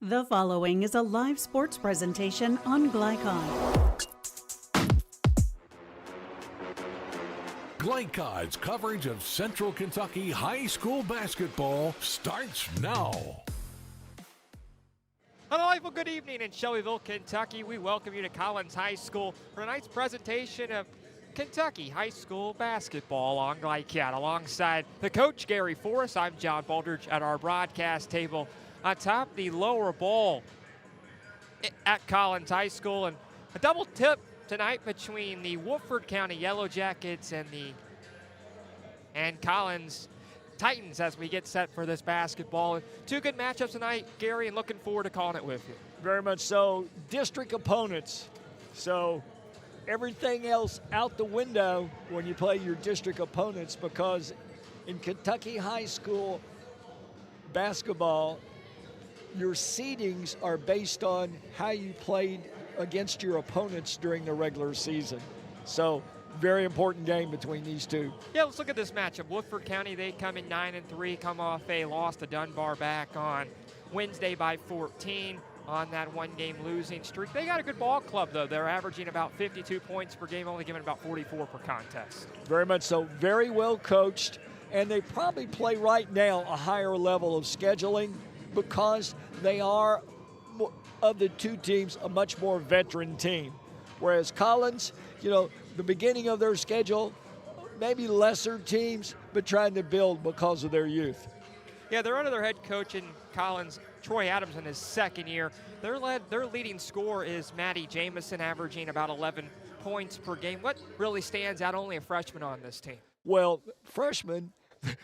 The following is a live sports presentation on Glycon. Glycon's coverage of Central Kentucky high school basketball starts now. A delightful good evening in Shelbyville, Kentucky. We welcome you to Collins High School for tonight's presentation of Kentucky high school basketball on Glycon. Alongside the coach, Gary Forrest, I'm John Baldridge at our broadcast table. On top, the lower bowl at Collins High School, and a double tip tonight between the Woodford County Yellow Jackets and Collins Titans as we get set for this basketball. Two good matchups tonight, Gary, and looking forward to calling it with you. Very much so. District opponents. So everything else out the window when you play your district opponents, because in Kentucky high school basketball, your seedings are based on how you played against your opponents during the regular season. So very important game between these two. Yeah, let's look at this matchup. Woodford County, they come in 9-3, come off a loss to Dunbar back on Wednesday by 14 on that one-game losing streak. They got a good ball club, though. They're averaging about 52 points per game, only giving about 44 per contest. Very much so. Very well coached, and they probably play right now a higher level of scheduling because they are, of the two teams, a much more veteran team. Whereas Collins, the beginning of their schedule, maybe lesser teams, but trying to build because of their youth. Yeah, they're under their head coach in Collins, Troy Adams, in his second year. Their leading scorer is Maddie Jamison, averaging about 11 points per game. What really stands out? Only a freshman on this team. Well, freshmen,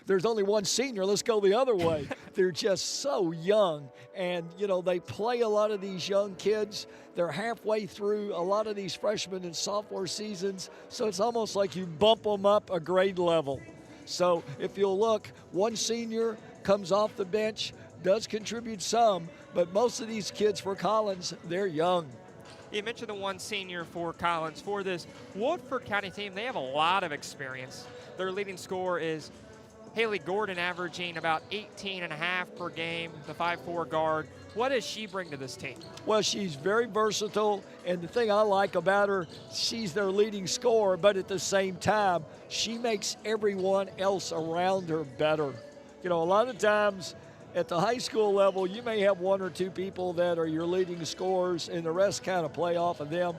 there's only one senior. Let's go the other way. They're just so young. And, they play a lot of these young kids. They're halfway through a lot of these freshman and sophomore seasons. So it's almost like you bump them up a grade level. So if you'll look, one senior comes off the bench, does contribute some, but most of these kids for Collins, they're young. You mentioned the one senior for Collins. For this Woodford County team, they have a lot of experience. Their leading scorer is Haley Gordon, averaging about 18.5 per game, the 5'4" guard. What does she bring to this team? Well, she's very versatile, and the thing I like about her, she's their leading scorer, but at the same time, she makes everyone else around her better. A lot of times at the high school level, you may have one or two people that are your leading scorers, and the rest kind of play off of them.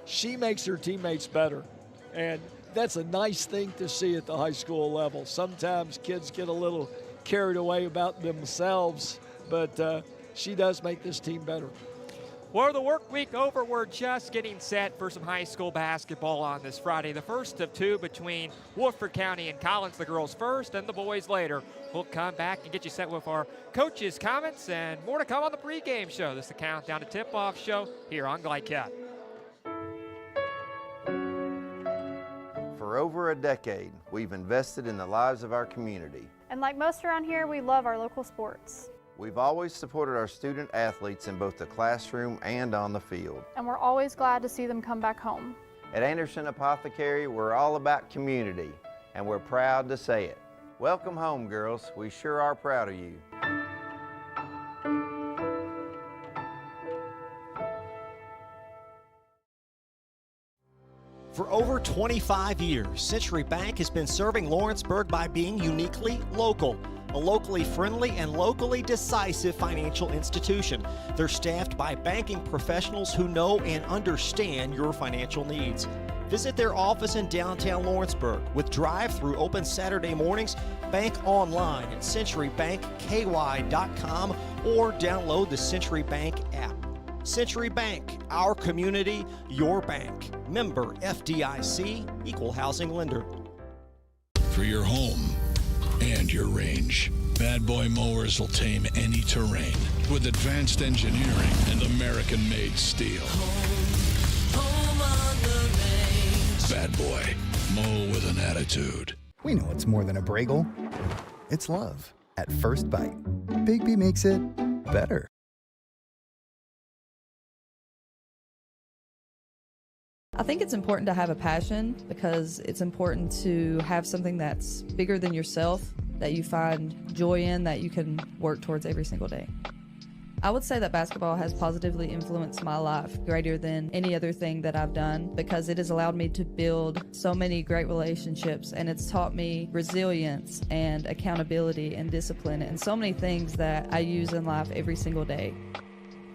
She makes her teammates better, and that's a nice thing to see at the high school level. Sometimes kids get a little carried away about themselves, but she does make this team better. Well, the work week over, we're just getting set for some high school basketball on this Friday. The first of two between Woodford County and Collins, the girls first and the boys later. We'll come back and get you set with our coaches' comments and more to come on the pregame show. This is the Countdown to Tip-Off show here on Glycon. For over a decade, we've invested in the lives of our community. And like most around here, we love our local sports. We've always supported our student athletes in both the classroom and on the field. And we're always glad to see them come back home. At Anderson Apothecary, we're all about community, and we're proud to say it. Welcome home, girls. We sure are proud of you. For over 25 years, Century Bank has been serving Lawrenceburg by being uniquely local. A locally friendly and locally decisive financial institution. They're staffed by banking professionals who know and understand your financial needs. Visit their office in downtown Lawrenceburg with drive-through open Saturday mornings. Bank online at centurybankky.com or download the Century Bank app. Century Bank, our community, your bank. Member FDIC, equal housing lender. For your home and your range, Bad Boy Mowers will tame any terrain with advanced engineering and American-made steel. Home on the range. Bad Boy, mow with an attitude. We know it's more than a Bragel. It's love at first bite. Big B makes it better. I think it's important to have a passion because it's important to have something that's bigger than yourself, that you find joy in, that you can work towards every single day. I would say that basketball has positively influenced my life greater than any other thing that I've done because it has allowed me to build so many great relationships, and it's taught me resilience and accountability and discipline and so many things that I use in life every single day.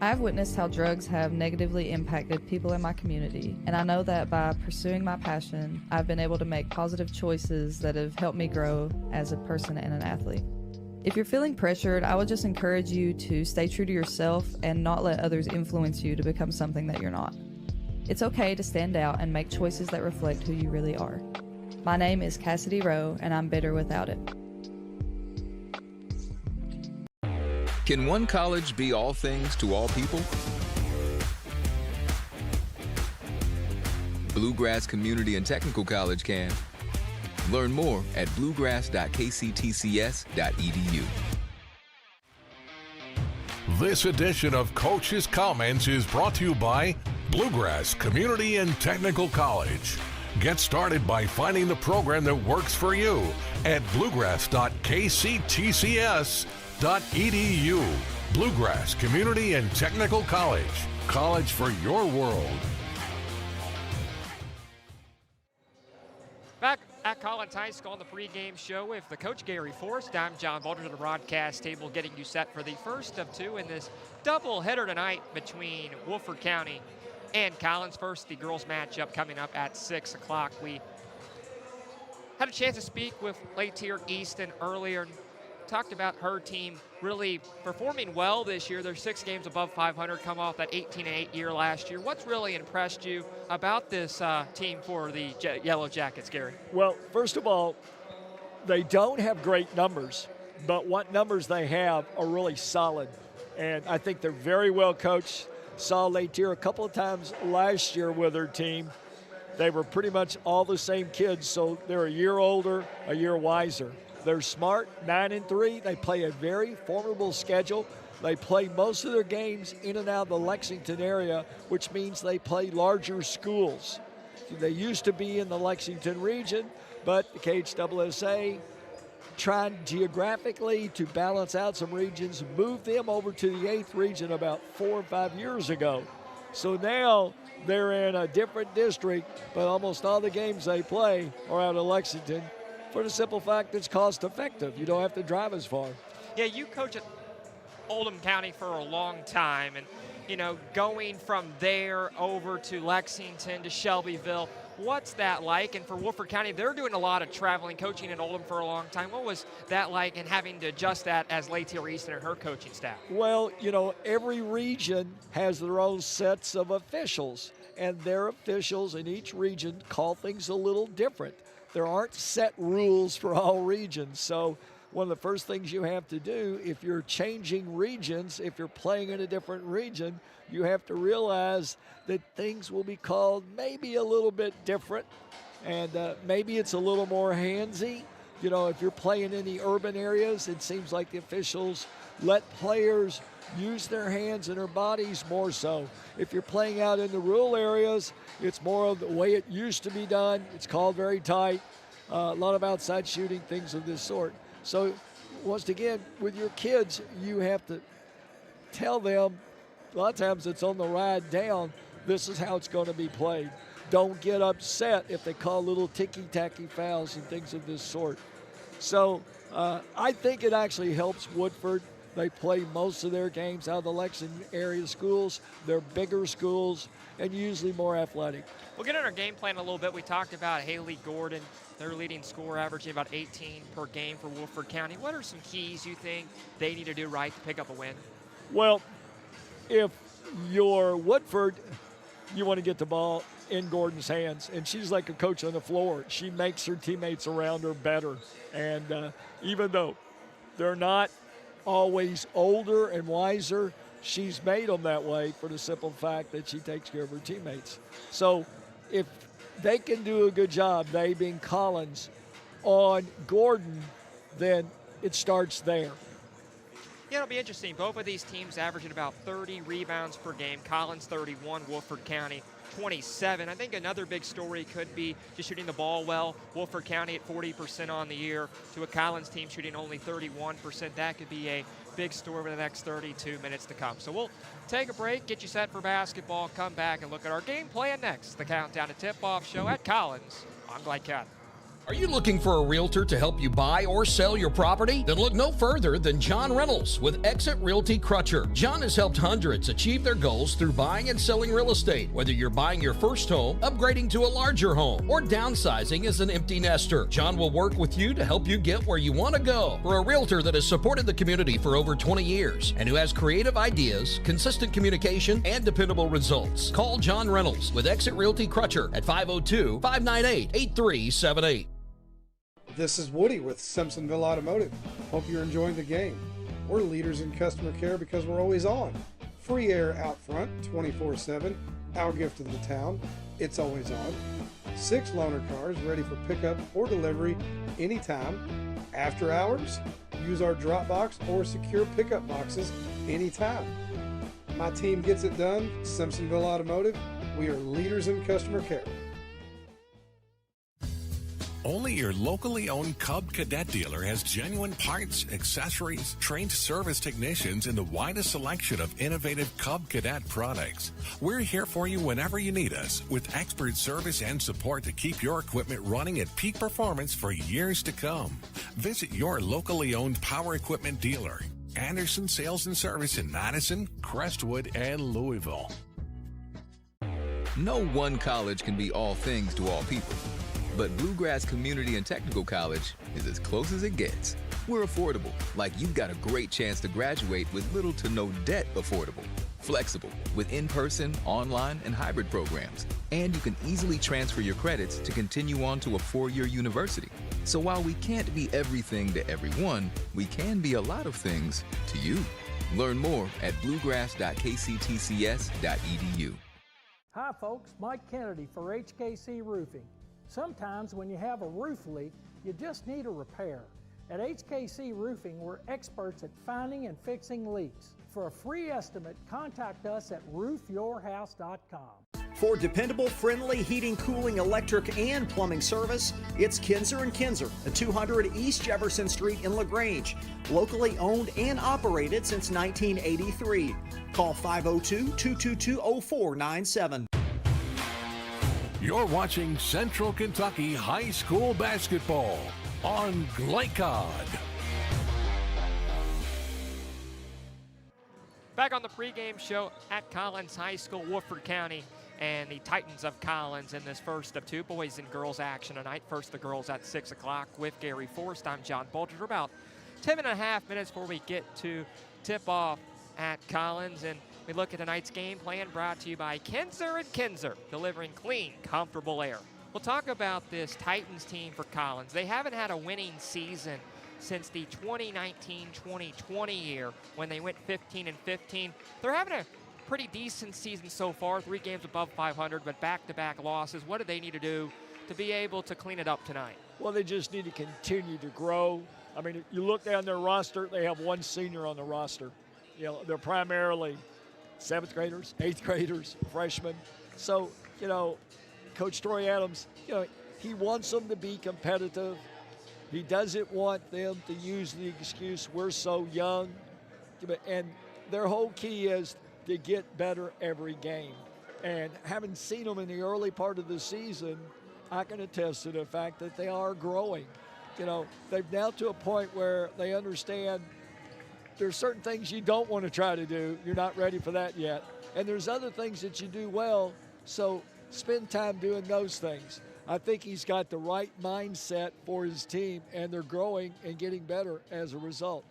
I've witnessed how drugs have negatively impacted people in my community, and I know that by pursuing my passion, I've been able to make positive choices that have helped me grow as a person and an athlete. If you're feeling pressured, I would just encourage you to stay true to yourself and not let others influence you to become something that you're not. It's okay to stand out and make choices that reflect who you really are. My name is Cassidy Rowe, and I'm better without it. Can one college be all things to all people? Bluegrass Community and Technical College can. Learn more at bluegrass.kctcs.edu. This edition of Coach's Comments is brought to you by Bluegrass Community and Technical College. Get started by finding the program that works for you at bluegrass.kctcs.edu. Bluegrass Community and Technical College. College for your world. Back at Collins High School on the pregame show with the coach Gary Forrest. I'm John Baldridge at the broadcast table getting you set for the first of two in this doubleheader tonight between Woodford County and Collins. First, the girls matchup coming up at 6 o'clock. We had a chance to speak with Laetier Easton earlier and talked about her team really performing well this year. They're 6 games above 500, come off that 18-8 year last year. What's really impressed you about this team for the Yellow Jackets, Gary? Well, first of all, they don't have great numbers, but what numbers they have are really solid. And I think they're very well coached. Saw Laetier a couple of times last year with her team. They were pretty much all the same kids, so they're a year older, a year wiser. They're smart, 9-3. They play a very formidable schedule. They play most of their games in and out of the Lexington area, which means they play larger schools. They used to be in the Lexington region, but the KHSSA trying geographically to balance out some regions, moved them over to the 8th region about 4 or 5 years ago. So now they're in a different district, but almost all the games they play are out of Lexington, for the simple fact it's cost effective. You don't have to drive as far. Yeah, you coach at Oldham County for a long time, and you know, going from there over to Lexington to Shelbyville, what's that like? And for Woodford County, they're doing a lot of traveling, coaching in Oldham for a long time. What was that like, and having to adjust that as Laetier Easton and her coaching staff? Well, you know, every region has their own sets of officials, and their officials in each region call things a little different. There aren't set rules for all regions, so one of the first things you have to do if you're changing regions, if you're playing in a different region, you have to realize that things will be called maybe a little bit different, and maybe it's a little more handsy. You know, if you're playing in the urban areas, it seems like the officials let players use their hands and their bodies more so. If you're playing out in the rural areas, it's more of the way it used to be done. It's called very tight, a lot of outside shooting, things of this sort. So once again, with your kids, you have to tell them, a lot of times it's on the ride down, this is how it's going to be played. Don't get upset if they call little ticky-tacky fouls and things of this sort. So I think it actually helps Woodford. They play most of their games out of the Lexington area schools. They're bigger schools and usually more athletic. We'll get on our game plan a little bit. We talked about Haley Gordon, their leading scorer, averaging about 18 per game for Woodford County. What are some keys you think they need to do right to pick up a win? Well, if you're Woodford, you want to get the ball in Gordon's hands, and she's like a coach on the floor. She makes her teammates around her better, and even though they're not always older and wiser, she's made them that way for the simple fact that she takes care of her teammates. So if they can do a good job, they being Collins, on Gordon, then it starts there. Yeah, it'll be interesting. Both of these teams averaging about 30 rebounds per game. Collins 31, Woodford County 27. I think another big story could be just shooting the ball well. Woodford County at 40% on the year to a Collins team shooting only 31%. That could be a big story over the next 32 minutes to come. So we'll take a break, get you set for basketball, come back and look at our game plan next. The Countdown to Tip-Off show at Collins on Glycott. Are you looking for a realtor to help you buy or sell your property? Then look no further than John Reynolds with Exit Realty Crutcher. John has helped hundreds achieve their goals through buying and selling real estate. Whether you're buying your first home, upgrading to a larger home, or downsizing as an empty nester, John will work with you to help you get where you want to go. For a realtor that has supported the community for over 20 years and who has creative ideas, consistent communication, and dependable results, call John Reynolds with Exit Realty Crutcher at 502-598-8378. This is Woody with Simpsonville Automotive. Hope you're enjoying the game. We're leaders in customer care because we're always on. Free air out front, 24/7. Our gift to the town, it's always on. 6 loaner cars ready for pickup or delivery anytime. After hours, use our drop box or secure pickup boxes anytime. My team gets it done. Simpsonville Automotive. We are leaders in customer care. Only your locally owned Cub Cadet dealer has genuine parts, accessories, trained service technicians, and the widest selection of innovative Cub Cadet products. We're here for you whenever you need us, with expert service and support to keep your equipment running at peak performance for years to come. Visit your locally owned power equipment dealer, Anderson Sales and Service in Madison, Crestwood, and Louisville. No one college can be all things to all people. But Bluegrass Community and Technical College is as close as it gets. We're affordable, like you've got a great chance to graduate with little to no debt. Affordable, flexible, with in-person, online, and hybrid programs. And you can easily transfer your credits to continue on to a 4-year university. So while we can't be everything to everyone, we can be a lot of things to you. Learn more at bluegrass.kctcs.edu. Hi folks, Mike Kennedy for HKC Roofing. Sometimes when you have a roof leak, you just need a repair. At HKC Roofing, we're experts at finding and fixing leaks. For a free estimate, contact us at roofyourhouse.com. For dependable, friendly heating, cooling, electric, and plumbing service, it's Kinzer & Kinzer at 200 East Jefferson Street in LaGrange. Locally owned and operated since 1983. Call 502-222-0497. You're watching Central Kentucky High School basketball on Glycod. Back on the pregame show at Collins High School, Woodford County, and the Titans of Collins in this first of 2 boys and girls action tonight. First, the girls at 6 o'clock with Gary Forrest. I'm John Bolger. We're about 10.5 minutes before we get to tip-off at Collins, and we look at tonight's game plan brought to you by Kinzer & Kinzer, delivering clean, comfortable air. We'll talk about this Titans team for Collins. They haven't had a winning season since the 2019-2020 year when they went 15-15. They're having a pretty decent season so far, 3 games above 500, but back-to-back losses. What do they need to do to be able to clean it up tonight? Well, they just need to continue to grow. I mean, if you look down their roster, they have 1 senior on the roster. You know, they're primarily 7th graders, 8th graders, freshmen. So, you know, Coach Troy Adams, you know, he wants them to be competitive. He doesn't want them to use the excuse, we're so young. And their whole key is to get better every game. And having seen them in the early part of the season, I can attest to the fact that they are growing. You know, they've now to a point where they understand there's certain things you don't want to try to do. You're not ready for that yet. And there's other things that you do well, so spend time doing those things. I think he's got the right mindset for his team, and they're growing and getting better as a result.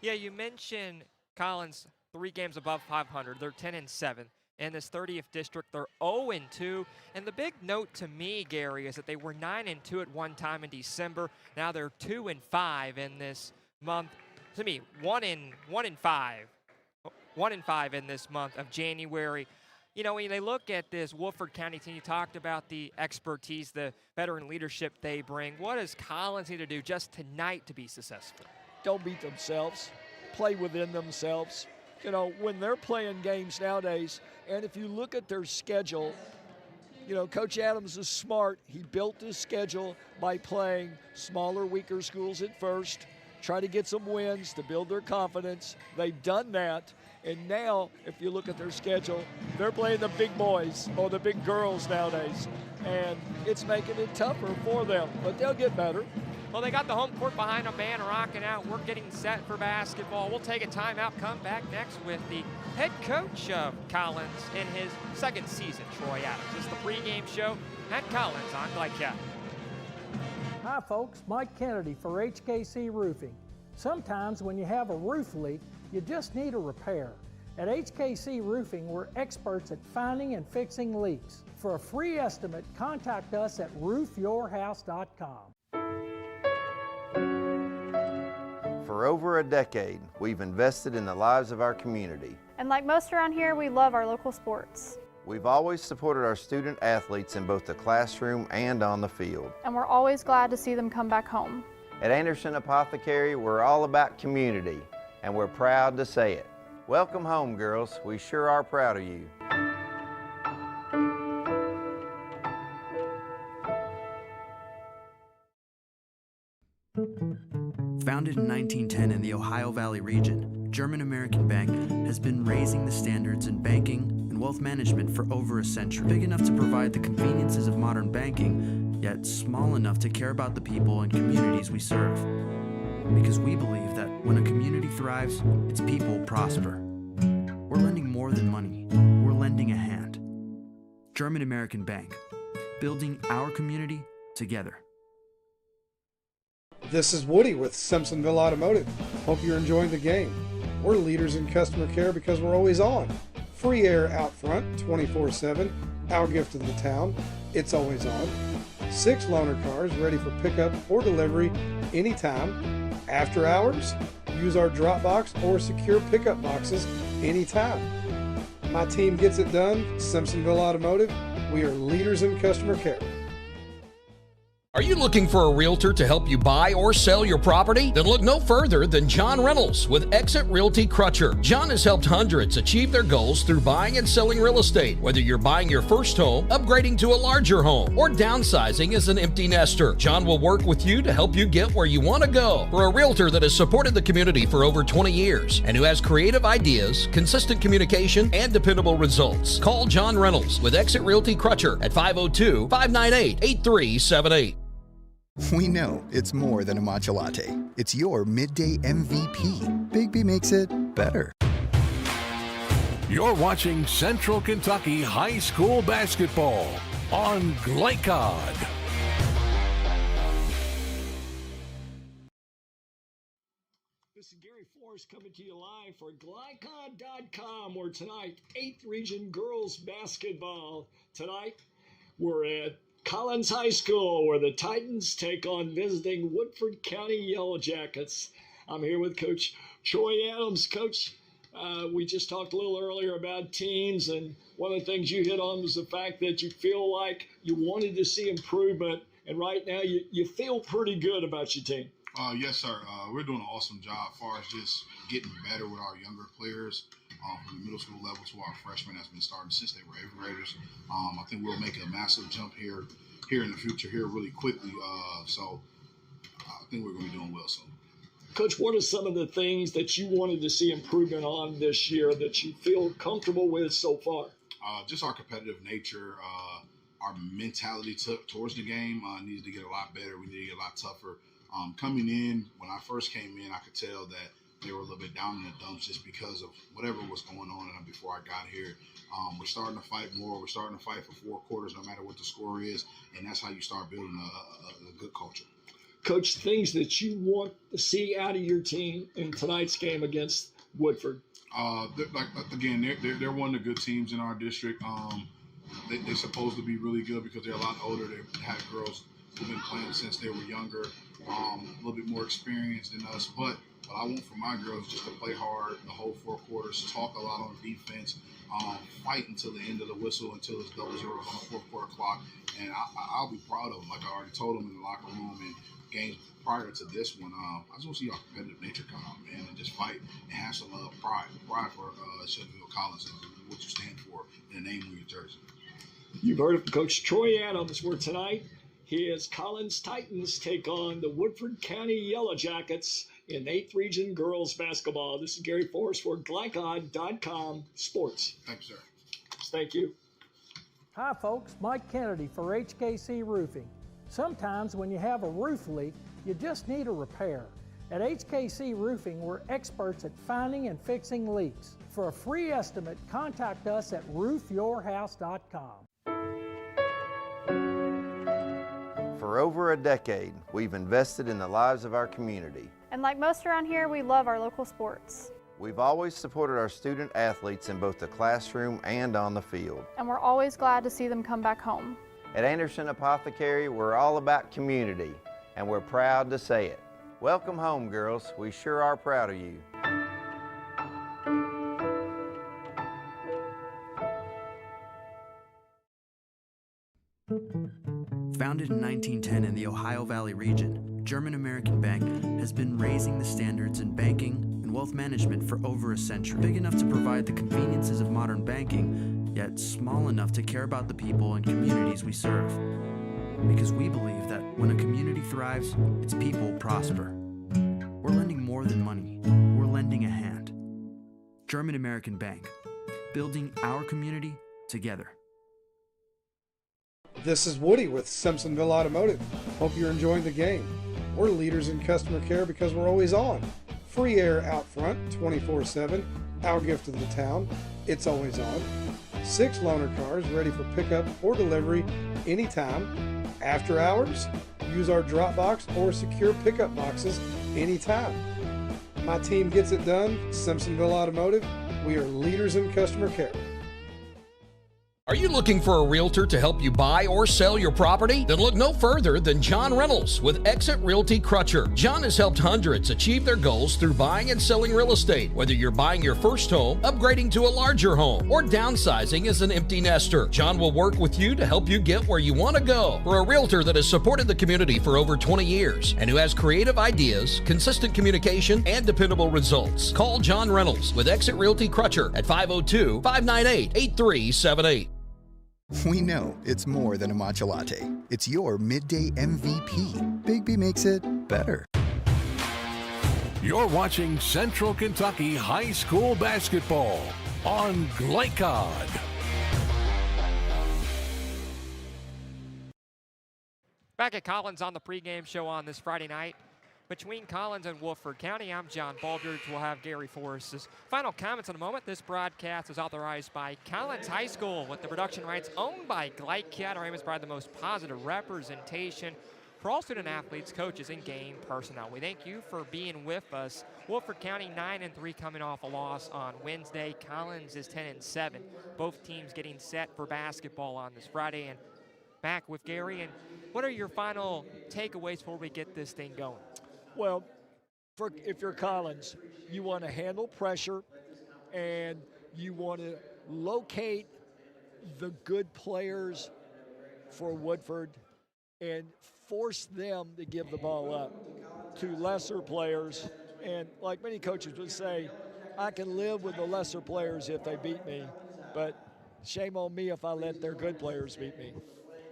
Yeah, you mentioned Collins, 3 games above 500. They're 10-7. In this 30th district, they're 0-2. And the big note to me, Gary, is that they were 9-2 at one time in December. Now they're 2-5 in this month. To me, 1-5 in this month of January. You know, when they look at this Woodford County team, you talked about the expertise, the veteran leadership they bring. What does Collins need to do just tonight to be successful? Don't beat themselves. Play within themselves. You know, when they're playing games nowadays, and if you look at their schedule, Coach Adams is smart. He built his schedule by playing smaller, weaker schools at first, try to get some wins to build their confidence. They've done that. And now, if you look at their schedule, they're playing the big boys or the big girls nowadays. And it's making it tougher for them, but they'll get better. Well, they got the home court behind them, man, rocking out. We're getting set for basketball. We'll take a timeout, come back next with the head coach of Collins in his second season, Troy Adams. This is the pregame show at Collins on Glycat. Hi folks, Mike Kennedy for HKC Roofing. Sometimes when you have a roof leak, you just need a repair. At HKC Roofing, we're experts at finding and fixing leaks. For a free estimate, contact us at roofyourhouse.com. For over a decade, we've invested in the lives of our community. And like most around here, we love our local sports. We've always supported our student athletes in both the classroom and on the field. And we're always glad to see them come back home. At Anderson Apothecary, we're all about community, and we're proud to say it. Welcome home, girls. We sure are proud of you. Founded in 1910 in the Ohio Valley region, German American Bank has been raising the standards in banking and wealth management for over a century. Big enough to provide the conveniences of modern banking, yet small enough to care about the people and communities we serve. Because we believe that when a community thrives, its people prosper. We're lending more than money. We're lending a hand. German American Bank, building our community together. This is Woody with Simpsonville Automotive. Hope you're enjoying the game. We're leaders in customer care because we're always on. Free air out front, 24/7. Our gift to the town, it's always on. 6 loaner cars ready for pickup or delivery anytime. After hours, use our drop box or secure pickup boxes anytime. My team gets it done. Simpsonville Automotive, we are leaders in customer care. Are you looking for a realtor to help you buy or sell your property? Then look no further than John Reynolds with Exit Realty Crutcher. John has helped hundreds achieve their goals through buying and selling real estate. Whether you're buying your first home, upgrading to a larger home, or downsizing as an empty nester, John will work with you to help you get where you want to go. For a realtor that has supported the community for over 20 years and who has creative ideas, consistent communication, and dependable results, call John Reynolds with Exit Realty Crutcher at 502-598-8378. We know it's more than a matcha latte. It's your midday MVP. Big B makes it better. You're watching Central Kentucky High School basketball on Glycod. This is Gary Forrest coming to you live for Glycod.com, where tonight, 8th Region Girls Basketball. Tonight, we're at Collins High School, where the Titans take on visiting Woodford County Yellow Jackets. I'm here with Coach Troy Adams. Coach, we just talked a little earlier about teams, and one of the things you hit on was the fact that you feel like you wanted to see improvement, and right now you feel pretty good about your team. Yes, sir. We're doing an awesome job as far as just getting better with our younger players. From the middle school level to our freshmen that's been starting since they were 8th graders. I think we'll make a massive jump here in the future really quickly. So I think we're going to be doing well soon. Coach, what are some of the things that you wanted to see improvement on this year that you feel comfortable with so far? Just our competitive nature, our mentality towards the game needs to get a lot better. We need to get a lot tougher. Coming in, when I first came in, I could tell that they were a little bit down in the dumps just because of whatever was going on before I got here. We're starting to fight more. We're starting to fight for 4 quarters no matter what the score is, and that's how you start building a good culture. Coach, things that you want to see out of your team in tonight's game against Woodford? They're one of the good teams in our district. They're supposed to be really good because they're a lot older. They have girls who've been playing since they were younger, a little bit more experienced than us, but what I want for my girls is just to play hard the whole 4 quarters, talk a lot on defense, fight until the end of the whistle, until it's 0-0 on the 4th quarter clock. And I'll be proud of them. Like I already told them in the locker room and games prior to this one. I just want to see our competitive nature come out, man, and just fight and have some pride for Sheffield Collins and what you stand for and the name on your jersey. You've heard of Coach Troy Adams, where tonight his Collins Titans take on the Woodford County Yellow Jackets in 8th Region Girls Basketball. This is Gary Forrest for Glycon.com Sports. Thanks, sir. Thank you. Hi folks, Mike Kennedy for HKC Roofing. Sometimes when you have a roof leak, you just need a repair. At HKC Roofing, we're experts at finding and fixing leaks. For a free estimate, contact us at roofyourhouse.com. For over a decade, we've invested in the lives of our community. And like most around here, we love our local sports. We've always supported our student athletes in both the classroom and on the field. And we're always glad to see them come back home. At Anderson Apothecary, we're all about community, and we're proud to say it. Welcome home, girls. We sure are proud of you. Founded in 1910 in the Ohio Valley region, German American Bank has been raising the standards in banking and wealth management for over a century. Big enough to provide the conveniences of modern banking, yet small enough to care about the people and communities we serve. Because we believe that when a community thrives, its people prosper. We're lending more than money. We're lending a hand. German American Bank, building our community together. This is Woody with Simpsonville Automotive. Hope you're enjoying the game. We're leaders in customer care because we're always on. Free air out front, 24/7. Our gift to the town, it's always on. 6 loaner cars ready for pickup or delivery anytime. After hours, use our drop box or secure pickup boxes anytime. My team gets it done. Simpsonville Automotive, we are leaders in customer care. Are you looking for a realtor to help you buy or sell your property? Then look no further than John Reynolds with Exit Realty Crutcher. John has helped hundreds achieve their goals through buying and selling real estate. Whether you're buying your first home, upgrading to a larger home, or downsizing as an empty nester, John will work with you to help you get where you want to go. For a realtor that has supported the community for over 20 years and who has creative ideas, consistent communication, and dependable results, call John Reynolds with Exit Realty Crutcher at 502-598-8378. We know it's more than a matcha latte. It's your midday MVP. Bigby makes it better. You're watching Central Kentucky High School Basketball on Glycod. Back at Collins on the pregame show on this Friday night. Between Collins and Woodford County, I'm John Baldridge. We'll have Gary Forrest's final comments in a moment. This broadcast is authorized by Collins High School with the production rights owned by Glycod. Our aim is to provide the most positive representation for all student athletes, coaches, and game personnel. We thank you for being with us. Woodford County 9-3 coming off a loss on Wednesday. Collins is 10-7. Both teams getting set for basketball on this Friday. And back with Gary. And what are your final takeaways before we get this thing going? Well, if you're Collins, you want to handle pressure and you want to locate the good players for Woodford and force them to give the ball up to lesser players. And like many coaches would say, I can live with the lesser players if they beat me, but shame on me if I let their good players beat me.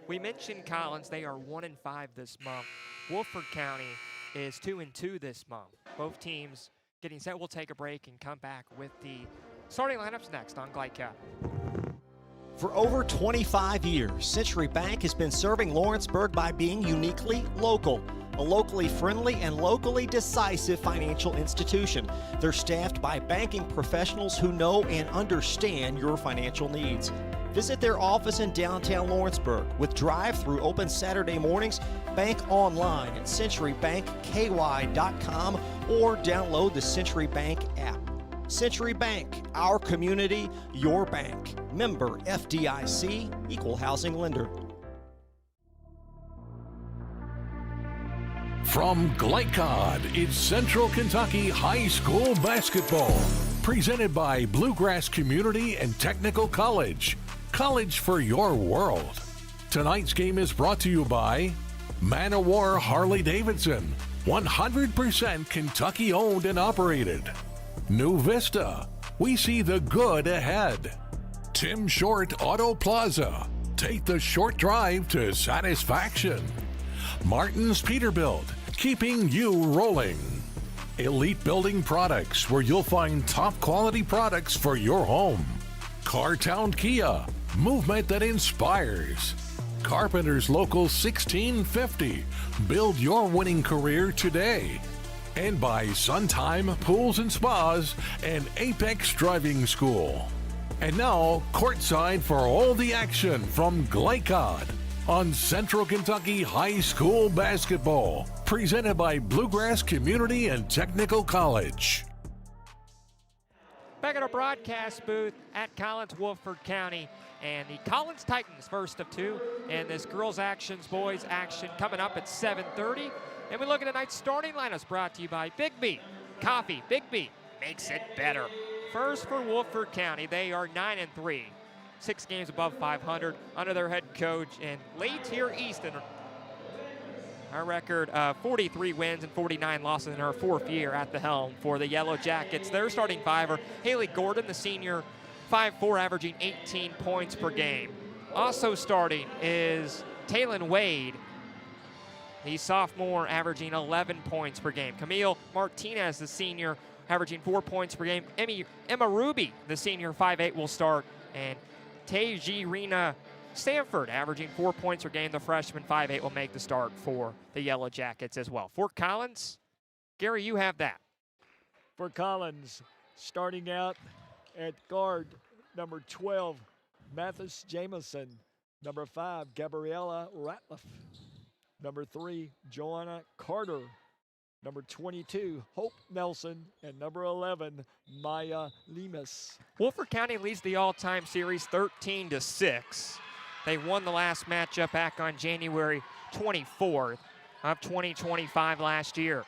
We mentioned Collins. They are 1-5 this month. Woodford County is 2-2 this month. Both teams getting set. We'll take a break and come back with the starting lineups next on Glycod. For over 25 years, Century Bank has been serving Lawrenceburg by being uniquely local, a locally friendly and locally decisive financial institution. They're staffed by banking professionals who know and understand your financial needs. Visit their office in downtown Lawrenceburg with drive-through open Saturday mornings. Bank online at centurybankky.com or download the Century Bank app. Century Bank, our community, your bank. Member FDIC, equal housing lender. From Glycod, it's Central Kentucky High School Basketball. Presented by Bluegrass Community and Technical College. College for your world. Tonight's game is brought to you by Man O' War Harley-Davidson. 100% Kentucky owned and operated. New Vista. We see the good ahead. Tim Short Auto Plaza. Take the short drive to satisfaction. Martin's Peterbilt, keeping you rolling. Elite Building Products, where you'll find top quality products for your home. Cartown Kia, movement that inspires. Carpenter's Local 1650, build your winning career today. And by Suntime Pools and Spas and Apex Driving School. And now, courtside for all the action from Glycod on Central Kentucky High School Basketball, presented by Bluegrass Community and Technical College. Back at our broadcast booth at Collins, Woodford County, and the Collins Titans, first of two, and this girls actions, boys action coming up at 7:30. And we look at tonight's starting lineups brought to you by Big B. Coffee, Big B makes it better. First for Woodford County, they are 9-3, 6 games above 500 under their head coach and Latier Easton. Our record 43 wins and 49 losses in her 4th year at the helm for the Yellow Jackets. Their starting fiver, Haley Gordon, the senior, 5'4", averaging 18 points per game. Also starting is Taylon Wade, the sophomore, averaging 11 points per game. Camille Martinez, the senior, averaging 4 points per game. Emma Ruby, the senior, 5'8", will start. And Tejirina Stanford, averaging 4 points per game. The freshman, 5'8", will make the start for the Yellow Jackets as well. For Collins, Gary, you have that. For Collins, starting out at guard, number 12, Mathis Jamison. Number 5, Gabriella Ratliff. Number 3, Joanna Carter. Number 22, Hope Nelson. And number 11, Maya Lemus. Woodford County leads the all-time series 13-6. They won the last matchup back on January 24th of 2025 last year.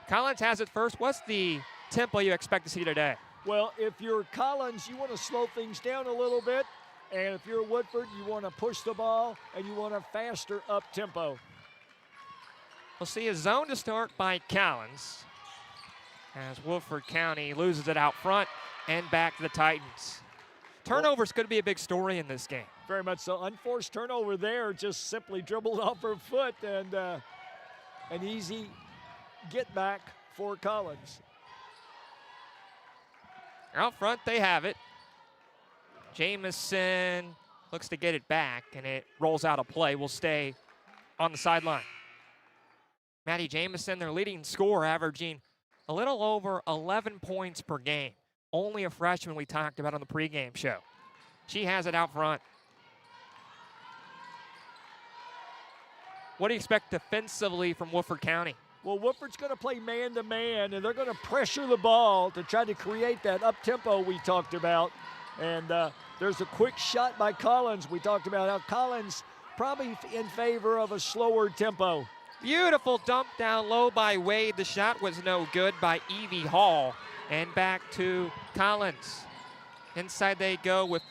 Collins has it first. What's the tempo you expect to see today? Well, if you're Collins, you want to slow things down a little bit. And if you're Woodford, you want to push the ball and you want a faster up tempo. We'll see a zone to start by Collins as Woodford County loses it out front and back to the Titans. Turnovers could be a big story in this game. Very much so. Unforced turnover there, just simply dribbled off her foot, and an easy get back for Collins. Out front, they have it. Jamison looks to get it back, and it rolls out a play. Will stay on the sideline. Maddie Jamison, their leading scorer, averaging a little over 11 points per game. Only a freshman we talked about on the pregame show. She has it out front. What do you expect defensively from Woodford County? Well, Woodford's going to play man-to-man, and they're going to pressure the ball to try to create that up-tempo we talked about. And there's a quick shot by Collins. We talked about how Collins probably in favor of a slower tempo. Beautiful dump down low by Wade. The shot was no good by Evie Hall. And back to Collins. Inside they go with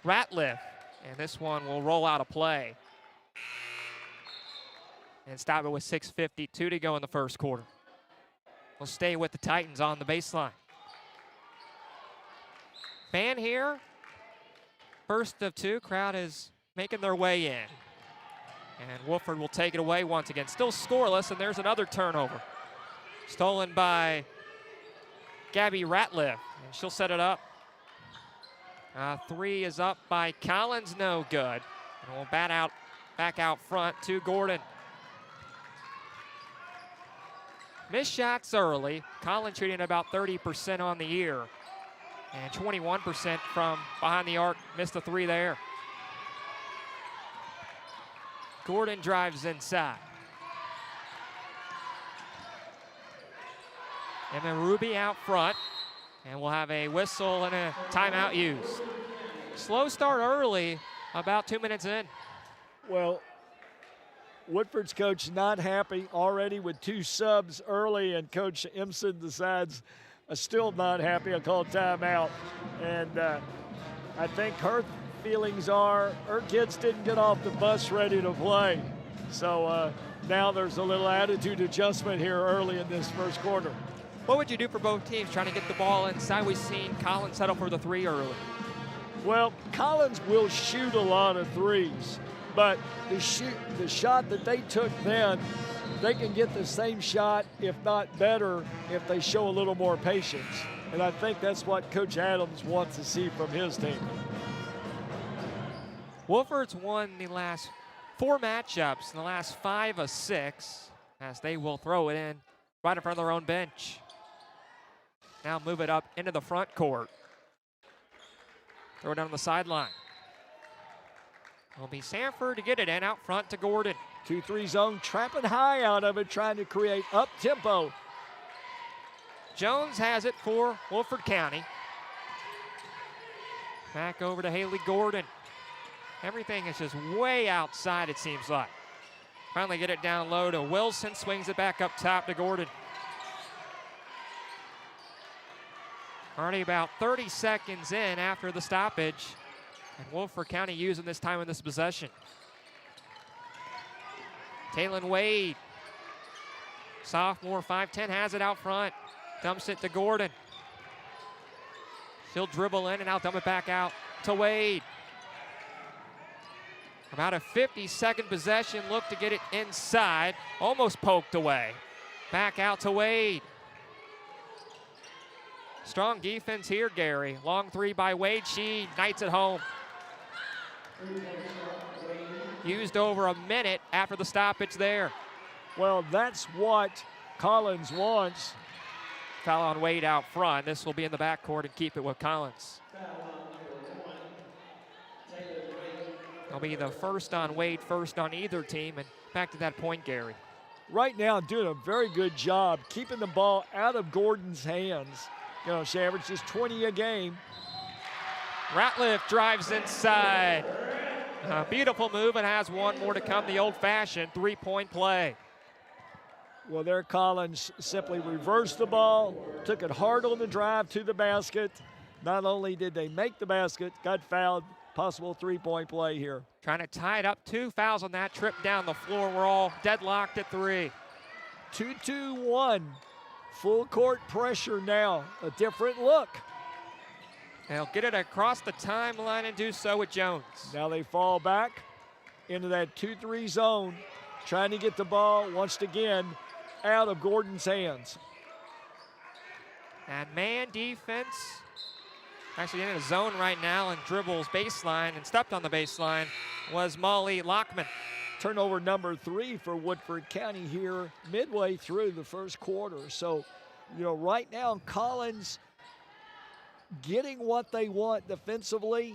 Ratliff. And this one will roll out a play. And stop it with 6:52 to go in the first quarter. We'll stay with the Titans on the baseline. Fan here. First of two. Crowd is making their way in. And Woodford will take it away once again. Still scoreless, and there's another turnover. Stolen by Gabby Ratliff, and she'll set it up. 3 is up by Collins, no good. And we'll back out front to Gordon. Missed shots early. Collins shooting about 30% on the year. And 21% from behind the arc. Missed a 3 there. Gordon drives inside. Emma Ruby out front. And we'll have a whistle and a timeout used. Slow start early, about 2 minutes in. Well, Woodford's coach not happy already with 2 subs early, and Coach Imson decides still not happy. I call timeout. And I think her feelings are her kids didn't get off the bus ready to play. So now there's a little attitude adjustment here early in this first quarter. What would you do for both teams trying to get the ball inside? We've seen Collins settle for the 3 early. Well, Collins will shoot a lot of threes, but the shot that they took then, they can get the same shot, if not better, if they show a little more patience. And I think that's what Coach Adams wants to see from his team. Woodford's won the last 4 matchups in the last 5 of 6, as they will throw it in right in front of their own bench. Now move it up into the front court. Throw it down the sideline. It'll be Sanford to get it in out front to Gordon. 2-3 zone, trapping high out of it, trying to create up tempo. Jones has it for Woodford County. Back over to Haley Gordon. Everything is just way outside, it seems like. Finally get it down low to Wilson, swings it back up top to Gordon. Already about 30 seconds in after the stoppage, and Woodford County using this time in this possession. Taylon Wade, sophomore, 5'10", has it out front. Dumps it to Gordon. She'll dribble in and out, dump it back out to Wade. About a 50-second possession, look to get it inside. Almost poked away. Back out to Wade. Strong defense here, Gary. Long 3 by Wade. She knights it home. Used over a minute after the stoppage there. Well, that's what Collins wants. Foul on Wade out front. This will be in the backcourt and keep it with Collins. It'll be the first on Wade, first on either team, and back to that point, Gary. Right now, doing a very good job keeping the ball out of Gordon's hands. You know, she averages 20 a game. Ratliff drives inside. A beautiful move and has one more to come, the old-fashioned 3-point play. Well, there Collins simply reversed the ball, took it hard on the drive to the basket. Not only did they make the basket, got fouled, possible 3-point play here. Trying to tie it up, 2 fouls on that trip down the floor. We're all deadlocked at 3. 2-2-1, full court pressure now, a different look. They'll get it across the timeline and do so with Jones. Now they fall back into that 2-3 zone, trying to get the ball once again out of Gordon's hands. And man defense, actually in a zone right now and dribbles baseline and stepped on the baseline, was Molly Lockman. Turnover number 3 for Woodford County here midway through the first quarter. So, you know, right now Collins getting what they want defensively,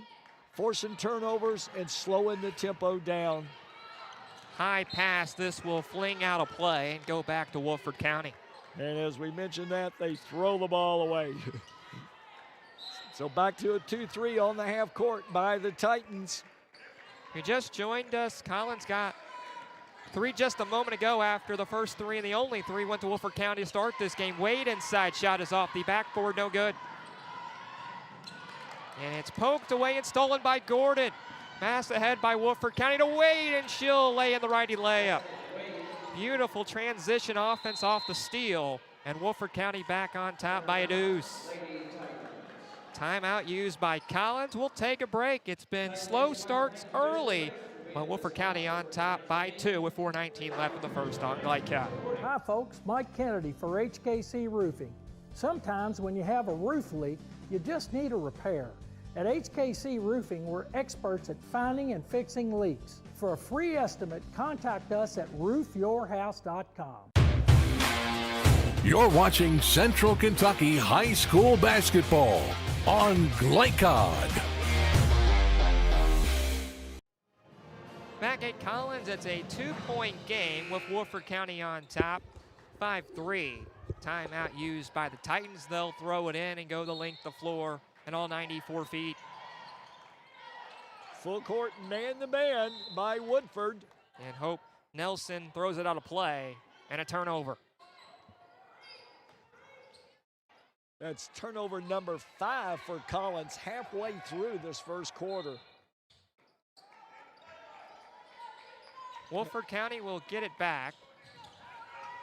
forcing turnovers and slowing the tempo down. High pass, this will fling out a play and go back to Woodford County. And as we mentioned that, they throw the ball away. So back to a 2-3 on the half court by the Titans. If you just joined us, Collins got 3 just a moment ago after the first 3, and the only 3 went to Woodford County to start this game. Wade inside shot is off the backboard, no good. And it's poked away and stolen by Gordon. Pass ahead by Woodford County to Wade, and she'll lay in the righty layup. Beautiful transition offense off the steal, and Woodford County back on top by a deuce. Timeout used by Collins. We'll take a break. It's been slow starts early, but Woodford County on top by 2 with 4:19 left in the first on Glycat. Hi folks, Mike Kennedy for HKC Roofing. Sometimes when you have a roof leak, you just need a repair. At HKC Roofing, we're experts at finding and fixing leaks. For a free estimate, contact us at roofyourhouse.com. You're watching Central Kentucky High School Basketball on Glycod. Back at Collins, it's a 2-point game with Woodford County on top, 5-3. Timeout used by the Titans. They'll throw it in and go the length of the floor and all 94 feet. Full court man-to-man by Woodford. And Hope Nelson throws it out of play and a turnover. That's turnover number 5 for Collins halfway through this first quarter. Woodford County will get it back.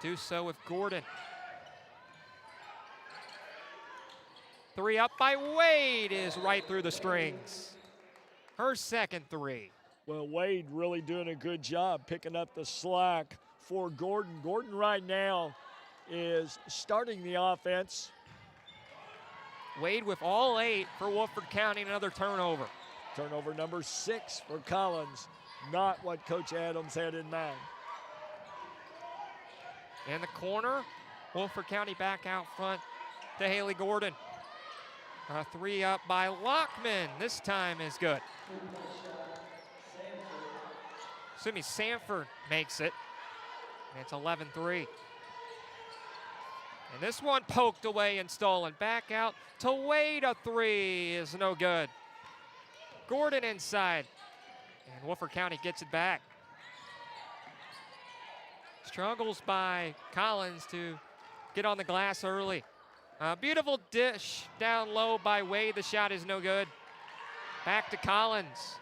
Do so with Gordon. 3 up by Wade is right through the strings. her second three. Well, Wade really doing a good job picking up the slack for Gordon. Gordon right now is starting the offense. Wade with all 8 for Woodford County, another turnover. Turnover number 6 for Collins. Not what Coach Adams had in mind. In the corner, Woodford County back out front to Haley Gordon. A 3 up by Lockman. This time is good. Sanford makes it. And it's 11-3. And this one poked away and stolen. Back out to Wade. A 3 is no good. Gordon inside. And Woodford County gets it back. Struggles by Collins to get on the glass early. A beautiful dish down low by Wade. The shot is no good. Back to Collins.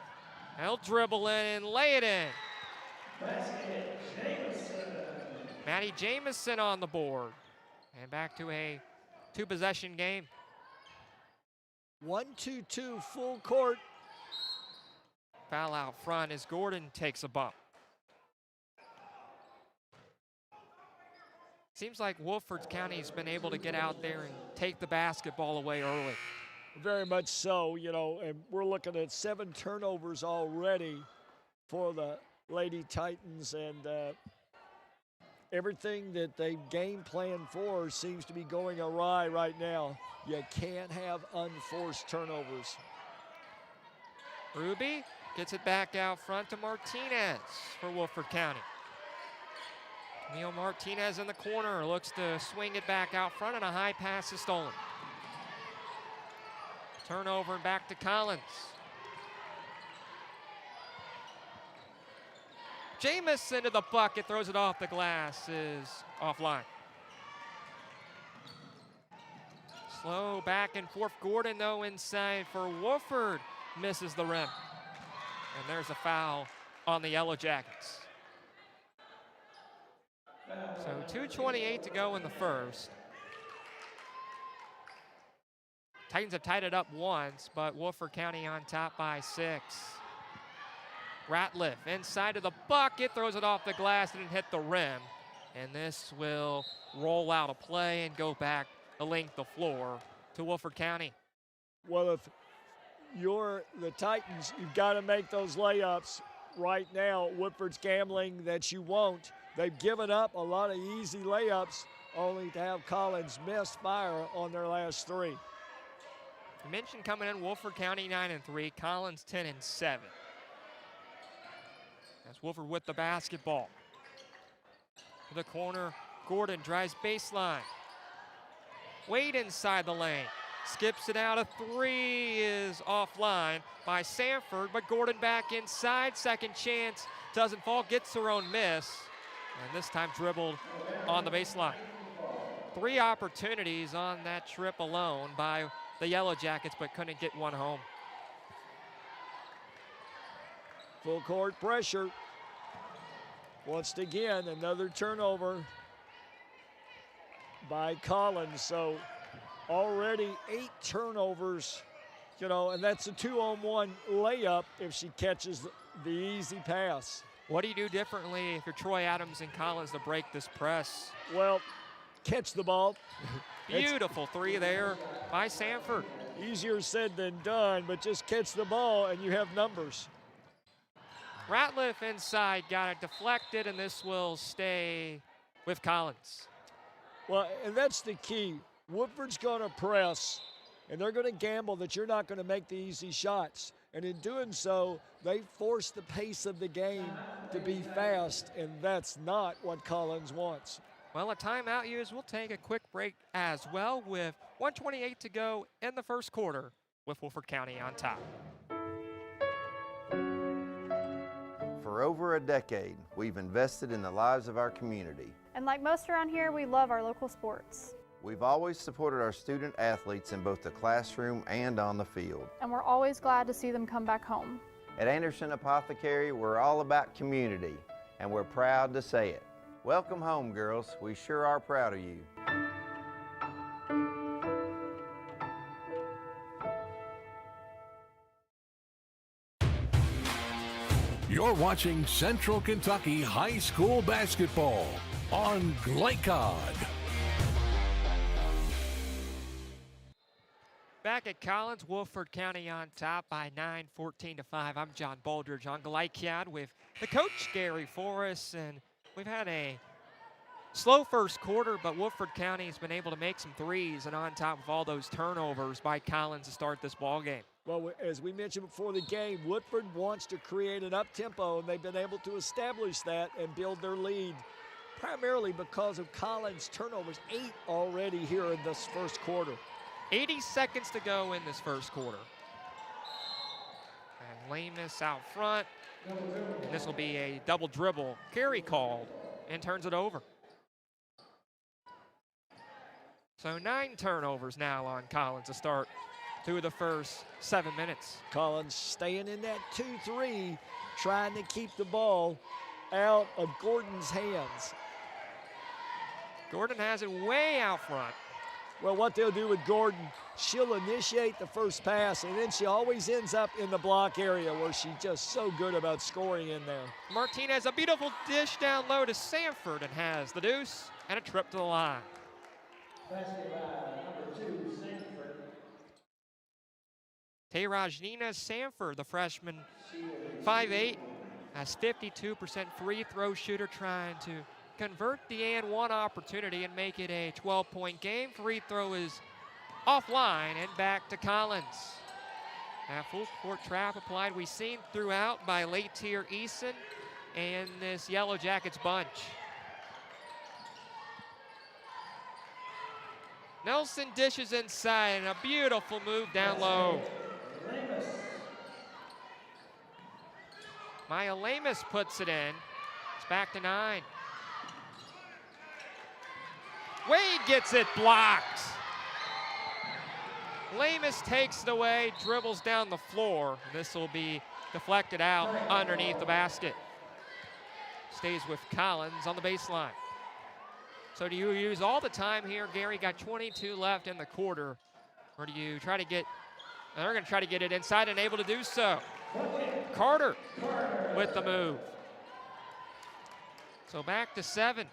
He'll dribble in and lay it in. Maddie Jamison on the board. And back to a 2-possession game. 1-2-2 full court. Foul out front as Gordon takes a bump. Seems like Woodford County's been able to get out there and take the basketball away early. Very much so, you know, and we're looking at 7 turnovers already for the Lady Titans, and everything that they game planned for seems to be going awry right now. You can't have unforced turnovers. Ruby gets it back out front to Martinez for Woodford County. Camille Martinez in the corner, looks to swing it back out front, and a high pass is stolen. Turnover and back to Collins. Jamison to the bucket, throws it off the glass, is offline. Slow back and forth. Gordon, though, inside for Woodford, misses the rim. And there's a foul on the Yellow Jackets. So 2:28 to go in the first. Titans have tied it up once, but Woodford County on top by 6. Ratliff inside of the bucket, throws it off the glass and hit the rim. And this will roll out a play and go back the length of floor to Woodford County. Well, if you're the Titans, you've got to make those layups right now. Woodford's gambling that you won't. They've given up a lot of easy layups, only to have Collins miss fire on their last 3. I mentioned coming in Woodford County 9-3, Collins 10-7. That's Woodford with the basketball. To the corner, Gordon drives baseline. Wade inside the lane. Skips it out. A 3 is offline by Sanford, but Gordon back inside. Second chance, doesn't fall, gets her own miss. And this time dribbled on the baseline. 3 opportunities on that trip alone by the Yellow Jackets, but couldn't get one home. Full court pressure. Once again, another turnover by Collins. So already 8 turnovers, you know, and that's a 2-on-1 layup if she catches the easy pass. What do you do differently if you're Troy Adams and Collins to break this press? Well, catch the ball. Beautiful 3 there by Sanford. Easier said than done, but just catch the ball and you have numbers. Ratliff inside, got it deflected, and this will stay with Collins. Well, and that's the key. Woodford's going to press, and they're going to gamble that you're not going to make the easy shots. And in doing so, they force the pace of the game to be fast, and that's not what Collins wants. Well, a timeout used. We'll take a quick break as well with 1:28 to go in the first quarter with Woodford County on top. For over a decade, we've invested in the lives of our community. And like most around here, we love our local sports. We've always supported our student athletes in both the classroom and on the field. And we're always glad to see them come back home. At Anderson Apothecary, we're all about community, and we're proud to say it. Welcome home, girls. We sure are proud of you. You're watching Central Kentucky High School Basketball on Glycod. Back at Collins, Woodford County on top by 9, 14-5. I'm John Baldridge on Glycod with the coach, Gary Forrest, and we've had a slow first quarter, but Woodford County has been able to make some threes and on top of all those turnovers by Collins to start this ball game. Well, as we mentioned before the game, Woodford wants to create an up-tempo, and they've been able to establish that and build their lead, primarily because of Collins' turnovers, 8 already here in this first quarter. 80 seconds to go in this first quarter. And Lamus out front, and this will be a double dribble. Carry called and turns it over. So 9 turnovers now on Collins to start through the first 7 minutes. Collins staying in that 2-3, trying to keep the ball out of Gordon's hands. Gordon has it way out front. Well, what they'll do with Gordon, she'll initiate the first pass, and then she always ends up in the block area where she's just so good about scoring in there. Martinez, a beautiful dish down low to Sanford, and has the deuce and a trip to the line. Basket by number 2, Sanford. Teyrajnina Sanford, the freshman, 5'8", has 52% free throw shooter, trying to convert the and one opportunity and make it a 12-point game. Free throw is offline and back to Collins. That full court trap applied, we've seen throughout by late tier Eason and this Yellow Jackets bunch. Nelson dishes inside and a beautiful move down low. Maya Lamus puts it in. It's back to 9. Wade gets it blocked. Lamus takes it away, dribbles down the floor. This will be deflected out underneath the basket. Stays with Collins on the baseline. So do you use all the time here, Gary? Got 22 left in the quarter. Or do you try to get, they're going to try to get it inside and able to do so. Carter with the move. So back to 7.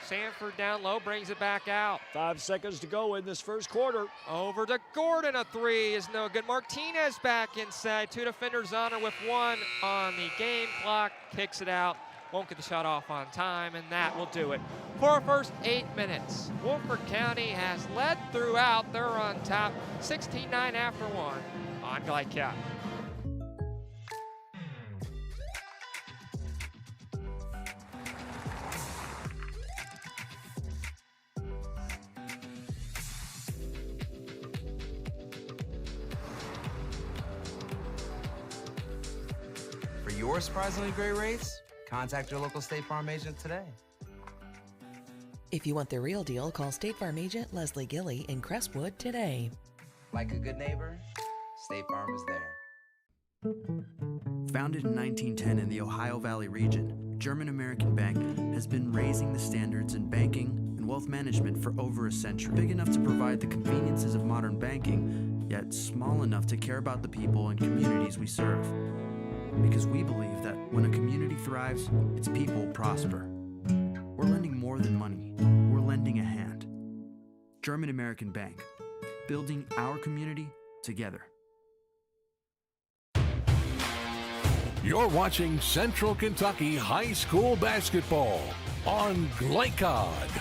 Sanford down low, brings it back out. 5 seconds to go in this first quarter. Over to Gordon, a 3 is no good. Martinez back inside, 2 defenders on her with 1 on the game clock. Kicks it out, won't get the shot off on time, and that will do it. For our first 8 minutes, Woodford County has led throughout. They're on top, 16-9 after 1 on Glycod. For your surprisingly great rates, contact your local State Farm agent today. If you want the real deal, call State Farm agent Leslie Gilly in Crestwood today. Like a good neighbor, State Farm is there. Founded in 1910 in the Ohio Valley region, German American Bank has been raising the standards in banking and wealth management for over a century. Big enough to provide the conveniences of modern banking, yet small enough to care about the people and communities we serve. Because we believe that when a community thrives, its people prosper. We're lending more than money. We're lending a hand. German American Bank, building our community together. You're watching Central Kentucky High School Basketball on Glycod.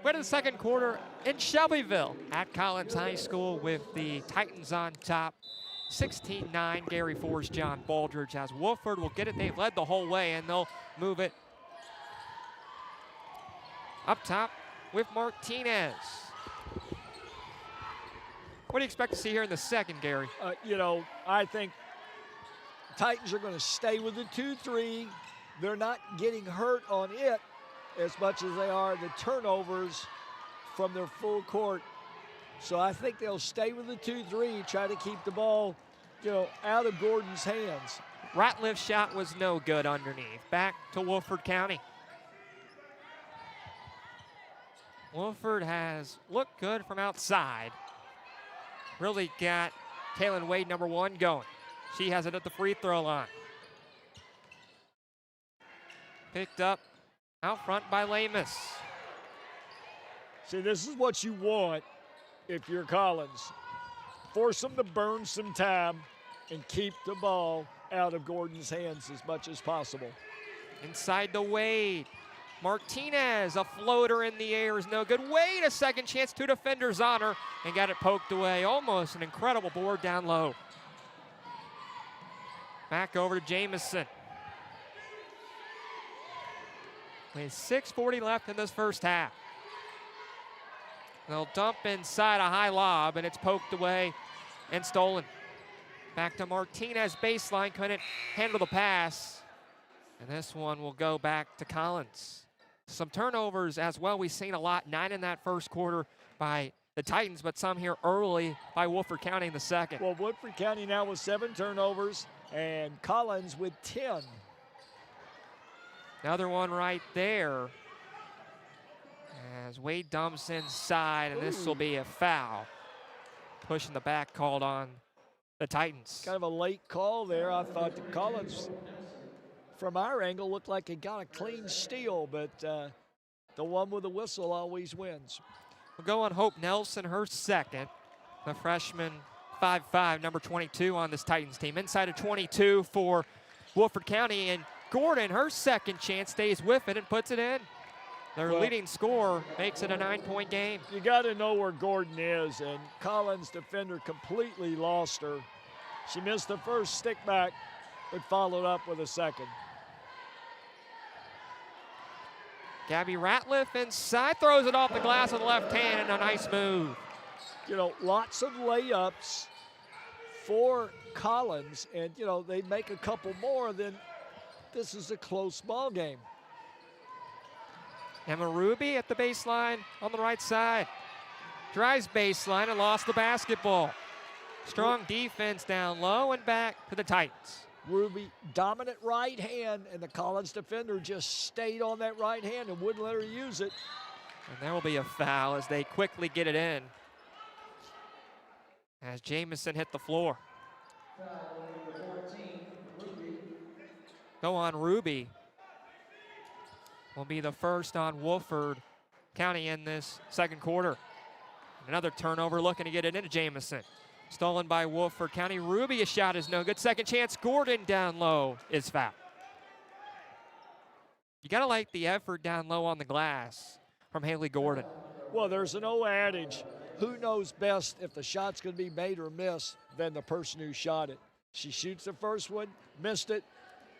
We're in the second quarter in Shelbyville at Collins High School with the Titans on top. 16-9, Gary Forrest, John Baldridge, as Woodford will get it. They've led the whole way, and they'll move it up top with Martinez. What do you expect to see here in the second, Gary? I think Titans are going to stay with the 2-3. They're not getting hurt on it as much as they are the turnovers from their full court. So I think they'll stay with the 2-3, try to keep the ball, out of Gordon's hands. Ratliff's shot was no good underneath. Back to Woodford County. Woodford has looked good from outside. Really got Kaylin Wade, number 1, going. She has it at the free throw line. Picked up out front by Lamus. See, this is what you want if you're Collins. Force them to burn some time and keep the ball out of Gordon's hands as much as possible. Inside to Wade. Martinez, a floater in the air is no good. Wade, a second chance, 2 defenders on her, and got it poked away. Almost an incredible board down low. Back over to Jamison. With 6:40 left in this first half. They'll dump inside a high lob, and it's poked away and stolen. Back to Martinez, baseline, couldn't handle the pass. And this one will go back to Collins. Some turnovers as well. We've seen a lot, 9 in that first quarter by the Titans, but some here early by Woodford County in the second. Well, Woodford County now with 7 turnovers, and Collins with 10. Another one right there. As Wade dumps inside, and this will be a foul. Pushing the back called on the Titans. Kind of a late call there. I thought that Collins, from our angle, looked like he got a clean steal, but the one with the whistle always wins. We'll go on Hope Nelson, her second. The freshman, 5'5", number 22 on this Titans team. Inside of 22 for Woodford County, and Gordon, her second chance, stays with it and puts it in. Their leading scorer makes it a 9-point game. You got to know where Gordon is, and Collins' defender completely lost her. She missed the first stick back, but followed up with a second. Gabby Ratliff inside, throws it off the glass with the left hand, and a nice move. You know, lots of layups for Collins, and, you know, they make a couple more, then this is a close ball game. Emma Ruby at the baseline on the right side. Drives baseline and lost the basketball. Strong defense down low and back to the Titans. Ruby, dominant right hand, and the Collins defender just stayed on that right hand and wouldn't let her use it. And there will be a foul as they quickly get it in. As Jamison hit the floor. Go on Ruby. Will be the first on Woodford County in this second quarter. Another turnover, looking to get it into Jamison. Stolen by Woodford County. Ruby, a shot is no good. Second chance, Gordon down low is fouled. You gotta like the effort down low on the glass from Haley Gordon. Well, there's an old adage, who knows best if the shot's gonna be made or missed than the person who shot it. She shoots the first one, missed it,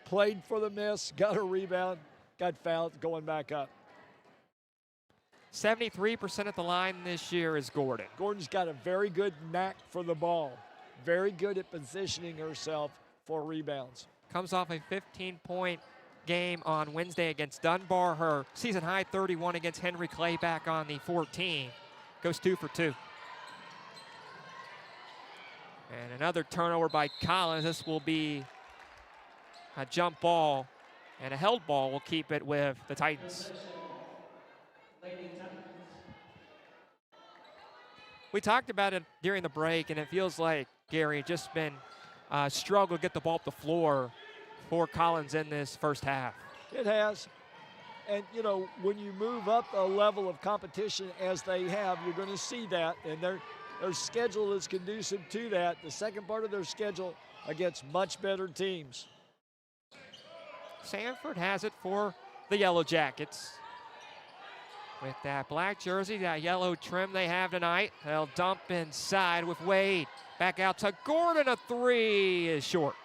played for the miss, got a rebound, got fouled, going back up. 73% at the line this year is Gordon. Gordon's got a very good knack for the ball. Very good at positioning herself for rebounds. Comes off a 15-point game on Wednesday against Dunbar. Her season high 31 against Henry Clay back on the 14. Goes 2 for 2. And another turnover by Collins. This will be a jump ball, and a held ball will keep it with the Titans. We talked about it during the break, and it feels like, Gary, just been a struggle to get the ball up the floor for Collins in this first half. It has. And, you know, when you move up a level of competition as they have, you're going to see that. And their schedule is conducive to that. The second part of their schedule against much better teams. Sanford has it for the Yellow Jackets. With that black jersey, that yellow trim they have tonight. They'll dump inside with Wade. Back out to Gordon, a 3 is short.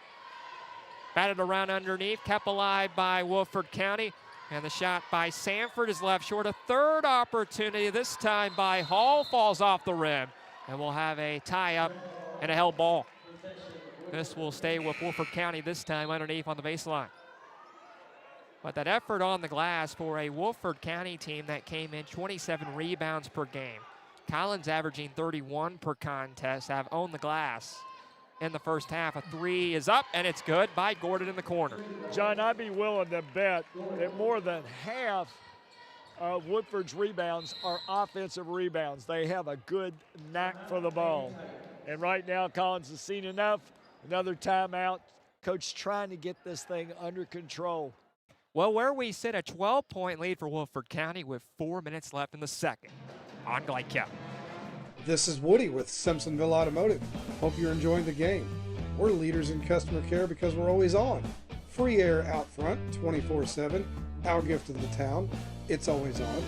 Batted around underneath, kept alive by Woodford County. And the shot by Sanford is left short. A third opportunity, this time by Hall, falls off the rim. And we'll have a tie-up and a held ball. This will stay with Woodford County this time underneath on the baseline. But that effort on the glass for a Woodford County team that came in 27 rebounds per game. Collins averaging 31 per contest, have owned the glass in the first half. A 3 is up, and it's good by Gordon in the corner. John, I'd be willing to bet that more than half of Woodford's rebounds are offensive rebounds. They have a good knack for the ball. And right now, Collins has seen enough. Another timeout. Coach trying to get this thing under control. Well, where we sit, a 12-point lead for Woodford County with 4 minutes left in the second. On Glycott. This is Woody with Simpsonville Automotive. Hope you're enjoying the game. We're leaders in customer care because we're always on. Free air out front, 24/7. Our gift to the town, it's always on.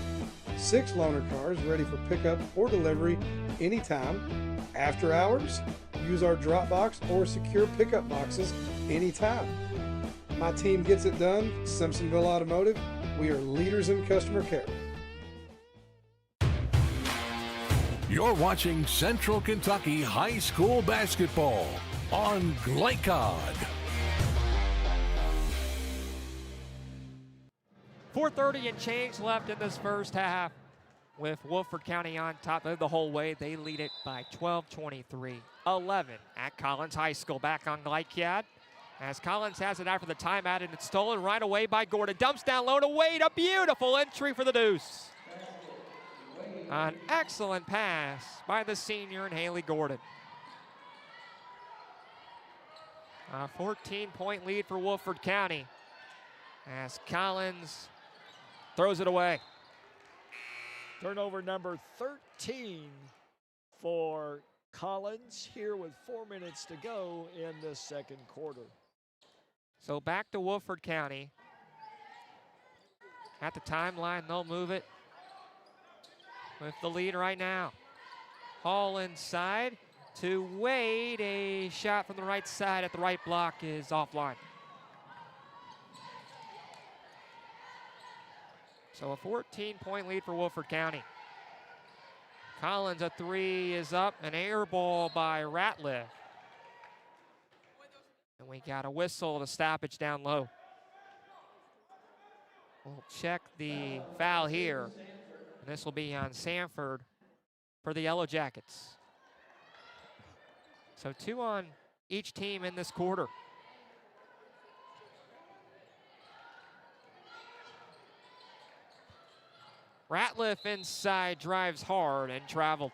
6 loaner cars ready for pickup or delivery anytime. After hours, use our drop box or secure pickup boxes anytime. My team gets it done. Simpsonville Automotive. We are leaders in customer care. You're watching Central Kentucky High School basketball on Glycod. 4:30 and change left in this first half with Woodford County on top of the whole way. They lead it by 12-23-11 at Collins High School. Back on Glycod as Collins has it after the timeout, and it's stolen right away by Gordon. Dumps down low to Wade. A beautiful entry for the deuce. An excellent pass by the senior and Haley Gordon. A 14-point lead for Woodford County as Collins throws it away. Turnover number 13 for Collins here with 4 minutes to go in the second quarter. So back to Woodford County. At the timeline, they'll move it with the lead right now. Hall inside to Wade. A shot from the right side at the right block is offline. So a 14-point lead for Woodford County. Collins, a three is up, an air ball by Ratliff. And we got a whistle, the stoppage down low. We'll check the foul here. And this will be on Sanford for the Yellow Jackets. So 2 on each team in this quarter. Ratliff inside, drives hard and traveled.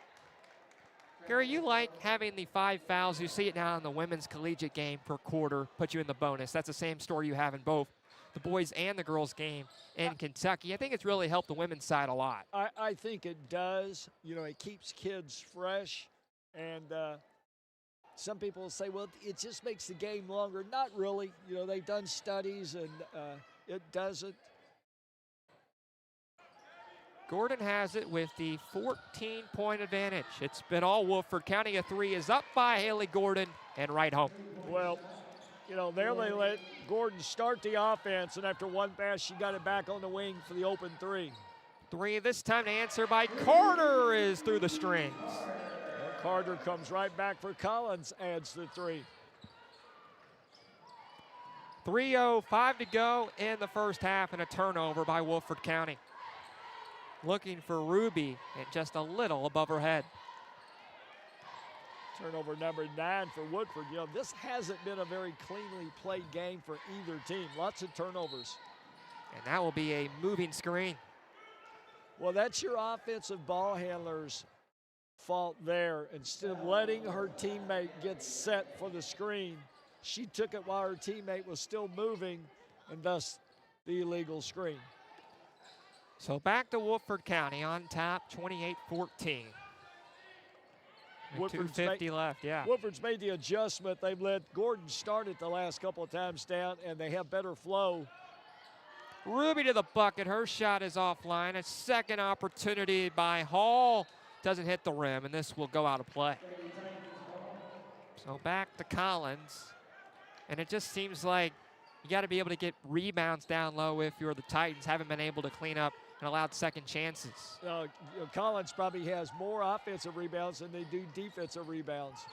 Gary, you like having the 5 fouls. You see it now in the women's collegiate game per quarter, put you in the bonus. That's the same story you have in both the boys and the girls game in Kentucky. I think it's really helped the women's side a lot. I think it does. You know, it keeps kids fresh. And some people say, well, it just makes the game longer. Not really. You know, they've done studies, and it doesn't. Gordon has it with the 14-point advantage. It's been all Woodford County. A three is up by Haley Gordon and right home. Well, you know, there they let Gordon start the offense, and after one pass, she got it back on the wing for the open three. Three this time to answer by Carter is through the strings. And Carter comes right back for Collins, adds the three. 3:05 to go in the first half, and a turnover by Woodford County. Looking for Ruby and just a little above her head. Turnover number 9 for Woodford. You know, this hasn't been a very cleanly played game for either team. Lots of turnovers. And that will be a moving screen. Well, that's your offensive ball handler's fault there. Instead of letting her teammate get set for the screen, she took it while her teammate was still moving, and thus the illegal screen. So back to Woodford County on top, 28-14. With 2:50 left, yeah. Woodford's made the adjustment. They've let Gordon start it the last couple of times down, and they have better flow. Ruby to the bucket. Her shot is offline. A second opportunity by Hall. Doesn't hit the rim, and this will go out of play. So back to Collins. And it just seems like you got to be able to get rebounds down low if you're the Titans. Haven't been able to clean up and allowed second chances. Collins probably has more offensive rebounds than they do defensive rebounds.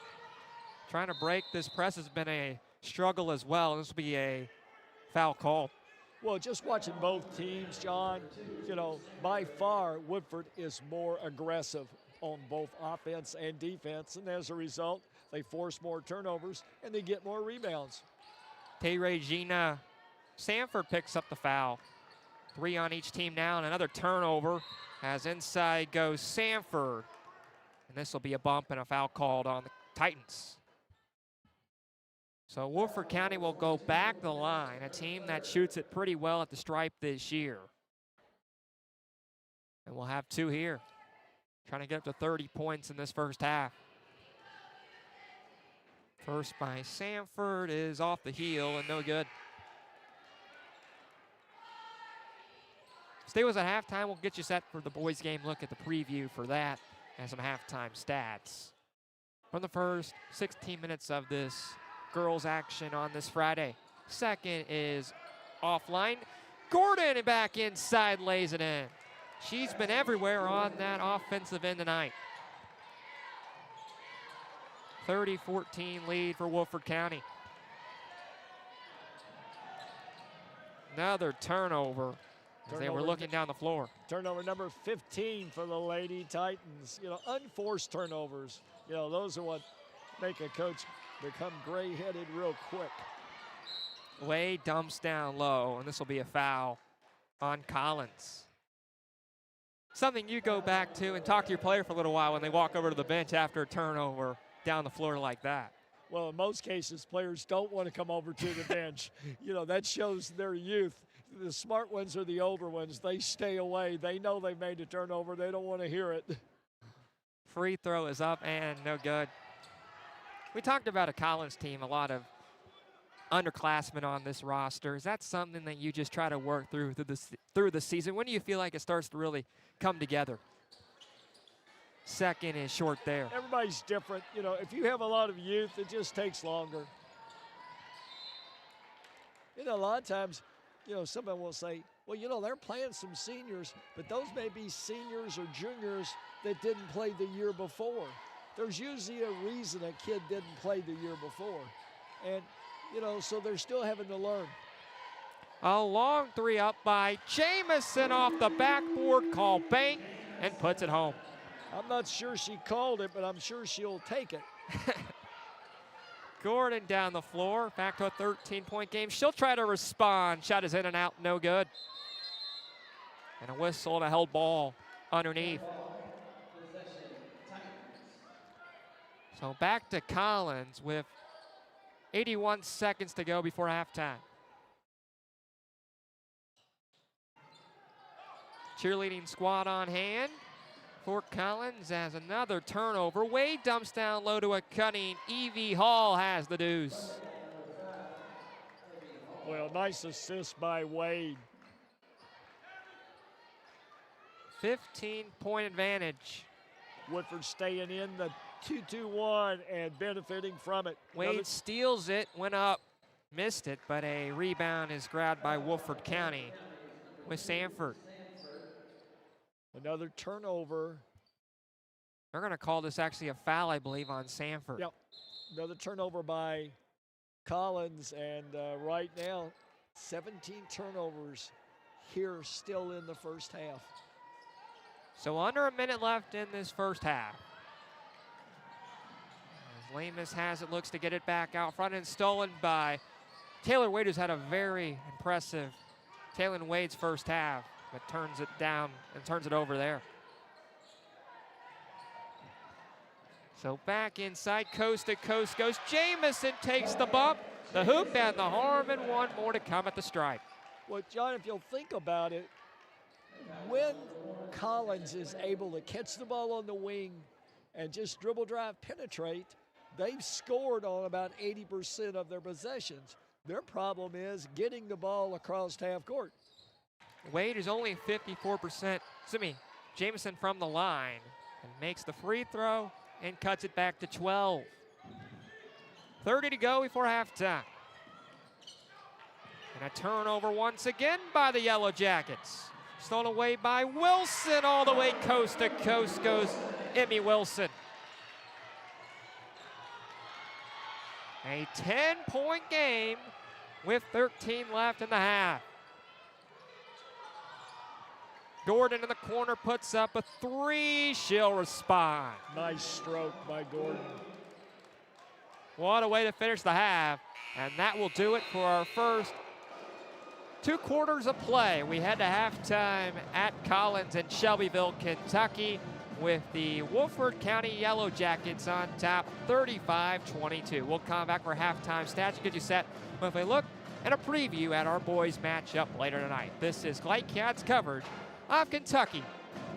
Trying to break this press has been a struggle as well. This will be a foul call. Well, just watching both teams, John, you know, by far Woodford is more aggressive on both offense and defense, and as a result, they force more turnovers and they get more rebounds. Tay Regina Sanford picks up the foul. 3 on each team now, and another turnover as inside goes Sanford. And this will be a bump and a foul called on the Titans. So Woodford County will go back the line, a team that shoots it pretty well at the stripe this year. And we'll have 2 here, trying to get up to 30 points in this first half. First by Sanford is off the heel and no good. Stay with us at halftime. We'll get you set for the boys game. Look at the preview for that and some halftime stats from the first 16 minutes of this girls action on this Friday. Second is offline. Gordon back inside, lays it in. She's been everywhere on that offensive end tonight. 30-14 lead for Woodford County. Another turnover as they were looking down the floor. Turnover number 15 for the Lady Titans. You know, unforced turnovers. You know, those are what make a coach become gray-headed real quick. Wade dumps down low, and this will be a foul on Collins. Something you go back to and talk to your player for a little while when they walk over to the bench after a turnover down the floor like that. Well, in most cases, players don't want to come over to the bench. You know, that shows their youth. The smart ones are the older ones. They stay away. They know they made a turnover. They don't want to hear it. Free throw is up and no good. We talked about a Collins team, a lot of underclassmen on this roster. Is that something that you just try to work through the season? When do you feel like it starts to really come together? Second is short there. Everybody's different. You know, if you have a lot of youth, it just takes longer. You know, a lot of times, you know, somebody will say, well, you know, they're playing some seniors, but those may be seniors or juniors that didn't play the year before. There's usually a reason a kid didn't play the year before. And, you know, so they're still having to learn. A long three up by Jamison off the backboard, called bank, and puts it home. I'm not sure she called it, but I'm sure she'll take it. Gordon down the floor, back to a 13-point game. She'll try to respond. Shot is in and out, no good. And a whistle and a held ball underneath. So back to Collins with 81 seconds to go before halftime. Cheerleading squad on hand for Collins as another turnover. Wade dumps down low to a cutting. Evie Hall has the deuce. Well, nice assist by Wade. 15-point advantage. Woodford staying in the 2-2-1 and benefiting from it. Wade steals it, went up, missed it, but a rebound is grabbed by Woodford County with Sanford. Another turnover. They're going to call this actually a foul, I believe, on Sanford. Yep. Another turnover by Collins, and right now, 17 turnovers here still in the first half. So under a minute left in this first half. As Lamus has it, looks to get it back out front and stolen by Taylor Wade, who's had a very impressive Taylor Wade's first half, but turns it down and turns it over there. So back inside, coast to coast goes Jamison, takes the bump, the hoop and the harm, and one more to come at the stripe. Well, John, if you'll think about it, when Collins is able to catch the ball on the wing and just dribble, drive, penetrate, they've scored on about 80% of their possessions. Their problem is getting the ball across half court. Wade is only 54%, Jamison from the line, and makes the free throw and cuts it back to 12. 30 to go before halftime. And a turnover once again by the Yellow Jackets. Stolen away by Wilson, all the way coast to coast goes Emmy Wilson. A 10-point game with 13 left in the half. Gordon in the corner puts up a three. She'll respond. Nice stroke by Gordon. What a way to finish the half. And that will do it for our first 2 quarters of play. We head to halftime at Collins in Shelbyville, Kentucky, with the Woodford County Yellow Jackets on top, 35-22. We'll come back for halftime stats, get you set with a look and a preview at our boys matchup later tonight. This is Glycad's coverage of Kentucky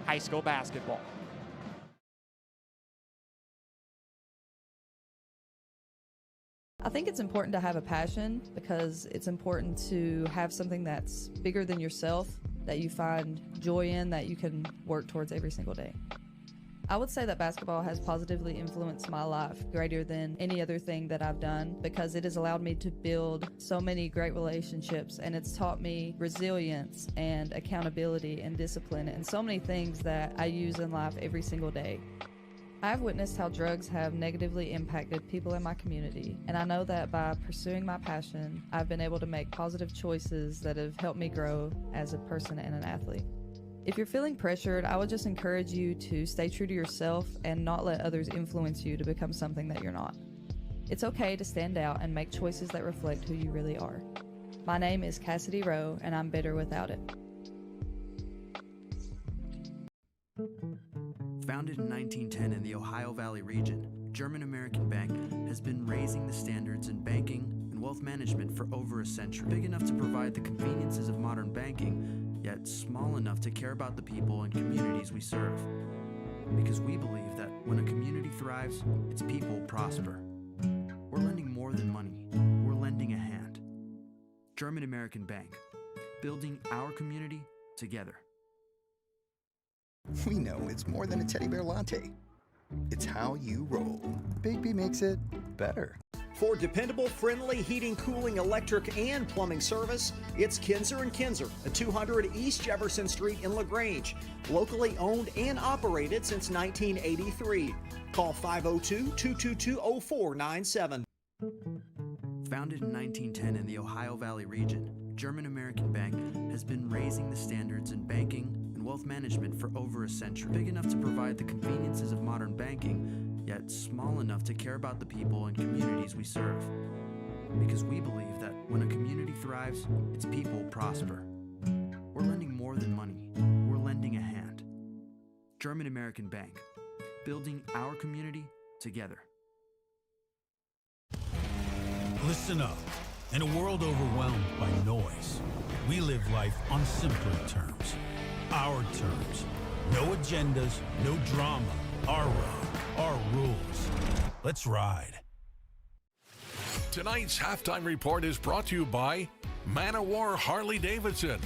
high school basketball. I think it's important to have a passion because it's important to have something that's bigger than yourself, that you find joy in, that you can work towards every single day. I would say that basketball has positively influenced my life greater than any other thing that I've done because it has allowed me to build so many great relationships, and it's taught me resilience and accountability and discipline and so many things that I use in life every single day. I've witnessed how drugs have negatively impacted people in my community, and I know that by pursuing my passion, I've been able to make positive choices that have helped me grow as a person and an athlete. If you're feeling pressured, I would just encourage you to stay true to yourself and not let others influence you to become something that you're not. It's okay to stand out and make choices that reflect who you really are. My name is Cassidy Rowe, and I'm better without it. Founded in 1910 in the Ohio Valley region, German American Bank has been raising the standards in banking and wealth management for over a century. Big enough to provide the conveniences of modern banking, yet small enough to care about the people and communities we serve. Because we believe that when a community thrives, its people prosper. We're lending more than money. We're lending a hand. German American Bank, building our community together. We know it's more than a teddy bear latte. It's how you roll. Big B makes it better. For dependable, friendly heating, cooling, electric, and plumbing service, it's Kinzer & Kinzer at 200 East Jefferson Street in LaGrange. Locally owned and operated since 1983. Call 502-222-0497. Founded in 1910 in the Ohio Valley region, German American Bank has been raising the standards in banking and wealth management for over a century. Big enough to provide the conveniences of modern banking, yet small enough to care about the people and communities we serve. Because we believe that when a community thrives, its people prosper. We're lending more than money. We're lending a hand. German American Bank, building our community together. Listen up. In a world overwhelmed by noise, we live life on simpler terms. Our terms. No agendas, no drama. Our road, our rules. Let's ride. Tonight's halftime report is brought to you by Man-O-War Harley-Davidson,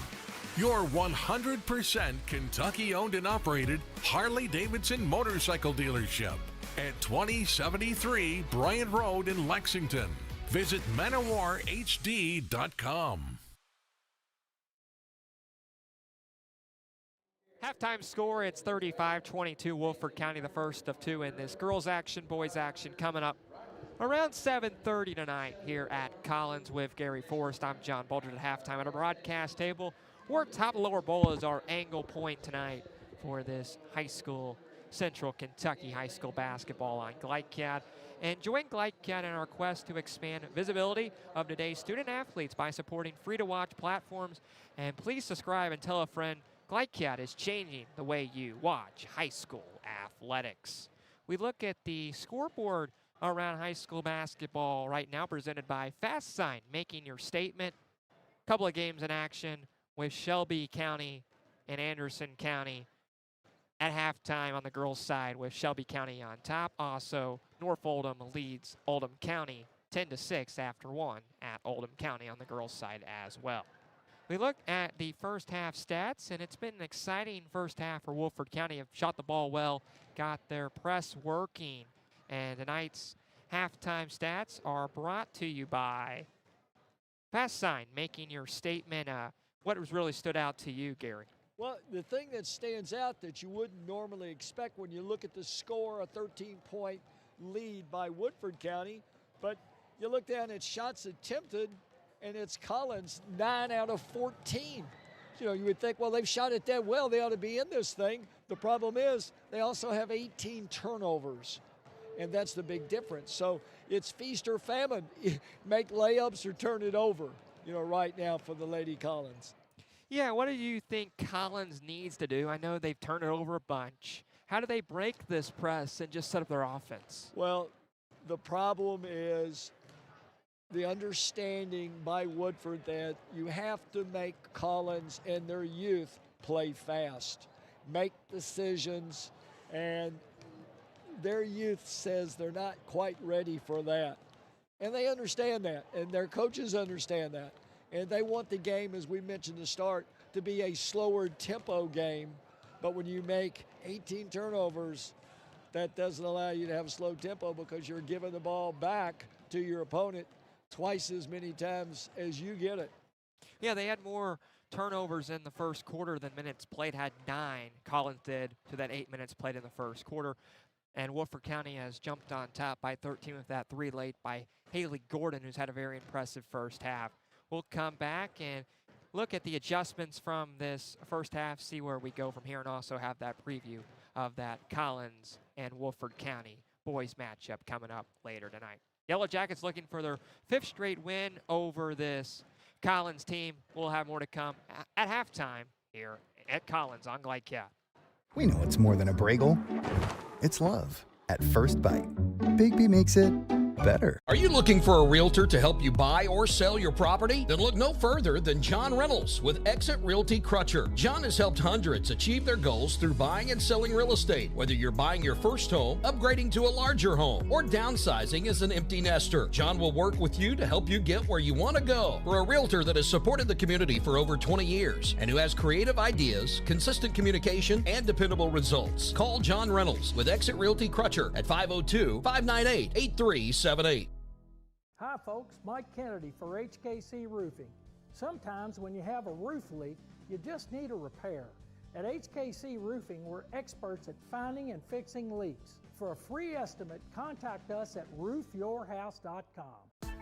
your 100% Kentucky-owned and operated Harley-Davidson motorcycle dealership at 2073 Bryant Road in Lexington. Visit manowarhd.com. Halftime score, it's 35-22. Woodford County, the first of two in this girls action, boys action coming up around 7:30 tonight here at Collins with Gary Forrest. I'm John Baldridge at halftime at our broadcast table. We're top lower bowl is our angle point tonight for this high school, Central Kentucky high school basketball on Glycad. And join Glycad in our quest to expand visibility of today's student athletes by supporting free-to-watch platforms. And please subscribe and tell a friend. Glycad is changing the way you watch high school athletics. We look at the scoreboard around high school basketball right now, presented by Fast Sign, making your statement. Couple of games in action with Shelby County and Anderson County at halftime on the girls' side, with Shelby County on top. Also, North Oldham leads Oldham County 10-6 after one at Oldham County on the girls' side as well. We look at the first half stats, and it's been an exciting first half for Woodford County. Have shot the ball well, got their press working, and tonight's halftime stats are brought to you by Fast Sign, making your statement. What has really stood out to you, Gary? Well, the thing that stands out that you wouldn't normally expect when you look at the score, a 13-point lead by Woodford County, but you look down at shots attempted, and it's Collins, 9 out of 14. You know, you would think, well, they've shot it that well, they ought to be in this thing. The problem is they also have 18 turnovers, and that's the big difference. So it's feast or famine. Make layups or turn it over. right now for the Lady Collins. Yeah, what do you think Collins needs to do? I know they've turned it over a bunch. How do they break this press and just set up their offense? Well, the problem is the understanding by Woodford that you have to make Collins and their youth play fast, make decisions, and their youth says they're not quite ready for that. And they understand that, and their coaches understand that. And they want the game, as we mentioned to start, to be a slower tempo game. But when you make 18 turnovers, that doesn't allow you to have a slow tempo because you're giving the ball back to your opponent twice as many times as you get it. Yeah, they had more turnovers in the first quarter than minutes played, had 9. Collins did to that 8 minutes played in the first quarter. And Woodford County has jumped on top by 13 with that 3 late by Haley Gordon, who's had a very impressive first half. We'll come back and look at the adjustments from this first half, see where we go from here, and also have that preview of that Collins and Woodford County boys matchup coming up later tonight. Yellow Jackets looking for their 5th straight win over this Collins team. We'll have more to come at halftime here at Collins on Glycat. We know it's more than a Bragel. It's love at first bite. Bigby makes it better. Are you looking for a realtor to help you buy or sell your property? Then look no further than John Reynolds with Exit Realty Crutcher. John has helped hundreds achieve their goals through buying and selling real estate. Whether you're buying your first home, upgrading to a larger home, or downsizing as an empty nester, John will work with you to help you get where you want to go. For a realtor that has supported the community for over 20 years and who has creative ideas, consistent communication, and dependable results, call John Reynolds with Exit Realty Crutcher at 502-598-8378. Hi folks, Mike Kennedy for HKC Roofing. Sometimes when you have a roof leak, you just need a repair. At HKC Roofing, we're experts at finding and fixing leaks. For a free estimate, contact us at roofyourhouse.com.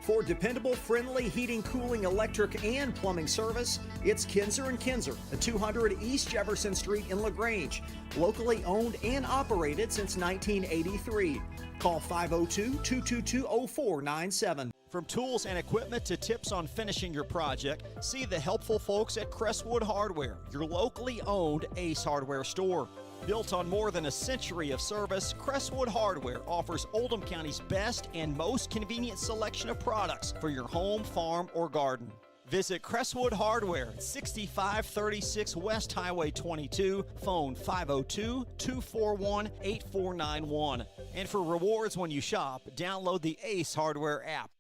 For dependable, friendly heating, cooling, electric, and plumbing service, it's Kinzer & Kinzer at 200 East Jefferson Street in LaGrange. Locally owned and operated since 1983. Call 502-222-0497. From tools and equipment to tips on finishing your project, see the helpful folks at Crestwood Hardware, your locally owned Ace Hardware store. Built on more than a century of service, Crestwood Hardware offers Oldham County's best and most convenient selection of products for your home, farm, or garden. Visit Crestwood Hardware, 6536 West Highway 22, phone 502-241-8491. And for rewards when you shop, download the Ace Hardware app.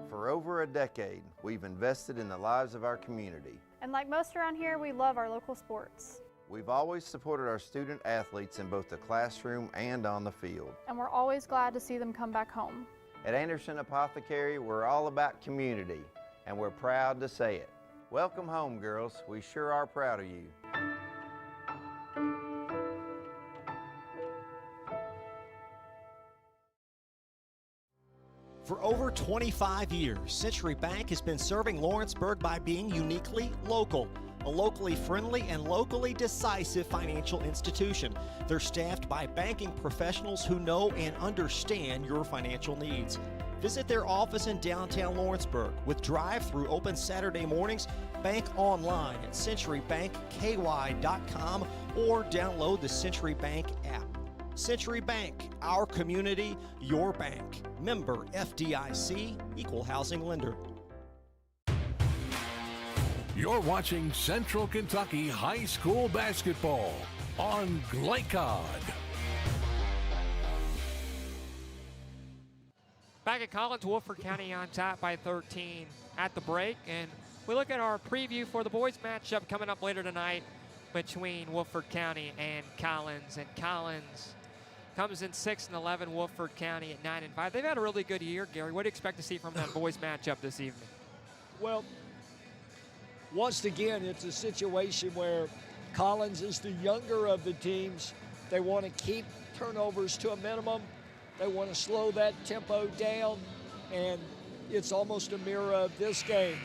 For over a decade, we've invested in the lives of our community. And like most around here, we love our local sports. We've always supported our student athletes in both the classroom and on the field. And we're always glad to see them come back home. At Anderson Apothecary, we're all about community, and we're proud to say it. Welcome home, girls. We sure are proud of you. For over 25 years, Century Bank has been serving Lawrenceburg by being uniquely local. A locally friendly and locally decisive financial institution. They're staffed by banking professionals who know and understand your financial needs. Visit their office in downtown Lawrenceburg with drive-through open Saturday mornings. Bank online at centurybankky.com or download the Century Bank app. Century Bank, our community, your bank. Member FDIC, equal housing lender. You're watching Central Kentucky High School Basketball on Glycod. Back at Collins, Woodford County on top by 13 at the break. And we look at our preview for the boys matchup coming up later tonight between Woodford County and Collins. And Collins comes in 6-11, Woodford County at 9-5. They've had a really good year, Gary. What do you expect to see from that boys matchup this evening? Well, once again, it's a situation where Collins is the younger of the teams. They want to keep turnovers to a minimum. They want to slow that tempo down, and it's almost a mirror of this game.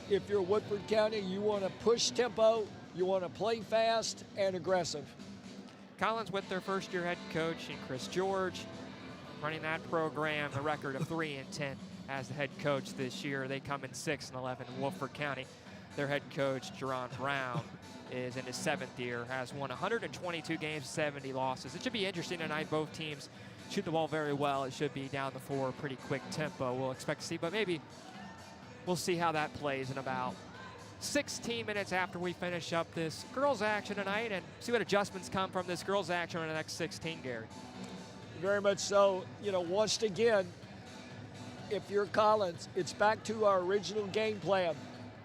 If you're Woodford County, you want to push tempo, you want to play fast and aggressive. Collins with their first-year head coach and Chris George. running that program, a record of 3-10 as the head coach this year. They come in 6-11 in Woodford County. Their head coach, Jerron Brown, is in his 7th year, has won 122 games, 70 losses. It should be interesting tonight. Both teams shoot the ball very well. It should be down the floor, pretty quick tempo. We'll expect to see, but maybe we'll see how that plays in about 16 minutes after we finish up this girls action tonight and see what adjustments come from this girls action in the next 16, Gary. Very much so. You know, once again, if you're Collins, it's back to our original game plan.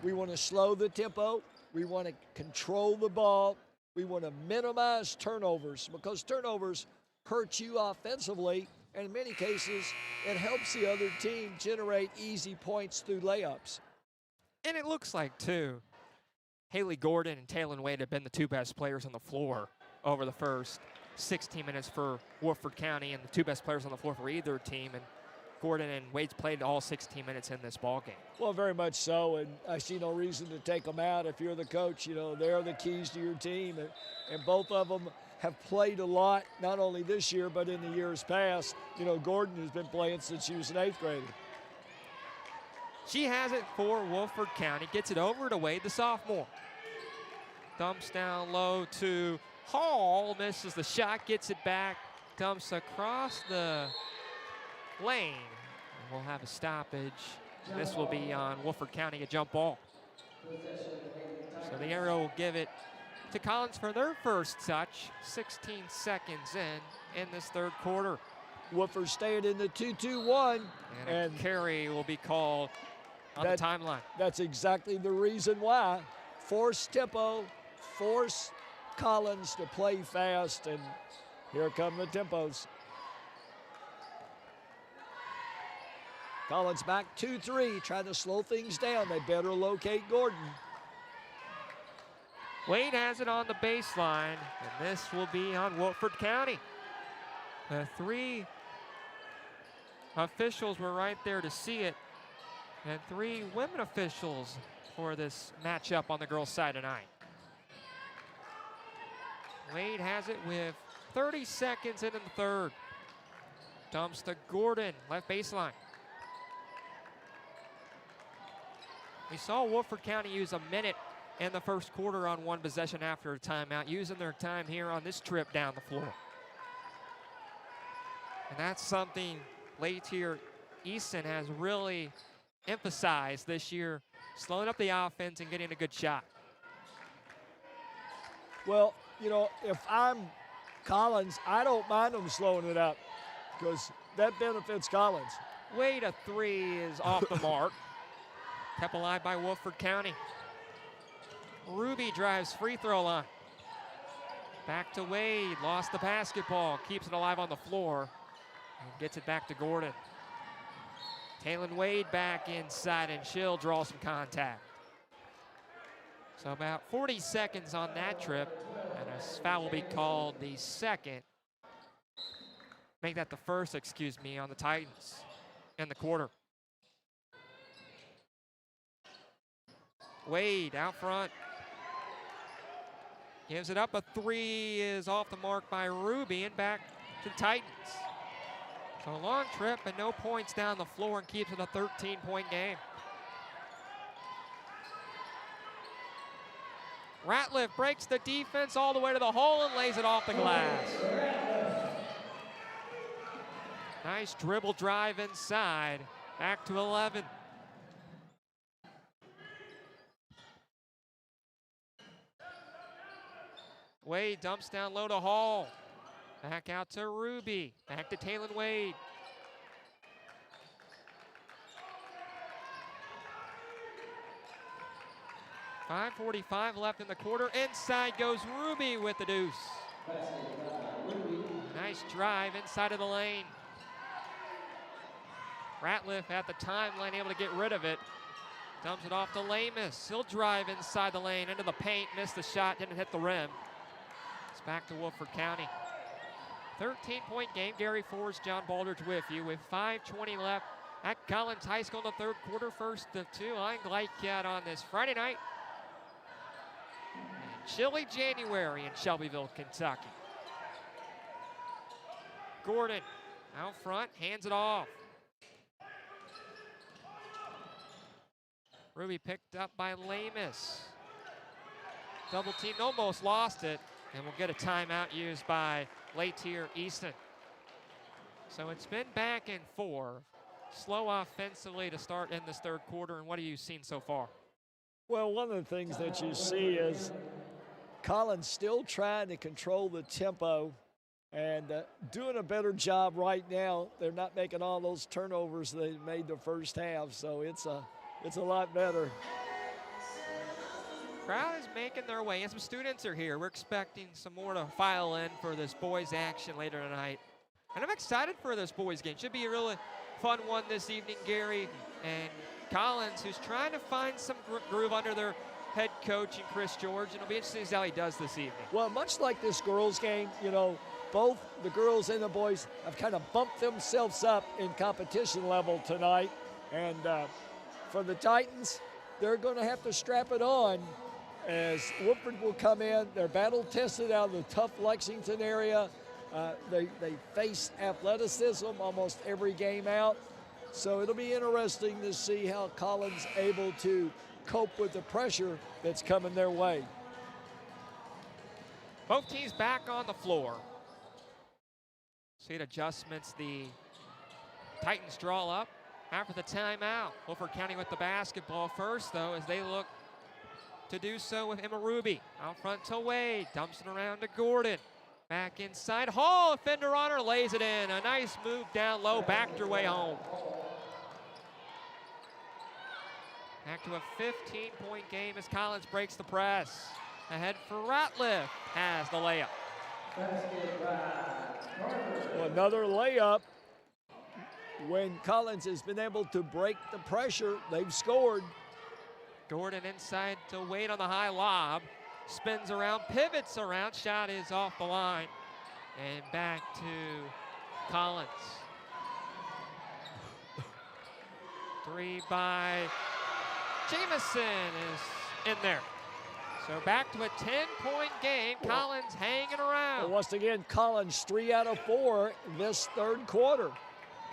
We want to slow the tempo. We want to control the ball. We want to minimize turnovers because turnovers hurt you offensively, and in many cases, it helps the other team generate easy points through layups. And it looks like, too, Haley Gordon and Taylor Wade have been the 2 best players on the floor over the first 16 minutes for Woodford County, and the 2 best players on the floor for either team. And Gordon and Wade's played all 16 minutes in this ball game. Well, very much so, and I see no reason to take them out. If you're the coach, you know, they're the keys to your team, and both of them have played a lot, not only this year, but in the years past. You know, Gordon has been playing since she was an 8th grader. She has it for Woodford County, gets it over to Wade, the sophomore. Dumps down low to Hall, misses the shot, gets it back, dumps across the lane. And we'll have a stoppage. This will be on Woodford County, a jump ball. So the arrow will give it to Collins for their first touch, 16 seconds in this 3rd quarter. Woodford staying in the 2-2-1. And a carry will be called on the timeline. That's exactly the reason why. Force tempo, force Collins to play fast, and here come the tempos. Collins back 2-3, trying to slow things down. They better locate Gordon. Wade has it on the baseline, and this will be on Woodford County. The 3 officials were right there to see it, and 3 women officials for this matchup on the girls' side tonight. Wade has it with 30 seconds in the 3rd. Dumps to Gordon, left baseline. We saw Woodford County use a minute in the 1st quarter on 1 possession after a timeout, using their time here on this trip down the floor. And that's something Laetier Easton has really emphasized this year, slowing up the offense and getting a good shot. Well, you know, if I'm Collins, I don't mind them slowing it up because that benefits Collins. Wade, a 3 is off the mark. Kept alive by Woodford County. Ruby drives free throw line. Back to Wade, lost the basketball, keeps it alive on the floor, and gets it back to Gordon. Taylor Wade back inside, and she'll draw some contact. So about 40 seconds on that trip, and a foul will be called the 2nd. Make that the 1st, excuse me, on the Titans in the quarter. Wade out front. Gives it up, a 3 is off the mark by Ruby, and back to the Titans. So a long trip and no points down the floor, and keeps it a 13-point game. Ratliff breaks the defense all the way to the hole and lays it off the glass. Nice dribble drive inside, back to 11. Wade dumps down low to Hall. Back out to Ruby. Back to Taylor Wade. .5:45 left in the quarter. Inside goes Ruby with the deuce. Nice drive inside of the lane. Ratliff at the timeline, able to get rid of it. Dumps it off to Lamus. He'll drive inside the lane into the paint. Missed the shot, didn't hit the rim. It's back to Woodford County. 13-point game. Gary Forrest, John Baldridge with you with 5:20 left at Collins High School in the 3rd quarter. First of 2 on Glycat on this Friday night. And chilly January in Shelbyville, Kentucky. Gordon Out front, hands it off. Ruby picked up by Lamus. Double team, almost lost it, and we'll get a timeout used by Laetier Easton. So it's been back and forth. Slow offensively to start in this third quarter, and what have you seen so far? Well, one of the things that you see is Collins still trying to control the tempo and doing a better job right now. They're not making all those turnovers they made the first half, so it's a lot better. Crowd is making their way, and some students are here. We're expecting some more to file in for this boys action later tonight. And I'm excited for this boys game. Should be a really fun one this evening. Gary and Collins, who's trying to find some groove under their head coach and Chris George, and it'll be interesting to see how he does this evening. Well, much like this girls game, you know, both the girls and the boys have kind of bumped themselves up in competition level tonight. And for the Titans, they're going to have to strap it on as Woodford will come in. They're battle tested out of the tough Lexington area. They face athleticism almost every game out. So it'll be interesting to see how Collins able to cope with the pressure that's coming their way. Both teams back on the floor. Seat adjustments. The Titans draw up after the timeout. Woodford County with the basketball first, though, as they look to do so with Emma Ruby. Out front to Wade, dumps it around to Gordon. Back inside, Hall, a fender on her, lays it in. A nice move down low, backed her way home. Back to a 15-point game as Collins breaks the press. Ahead for Ratliff, has the layup. Well, another layup. When Collins has been able to break the pressure, they've scored. Gordon inside to Wade on the high lob. Spins around, pivots around, shot is off the line. And back to Collins. Three by Jamison is in there. So back to a 10-point game. Collins hanging around. Well, once again, Collins 3 out of 4 this third quarter.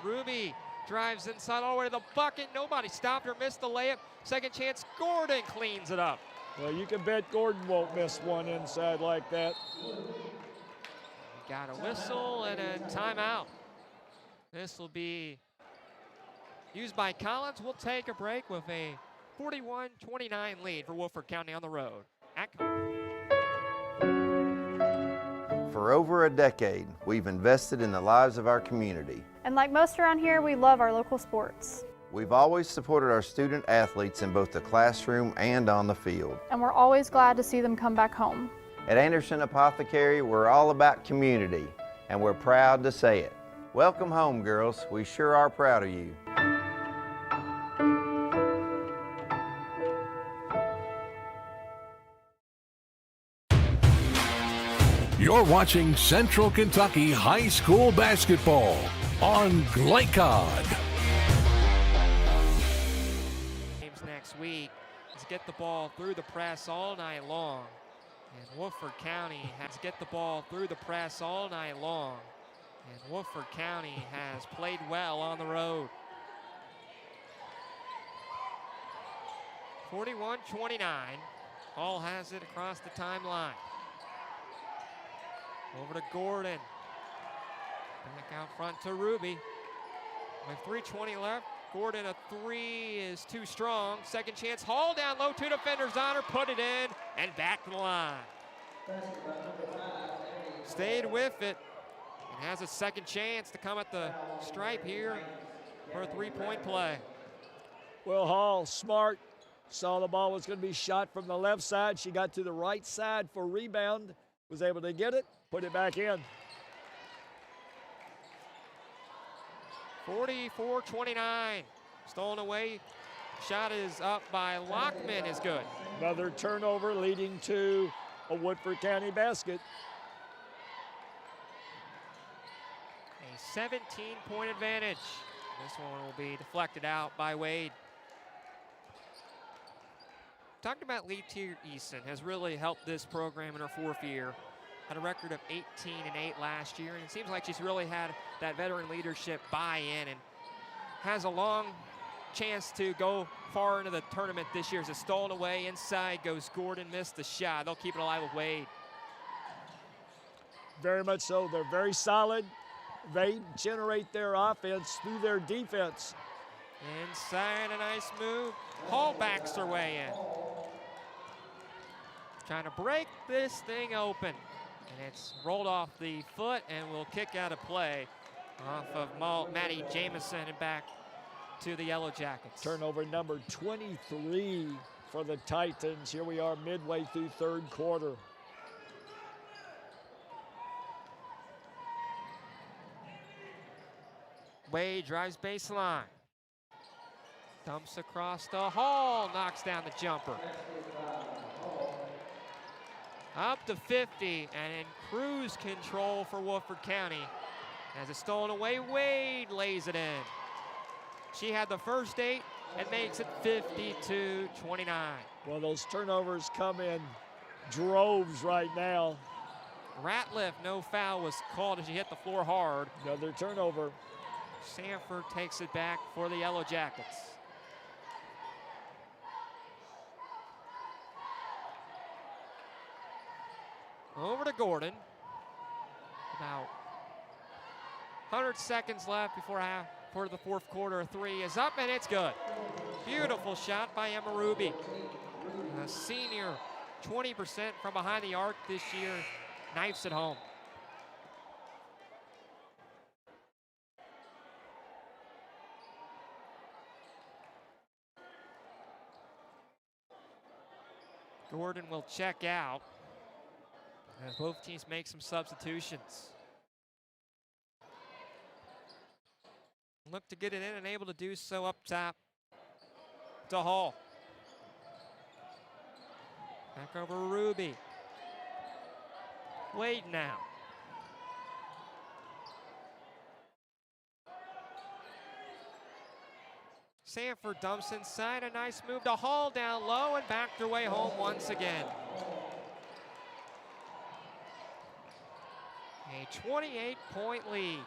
Ruby drives inside all the way to the bucket. Nobody stopped her, missed the layup. Second chance, Gordon cleans it up. Well, you can bet Gordon won't miss one inside like that. We got a whistle and a timeout. This will be used by Collins. We'll take a break with a 41-29 lead for Woodford County on the road. For over a decade, we've invested in the lives of our community. And like most around here, we love our local sports. We've always supported our student athletes in both the classroom and on the field. And we're always glad to see them come back home. At Anderson Apothecary, we're all about community, and we're proud to say it. Welcome home, girls. We sure are proud of you. You're watching Central Kentucky High School Basketball on Glycod. Games next week is get the ball through the press all night long. And Woodford County has to get the ball through the press all night long. And Woodford County has played well on the road. 41-29. Hall has it across the timeline. Over to Gordon. Back out front to Ruby. With 3:20 left, Gordon, a three is too strong. Second chance, Hall down low, two defenders on her, put it in, and back to the line. Stayed with it, and has a second chance to come at the stripe here for a three-point play. Well, Hall, smart, saw the ball was going to be shot from the left side. She got to the right side for rebound, was able to get it, put it back in. 44-29, stolen away. Shot is up by Lockman, is good. Another turnover leading to a Woodford County basket. A 17-point advantage. This one will be deflected out by Wade. Talking about Laetier Easton has really helped this program in her fourth year. had a record of 18-8 last year, and it seems like she's really had that veteran leadership buy-in and has a long chance to go far into the tournament this year. As it's stolen away, inside goes Gordon, missed the shot. They'll keep it alive with Wade. Very much so. They're very solid. They generate their offense through their defense. Inside, a nice move. Hall backs her way in. Trying to break this thing open. And it's rolled off the foot and will kick out of play off of Maddie Jamison and back to the Yellow Jackets. Turnover number 23 for the Titans. Here we are midway through third quarter. Wade drives baseline. Dumps across the hall, knocks down the jumper. Up to 50 and in cruise control for Woodford County. As it's stolen away, Wade lays it in. She had the first 8 and makes it 52-29. Well, those turnovers come in droves right now. Ratliff, no foul was called as she hit the floor hard. Another turnover. Sanford takes it back for the Yellow Jackets. Over to Gordon. About 100 seconds left before the fourth quarter. A 3 is up and it's good. Beautiful shot by Emma Ruby. A senior, 20% from behind the arc this year. Knifes it home. Gordon will check out as both teams make some substitutions. Look to get it in and able to do so up top to Hall. Back over Ruby. Wade now. Sanford dumps inside, a nice move to Hall down low and backed her way home once again. A 28-point lead.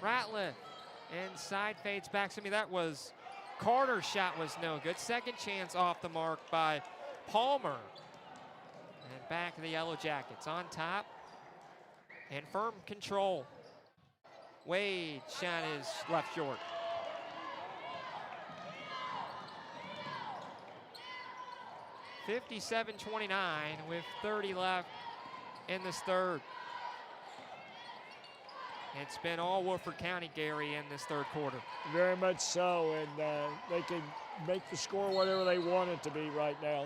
Ratliff inside fades back. To me, that was Carter's shot was no good. Second chance off the mark by Palmer. And back to the Yellow Jackets on top and firm control. Wade shot is left short. (57-29) with 30 left in this third. It's been all Woodford County, Gary, in this third quarter. Very much so, and they can make the score whatever they want it to be right now.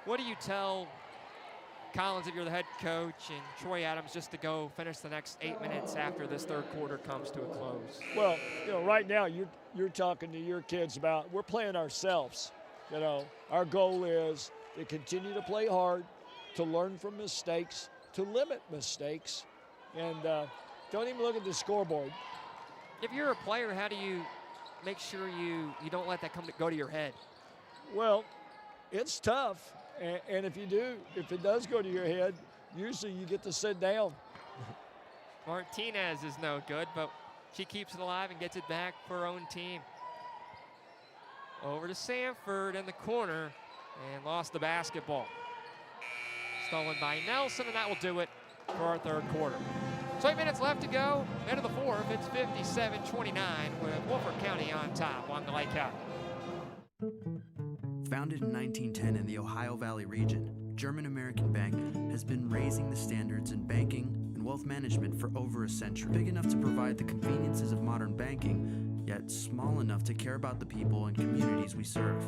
What do you tell Collins if you're the head coach and Troy Adams just to go finish the next 8 minutes after this third quarter comes to a close? Well, you know, right now you're talking to your kids about we're playing ourselves. You know, our goal is to continue to play hard, to learn from mistakes, to limit mistakes, and don't even look at the scoreboard. If you're a player, how do you make sure you don't let that go to your head? Well, it's tough, and if it does go to your head, usually you get to sit down. Martinez is no good, but she keeps it alive and gets it back for her own team. Over to Sanford in the corner and lost the basketball. Stolen by Nelson, and that will do it for our third quarter. So 8 minutes left to go. End of the fourth. It's 57-29 with Woodford County on top on the Lake County. Founded in 1910 in the Ohio Valley region, German American Bank has been raising the standards in banking and wealth management for over a century. Big enough to provide the conveniences of modern banking, yet small enough to care about the people and communities we serve.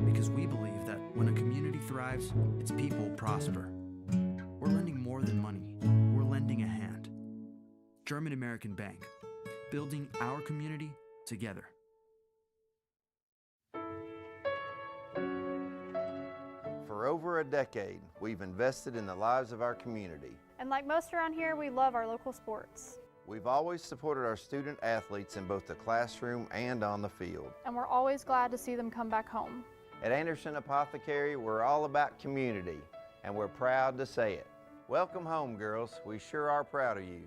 Because we believe that when a community thrives, its people prosper. We're lending more than money. We're lending a hand. German American Bank, building our community together. For over a decade, we've invested in the lives of our community. And like most around here, we love our local sports. We've always supported our student athletes in both the classroom and on the field. And we're always glad to see them come back home. At Anderson Apothecary, we're all about community, and we're proud to say it. Welcome home, girls. We sure are proud of you.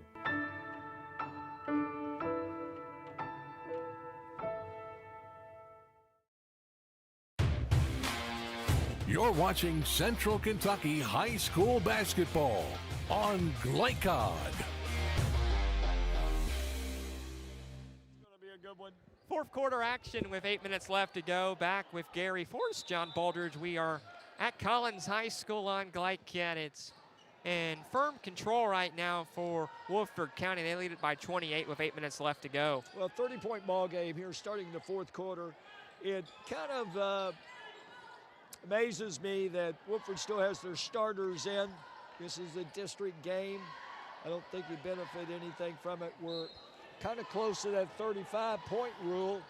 You're watching Central Kentucky High School Basketball on Glycod. Fourth quarter action with 8 minutes left to go. Back with Gary Forrest, John Baldridge. We are at Collins High School on Glycad. It's in firm control right now for Woodford County. They lead it by 28 with 8 minutes left to go. Well, 30-point ball game here starting the fourth quarter. It kind of amazes me that Woodford still has their starters in. This is a district game. I don't think you benefit anything from it. We're kind of close to that 35-point rule.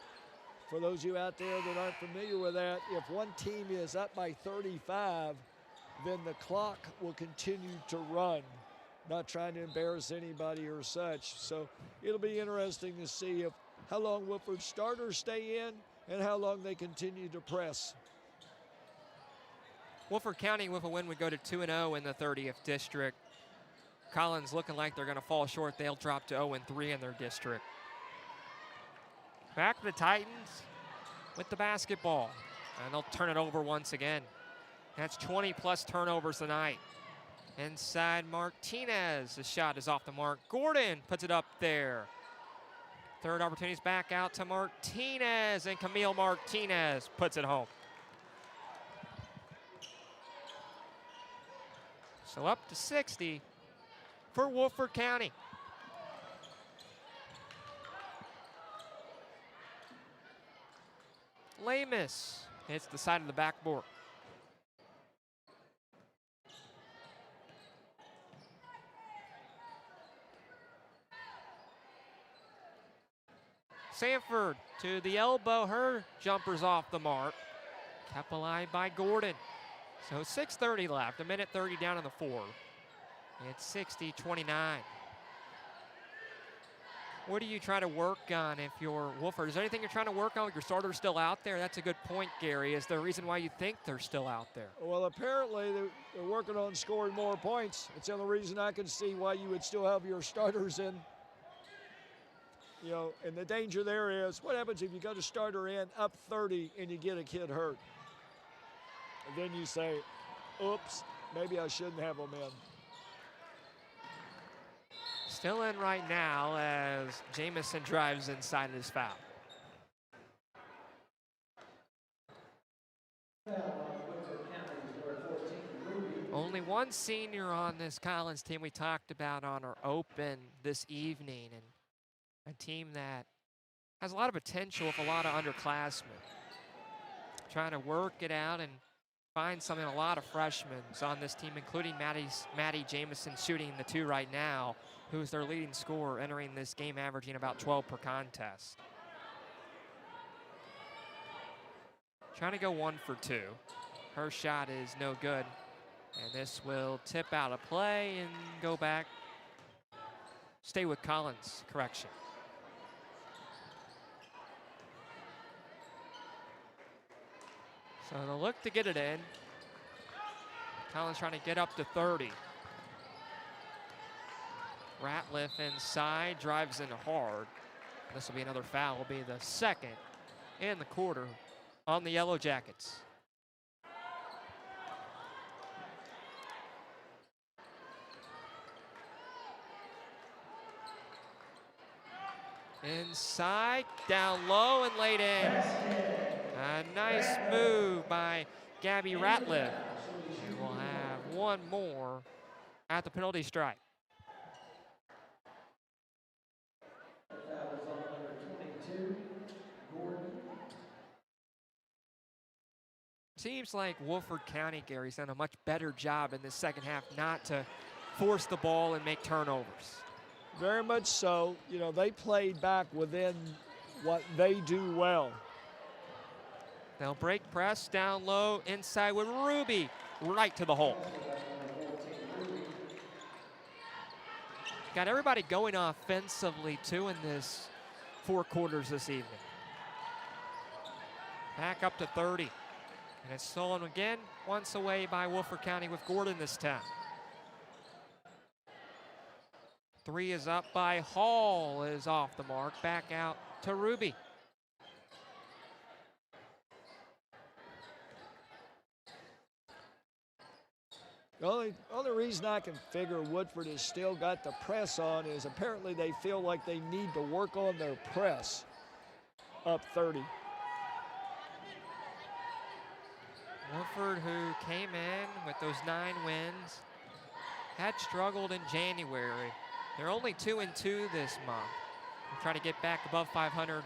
For those of you out there that aren't familiar with that, if one team is up by 35, then the clock will continue to run. Not trying to embarrass anybody or such. So it'll be interesting to see how long Woodford's starters stay in and how long they continue to press. Woodford County with a win would go to 2-0 in the 30th district. Collins looking like they're going to fall short. They'll drop to 0-3 in their district. Back to the Titans with the basketball. And they'll turn it over once again. That's 20-plus turnovers tonight. Inside Martinez. The shot is off the mark. Gordon puts it up there. Third opportunity is back out to Martinez. And Camille Martinez puts it home. So up to 60 for Woodford County. Lamus hits the side of the backboard. Sanford to the elbow. Her jumper's off the mark. Kept alive by Gordon. So 6:30 left, a minute 30 down in the fourth. It's 60-29. What do you try to work on if you're Woodford? Is there anything you're trying to work on? Your starter's still out there? That's a good point, Gary. Is there a reason why you think they're still out there? Well, apparently they're working on scoring more points. It's the only reason I can see why you would still have your starters in. You know, and the danger there is, what happens if you got a starter in up 30 and you get a kid hurt? And then you say, oops, maybe I shouldn't have them in. Still in right now as Jamison drives inside his foul. Only one senior on this Collins team we talked about on our open this evening, and a team that has a lot of potential with a lot of underclassmen. Trying to work it out and find something. A lot of freshmen on this team, including Maddie Jamison shooting the two right now, who is their leading scorer entering this game, averaging about 12 per contest. Trying to go 1 for 2. Her shot is no good. And this will tip out a play and go back. Stay with Collins, correction. So they'll look to get it in. Collins trying to get up to 30. Ratliff inside, drives in hard. This will be another foul. Will be the second in the quarter on the Yellow Jackets. Inside, down low and laid in. A nice move by Gabby Ratliff. And we'll have one more at the penalty stripe. Seems like Woodford County, Gary's done a much better job in this second half not to force the ball and make turnovers. Very much so. You know, they played back within what they do well. They'll break press down low, inside with Ruby, right to the hole. Got everybody going offensively too in this 4 quarters this evening. Back up to 30. And it's stolen again, once away by Woodford County with Gordon this time. 3 is up by Hall, is off the mark. Back out to Ruby. The only reason I can figure Woodford has still got the press on is apparently they feel like they need to work on their press up 30. Woodford, who came in with those 9 wins, had struggled in January. They're only 2-2 this month. They'll try to get back above 500.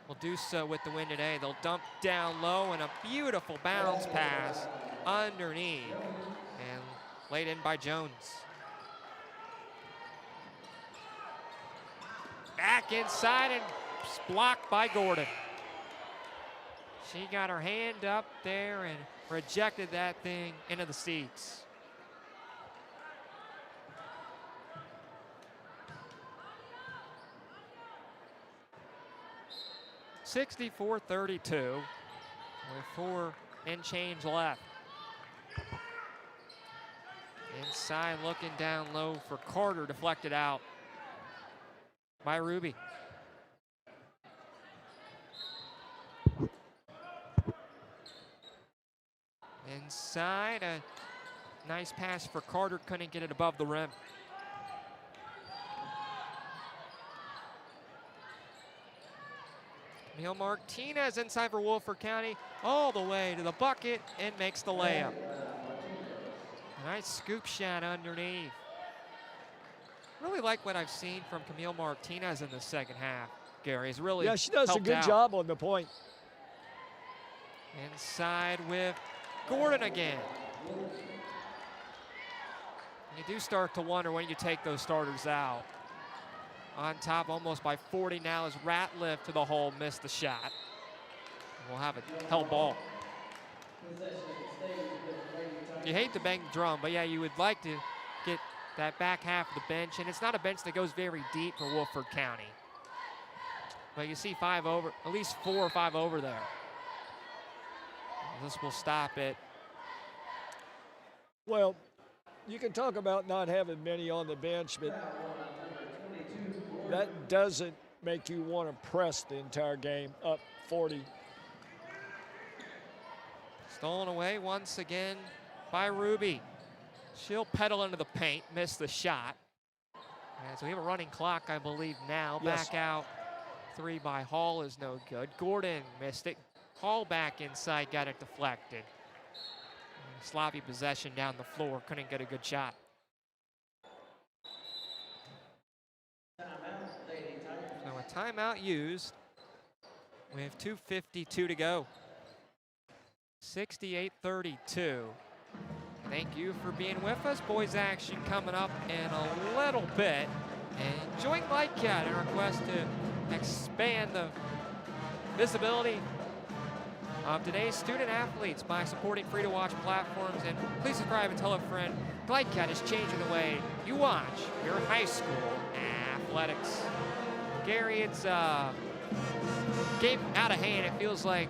Will do so with the win today. They'll dump down low and a beautiful bounce pass underneath and laid in by Jones. Back inside and blocked by Gordon. She got her hand up there and rejected that thing into the seats. (64-32) with 4 and change left. Inside, looking down low for Carter, deflected out by Ruby. Inside, a nice pass for Carter, couldn't get it above the rim. Camille Martinez inside for Woodford County, all the way to the bucket and makes the layup. Nice scoop shot underneath. Really like what I've seen from Camille Martinez in the second half. Gary has really she does a good job on the point. Inside with Gordon again. You do start to wonder when you take those starters out. On top almost by 40 now as Ratliff to the hole, missed the shot. We'll have it held ball. You hate to bang the drum, but yeah, you would like to get that back half of the bench, and it's not a bench that goes very deep for Woodford County. But you see 5 over, at least 4 or 5 over there. This will stop it. Well, you can talk about not having many on the bench, but that doesn't make you want to press the entire game up 40. Stolen away once again by Ruby. She'll pedal into the paint, miss the shot. And so we have a running clock, I believe, now. Yes. Back out. 3 by Hall is no good. Gordon missed it. Hall back inside, got it deflected. And sloppy possession down the floor, couldn't get a good shot. Now a timeout used. We have 2:52 to go. 68-32. Thank you for being with us. Boys action coming up in a little bit. And join Lightcat in our quest to expand the visibility of today's student athletes by supporting free-to-watch platforms. And please subscribe and tell a friend. Lightcat is changing the way you watch your high school athletics. Gary, it's game out of hand. It feels like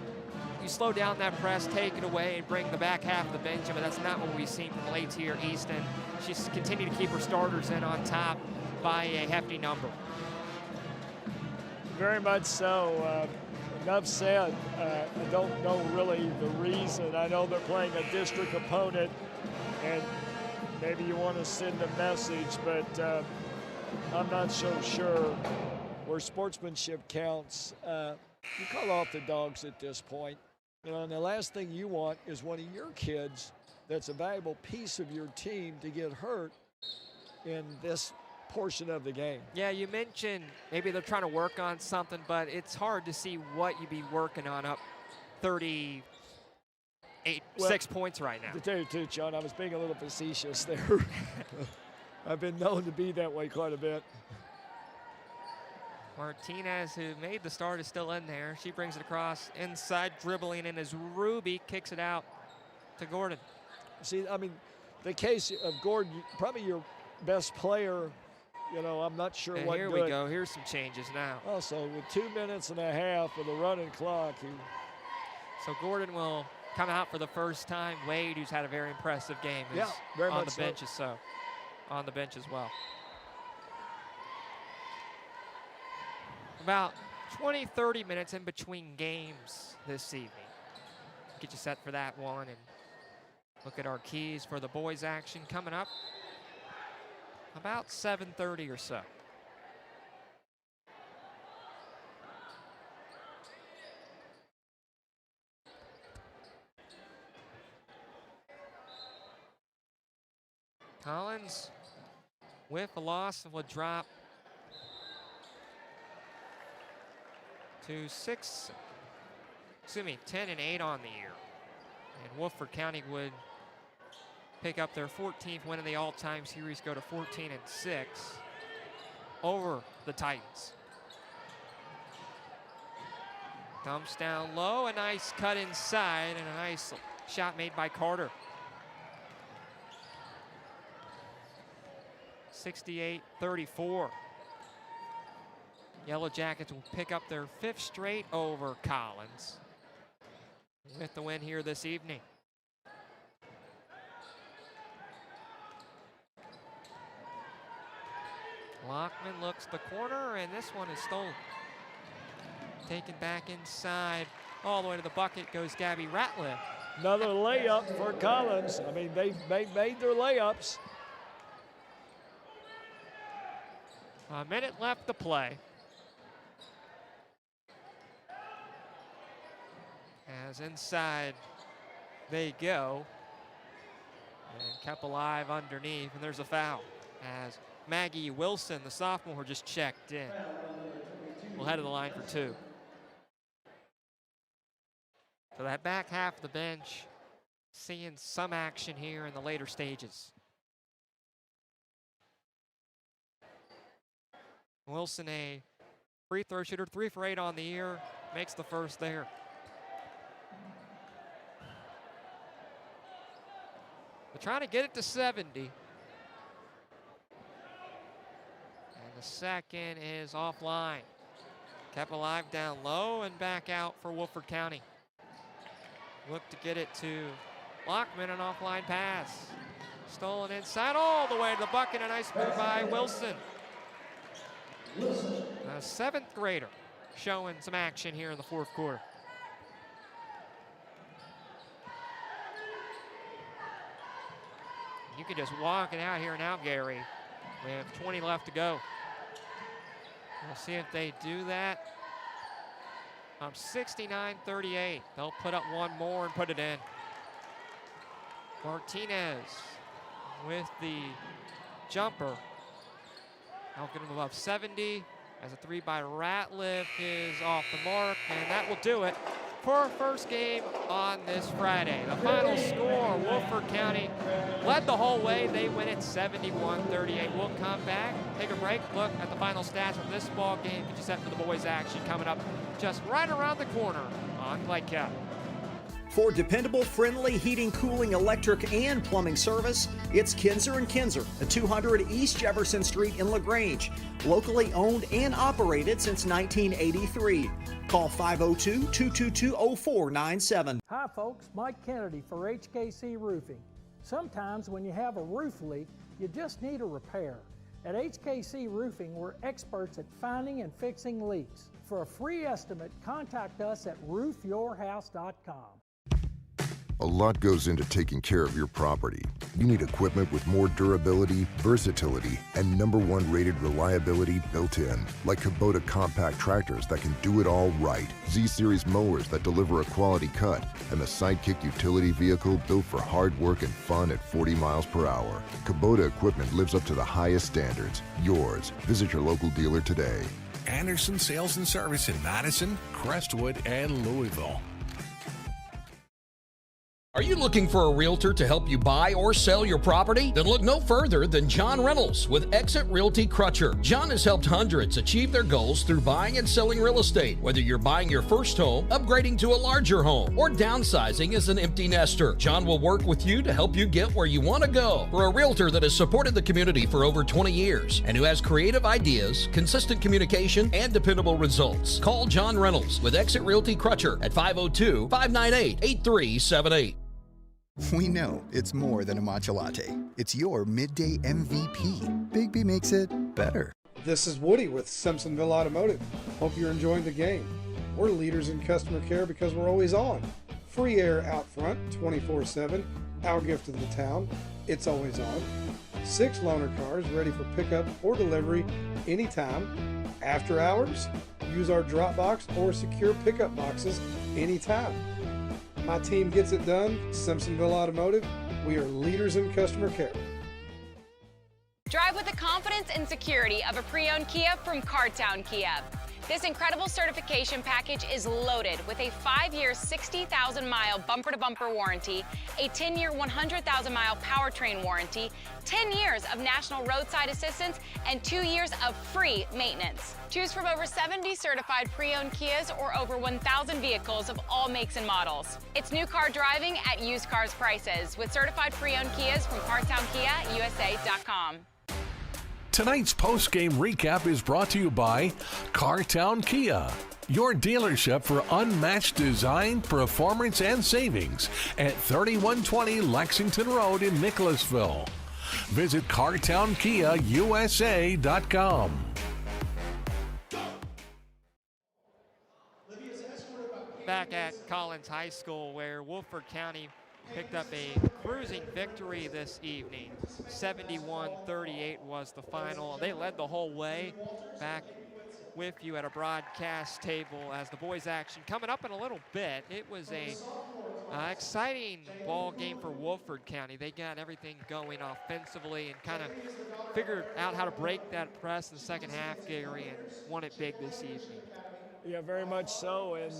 you slow down that press, take it away, and bring the back half of the bench, but that's not what we've seen from Latier Easton. She's continued to keep her starters in on top by a hefty number. Very much so. Enough said. I don't know really the reason. I know they're playing a district opponent, and maybe you want to send a message, but I'm not so sure where sportsmanship counts. You call off the dogs at this point. You know, and the last thing you want is one of your kids that's a valuable piece of your team to get hurt in this portion of the game. Yeah, you mentioned maybe they're trying to work on something, but it's hard to see what you'd be working on up 6 points right now. To tell you the truth, John, I was being a little facetious there. I've been known to be that way quite a bit. Martinez, who made the start, is still in there. She brings it across inside, dribbling in as Ruby kicks it out to Gordon. See, I mean, the case of Gordon, probably your best player, you know, I'm not sure and what here good. We go. Here's some changes now. Also, with 2 minutes and a half of the running clock. So Gordon will come out for the first time. Wade, who's had a very impressive game, is very on much the bench, on the bench as well. About 20, 30 minutes in between games this evening. Get you set for that one and look at our keys for the boys action coming up about 7:30 or so. Collins with a loss will drop to 10 and 8 on the year. And Woodford County would pick up their 14th win in the all-time series, go to 14 and 6 over the Titans. Dumps down low, a nice cut inside, and a nice shot made by Carter. 68-34. Yellow Jackets will pick up their 5th straight over Collins with the win here this evening. Lockman looks the corner, and this one is stolen. Taken back inside, all the way to the bucket goes Gabby Ratliff. Another layup for Collins. I mean, they made their layups. A minute left to play. As inside they go. And kept alive underneath, and there's a foul. As Maggie Wilson, the sophomore, just checked in. Will head to the line for 2. So that back half of the bench, seeing some action here in the later stages. Wilson, a free throw shooter, 3 for 8 on the year, makes the first there. They're trying to get it to 70. And the second is offline. Kept alive down low and back out for Woodford County. Look to get it to Lockman, an offline pass. Stolen inside all the way to the bucket, a nice move by Wilson. A 7th grader showing some action here in the 4th quarter. You can just walk it out here now, Gary. We have 20 left to go. We'll see if they do that. 69-38. They'll put up one more and put it in. Martinez with the jumper. Now get him above 70 as a 3 by Ratliff is off the mark, and that will do it for our first game on this Friday. The final score, Woodford County led the whole way. They win it 71-38. We'll come back, take a break, look at the final stats from this ball game, get you set for the boys action coming up just right around the corner on Glycat. For dependable, friendly heating, cooling, electric, and plumbing service, it's Kinzer & Kinzer at 200 East Jefferson Street in LaGrange. Locally owned and operated since 1983. Call 502-222-0497. Hi folks, Mike Kennedy for HKC Roofing. Sometimes when you have a roof leak, you just need a repair. At HKC Roofing, we're experts at finding and fixing leaks. For a free estimate, contact us at roofyourhouse.com. A lot goes into taking care of your property. You need equipment with more durability, versatility, and #1 rated reliability built in, like Kubota compact tractors that can do it all right, Z-Series mowers that deliver a quality cut, and the Sidekick utility vehicle built for hard work and fun at 40 miles per hour. Kubota equipment lives up to the highest standards. Yours. Visit your local dealer today. Anderson Sales and Service in Madison, Crestwood, and Louisville. Are you looking for a realtor to help you buy or sell your property? Then look no further than John Reynolds with Exit Realty Crutcher. John has helped hundreds achieve their goals through buying and selling real estate. Whether you're buying your first home, upgrading to a larger home, or downsizing as an empty nester, John will work with you to help you get where you want to go. For a realtor that has supported the community for over 20 years and who has creative ideas, consistent communication, and dependable results, call John Reynolds with Exit Realty Crutcher at 502-598-8378. We know it's more than a matcha latte. It's your midday MVP. Bigby makes it better. This is Woody with Simpsonville Automotive. Hope you're enjoying the game. We're leaders in customer care because we're always on. Free air out front, 24/7. Our gift to the town, it's always on. 6 loaner cars ready for pickup or delivery anytime. After hours, use our drop box or secure pickup boxes anytime. My team gets it done. Simpsonville Automotive. We are leaders in customer care. Drive with the confidence and security of a pre-owned Kia from Cartown Kia. This incredible certification package is loaded with a 5-year, 60,000-mile bumper-to-bumper warranty, a 10-year, 100,000-mile powertrain warranty, 10 years of national roadside assistance, and 2 years of free maintenance. Choose from over 70 certified pre-owned Kias or over 1,000 vehicles of all makes and models. It's new car driving at used cars prices with certified pre-owned Kias from CartownKiaUSA.com. Tonight's post-game recap is brought to you by Cartown Kia, your dealership for unmatched design, performance, and savings at 3120 Lexington Road in Nicholasville. Visit CartownKiaUSA.com. Back at Collins High School, where Woodford County picked up a cruising victory this evening. 71-38 was the final. They led the whole way. Back with you at a broadcast table as the boys action coming up in a little bit. It was a exciting ball game for Woodford County. They got everything going offensively and kind of figured out how to break that press in the second half, Gary, and won it big this evening. Yeah, very much so, and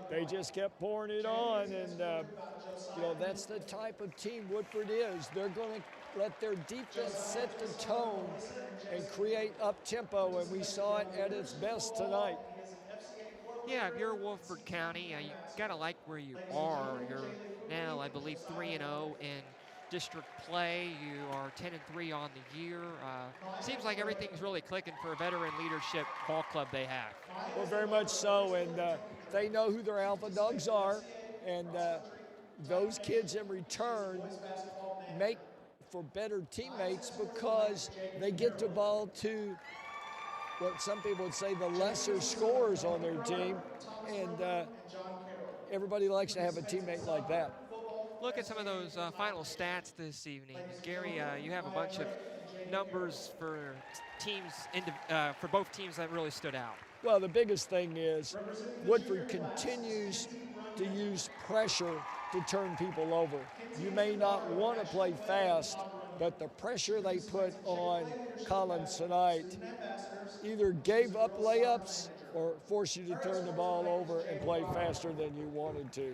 they just kept pouring it on, and that's the type of team Woodford is. They're going to let their defense set the tone and create up-tempo, and we saw it at its best tonight. Yeah, if you're Woodford County, you got to like where you are. You're now, I believe, 3-0 in district play. You are 10-3 on the year. Seems like everything's really clicking for a veteran leadership ball club they have. Well, very much so, and they know who their alpha dogs are, and those kids in return make for better teammates because they get the ball to what some people would say the lesser scorers on their team, and everybody likes to have a teammate like that. Look at some of those final stats this evening. Gary, you have a bunch of numbers for teams, for both teams that really stood out. Well, the biggest thing is Woodford continues to use pressure to turn people over. You may not want to play fast, but the pressure they put on Collins tonight either gave up layups or forced you to turn the ball over and play faster than you wanted to.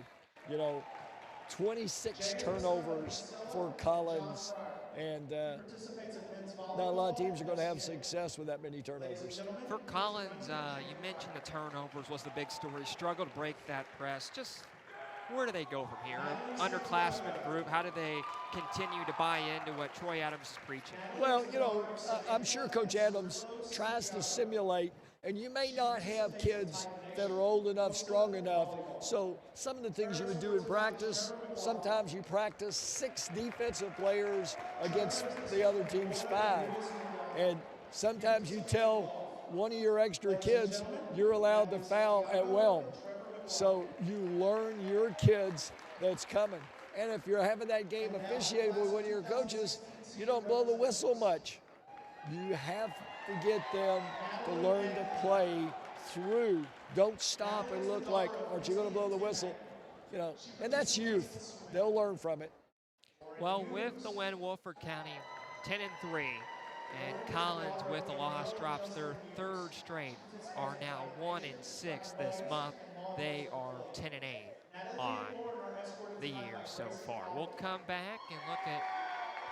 26 turnovers for Collins, and not a lot of teams are going to have success with that many turnovers. For Collins, you mentioned the turnovers was the big story. Struggled to break that press. Just where do they go from here? Underclassmen group, how do they continue to buy into what Troy Adams is preaching? Well, I'm sure Coach Adams tries to simulate, and you may not have kids that are old enough, strong enough. So some of the things you would do in practice, sometimes you practice 6 defensive players against the other team's 5. And sometimes you tell one of your extra kids you're allowed to foul at Whelm. So you learn your kids that's coming. And if you're having that game officiated with one of your coaches, you don't blow the whistle much. You have to get them to learn to play through. Don't stop and look like, aren't you going to blow the whistle? And that's youth. They'll learn from it. Well, with the win, Woodford County 10-3, and Collins with the loss drops their 3rd straight, are now 1-6 this month. They are 10-8 on the year so far. We'll come back and look at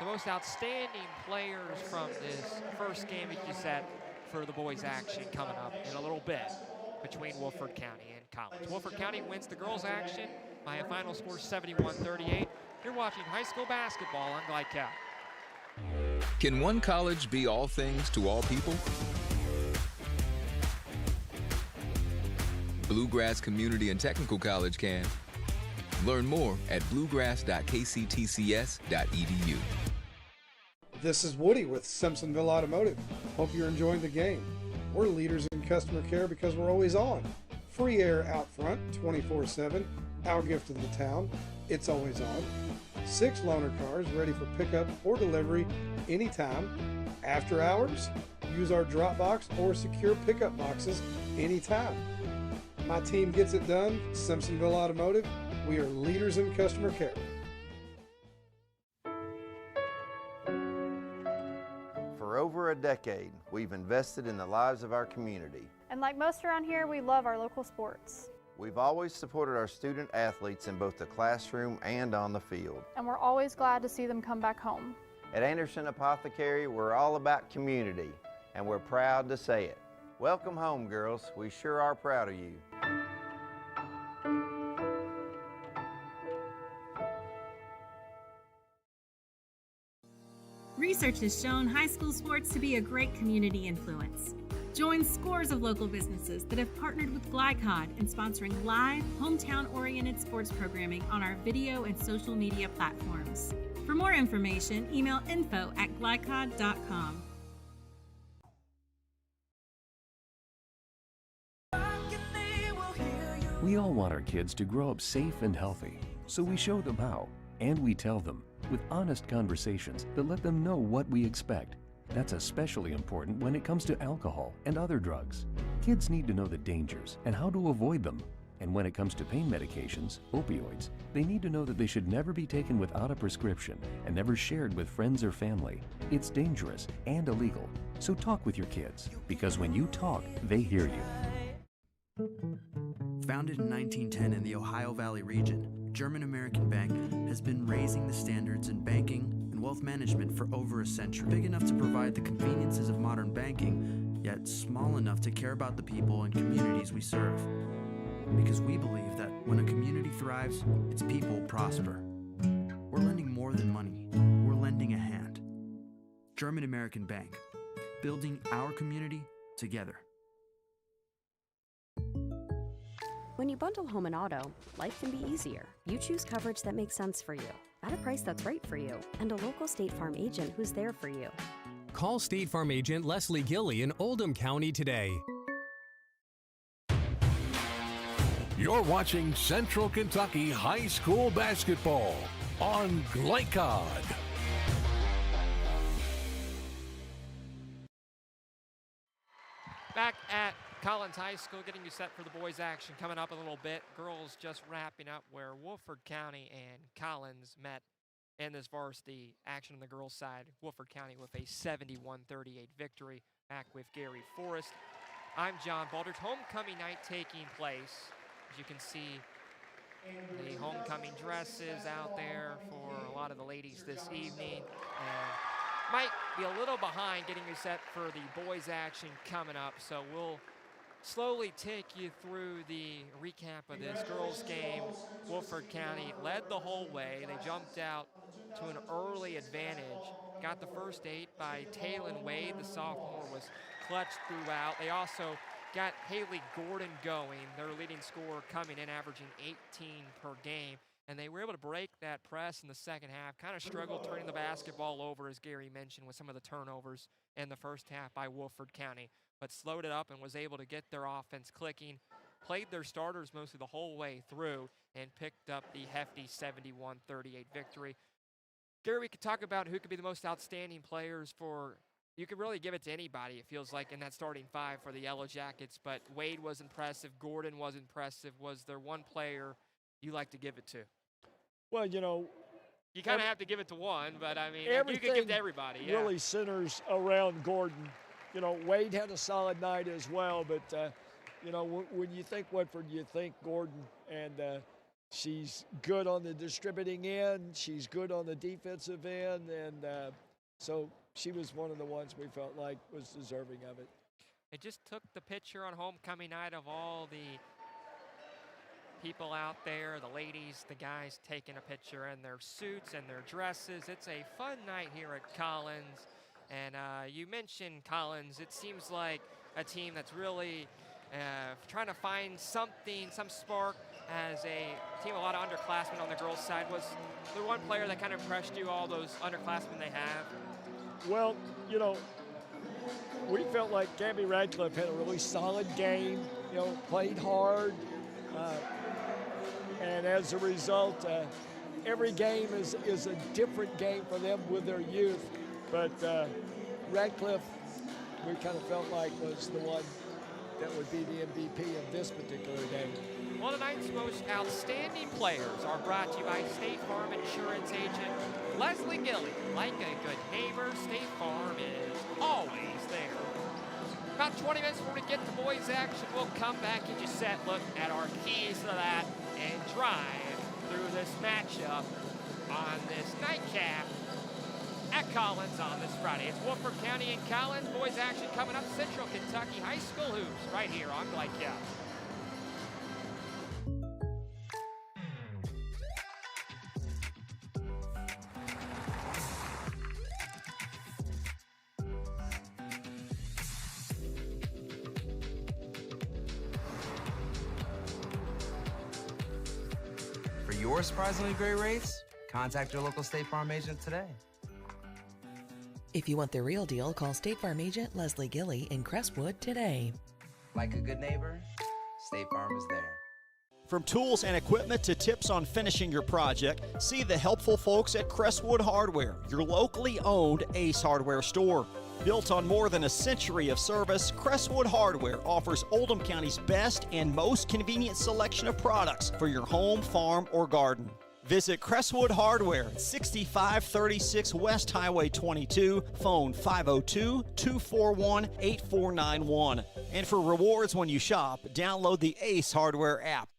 the most outstanding players from this first game that you set for the boys action coming up in a little bit between Woodford County and Collins. Woodford County wins the girls action by a final score 71-38. You're watching high school basketball on Glycow. Can one college be all things to all people? Bluegrass Community and Technical College can. Learn more at bluegrass.kctcs.edu. This is Woody with Simpsonville Automotive. Hope you're enjoying the game. We're leaders in customer care because we're always on. Free air out front, 24/7. Our gift to the town, it's always on. 6 loaner cars ready for pickup or delivery anytime. After hours, use our drop box or secure pickup boxes anytime. My team gets it done. Simpsonville Automotive. We are leaders in customer care. For over a decade, we've invested in the lives of our community. And like most around here, we love our local sports. We've always supported our student athletes in both the classroom and on the field. And we're always glad to see them come back home. At Anderson Apothecary, we're all about community, and we're proud to say it. Welcome home, girls. We sure are proud of you. Research has shown high school sports to be a great community influence. Join scores of local businesses that have partnered with Glycod in sponsoring live, hometown-oriented sports programming on our video and social media platforms. For more information, email info@glycod.com. We all want our kids to grow up safe and healthy, so we show them how, and we tell them with honest conversations that let them know what we expect. That's especially important when it comes to alcohol and other drugs. Kids need to know the dangers and how to avoid them. And when it comes to pain medications, opioids, they need to know that they should never be taken without a prescription and never shared with friends or family. It's dangerous and illegal. So talk with your kids, because when you talk, they hear you. Founded in 1910 in the Ohio Valley region, German American Bank has been raising the standards in banking and wealth management for over a century. Big enough to provide the conveniences of modern banking, yet small enough to care about the people and communities we serve. Because we believe that when a community thrives, its people prosper. We're lending more than money. We're lending a hand. German American Bank, building our community together. When you bundle home and auto, life can be easier. You choose coverage that makes sense for you, at a price that's right for you, and a local State Farm agent who's there for you. Call State Farm agent Leslie Gilly in Oldham County today. You're watching Central Kentucky High School Basketball on Glycod. Back at Collins High School, getting you set for the boys action coming up a little bit. Girls just wrapping up where Woodford County and Collins met in this varsity action on the girls' side. Woodford County with a 71-38 victory back with Gary Forrest. I'm John Baldridge. Homecoming night taking place. As you can see, the homecoming dresses out there for a lot of the ladies this evening. And might be a little behind getting you set for the boys action coming up, so we'll slowly take you through the recap of this girls game. Woodford County led the whole way. They jumped out to an early advantage. Got the first 8 by Taylon Wade. The sophomore was clutch throughout. They also got Haley Gordon going, their leading scorer, coming in averaging 18 per game. And they were able to break that press in the second half. Kind of struggled turning the basketball over, as Gary mentioned, with some of the turnovers in the first half by Woodford County. But slowed it up and was able to get their offense clicking. Played their starters mostly the whole way through and picked up the hefty 71-38 victory. Gary, we could talk about who could be the most outstanding players for, you could really give it to anybody, it feels like, in that starting 5 for the Yellow Jackets. But Wade was impressive. Gordon was impressive. Was there one player you like to give it to? Well, you know, you kind of have to give it to one, but I mean, you could give it to everybody. Yeah. Really centers around Gordon. You know, Wade had a solid night as well, but, you know, when you think Woodford, you think Gordon. And, She's good on the distributing end. She's good on the defensive end. And so she was one of the ones we felt like was deserving of it. They just took the picture on homecoming night of all the people out there, the ladies, the guys taking a picture in their suits and their dresses. It's a fun night here at Collins. And you mentioned Collins. It seems like a team that's really trying to find something, some spark. As a team, a lot of underclassmen on the girls' side. Was there one player that kind of impressed you, all those underclassmen they have? Well, you know, we felt like Gabby Radcliffe had a really solid game, you know, played hard. And as a result, every game is a different game for them with their youth. But Radcliffe, we kind of felt like was the one that would be the MVP of this particular game. Well, tonight's most outstanding players are brought to you by State Farm Insurance Agent Leslie Gilly. Like a good neighbor, State Farm is always there. About 20 minutes before we get to boys action, we'll come back and just set look at our keys to that and drive through this matchup on this nightcap at Collins on this Friday. It's Woodford County and Collins. Boys action coming up. Central Kentucky High School hoops right here on Glycad. For your surprisingly great rates, contact your local State Farm agent today. If you want the real deal, call State Farm agent Leslie Gilly in Crestwood today. Like a good neighbor, State Farm is there. From tools and equipment to tips on finishing your project, see the helpful folks at Crestwood Hardware, your locally owned Ace Hardware store. Built on more than a century of service, Crestwood Hardware offers Oldham County's best and most convenient selection of products for your home, farm, or garden. Visit Crestwood Hardware, 6536 West Highway 22, phone 502-241-8491. And for rewards when you shop, download the Ace Hardware app.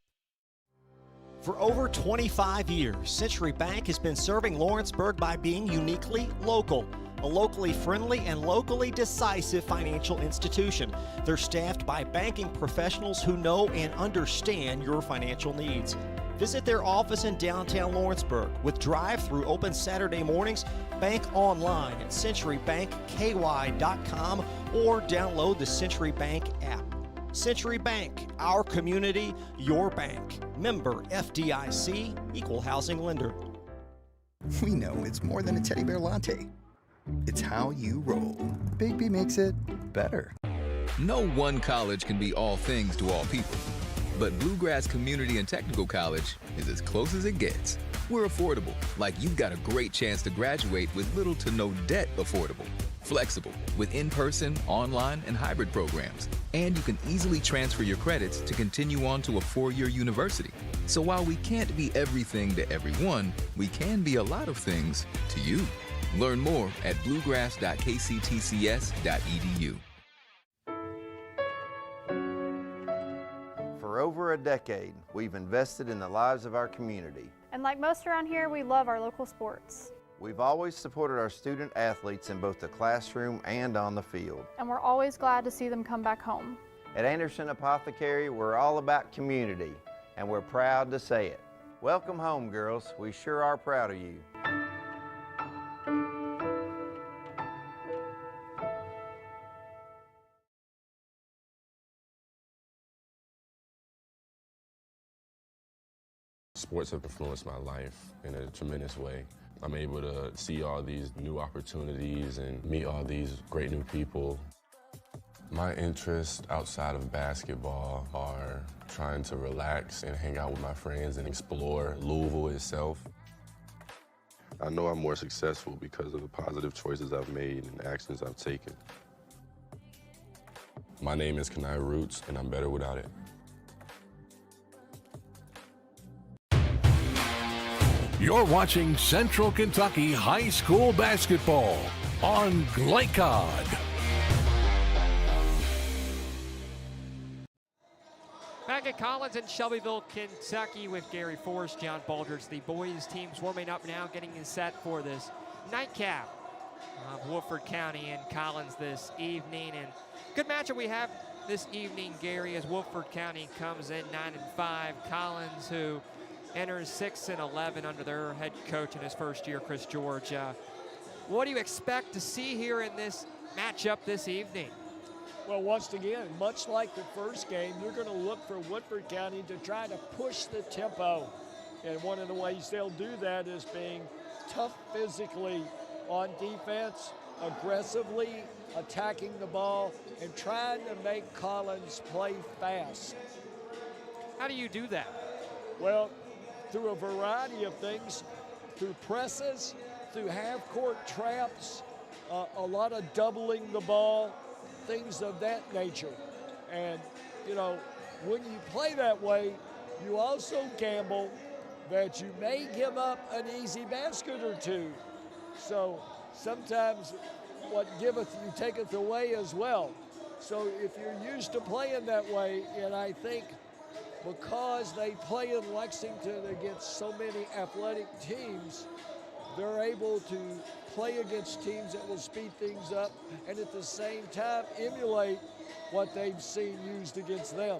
For over 25 years, Century Bank has been serving Lawrenceburg by being uniquely local. A locally friendly and locally decisive financial institution. They're staffed by banking professionals who know and understand your financial needs. Visit their office in downtown Lawrenceburg with drive-through open Saturday mornings. Bank online at centurybankky.com or download the Century Bank app. Century Bank, our community, your bank. Member FDIC, equal housing lender. We know it's more than a teddy bear latte. It's how you roll. Big B makes it better. No one college can be all things to all people. But Bluegrass Community and Technical College is as close as it gets. We're affordable, like you've got a great chance to graduate with little to no debt affordable. Flexible, with in-person, online, and hybrid programs. And you can easily transfer your credits to continue on to a 4-year university. So while we can't be everything to everyone, we can be a lot of things to you. Learn more at bluegrass.kctcs.edu. For over a decade, we've invested in the lives of our community. And like most around here, we love our local sports. We've always supported our student athletes in both the classroom and on the field. And we're always glad to see them come back home. At Anderson Apothecary, we're all about community, and we're proud to say it. Welcome home, girls. We sure are proud of you. Sports have influenced my life in a tremendous way. I'm able to see all these new opportunities and meet all these great new people. My interests outside of basketball are trying to relax and hang out with my friends and explore Louisville itself. I know I'm more successful because of the positive choices I've made and actions I've taken. My name is Kanai Roots, and I'm better without it. You're watching Central Kentucky High School basketball on Glycad. Back Back at Collins in Shelbyville, Kentucky with Gary Forrest, John Baldridge. The boys teams warming up now, getting set for this nightcap of Woodford County and Collins this evening. And good matchup we have this evening, Gary, as Woodford County comes in 9-5. Collins, who enters 6-11 under their head coach in his first year, Chris George. What do you expect to see here in this matchup this evening? Well, once again, much like the first game, you're going to look for Woodford County to try to push the tempo. And one of the ways they'll do that is being tough physically on defense, aggressively attacking the ball, and trying to make Collins play fast. How do you do that? Well, through a variety of things, through presses, through half-court traps, a lot of doubling the ball, things of that nature. And, you know, when you play that way, you also gamble that you may give up an easy basket or two. So sometimes what giveth you taketh away as well. So if you're used to playing that way, and I think because they play in Lexington against so many athletic teams, they're able to play against teams that will speed things up and at the same time emulate what they've seen used against them.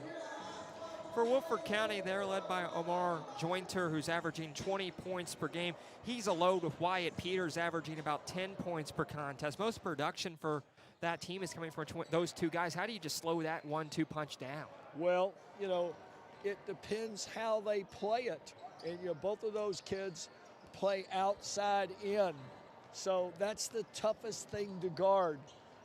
For Woodford County, they're led by Omar Jointer, who's averaging 20 points per game. He's a load with Wyatt Peters, averaging about 10 points per contest. Most production for that team is coming from those two guys. How do you just slow that 1-2 punch down? Well, you know, it depends how they play it. And, you know, both of those kids play outside in. So that's the toughest thing to guard.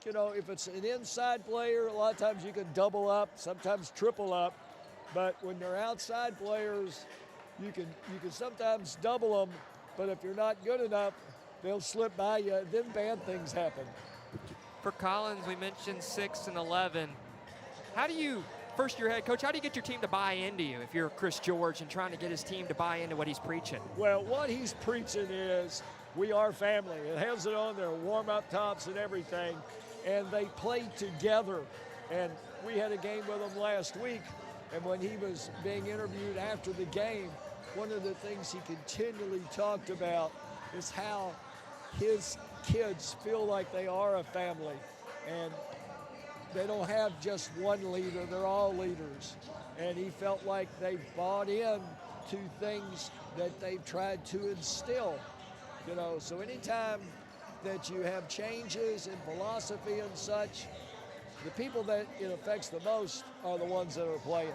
You know, if it's an inside player, a lot of times you can double up, sometimes triple up. But when they're outside players, you can sometimes double them. But if you're not good enough, they'll slip by you. Then bad things happen. For Collins, we mentioned 6-11. How do you, first year head coach, how do you get your team to buy into you if you're Chris George and trying to get his team to buy into what he's preaching? Well, what he's preaching is we are family. It has it on their warm-up tops and everything. And they play together. And we had a game with them last week. And when he was being interviewed after the game, one of the things he continually talked about is how his kids feel like they are a family. And they don't have just one leader, they're all leaders. And he felt like they bought in to things that they've tried to instill. You know, so anytime that you have changes in philosophy and such, the people that it affects the most are the ones that are playing.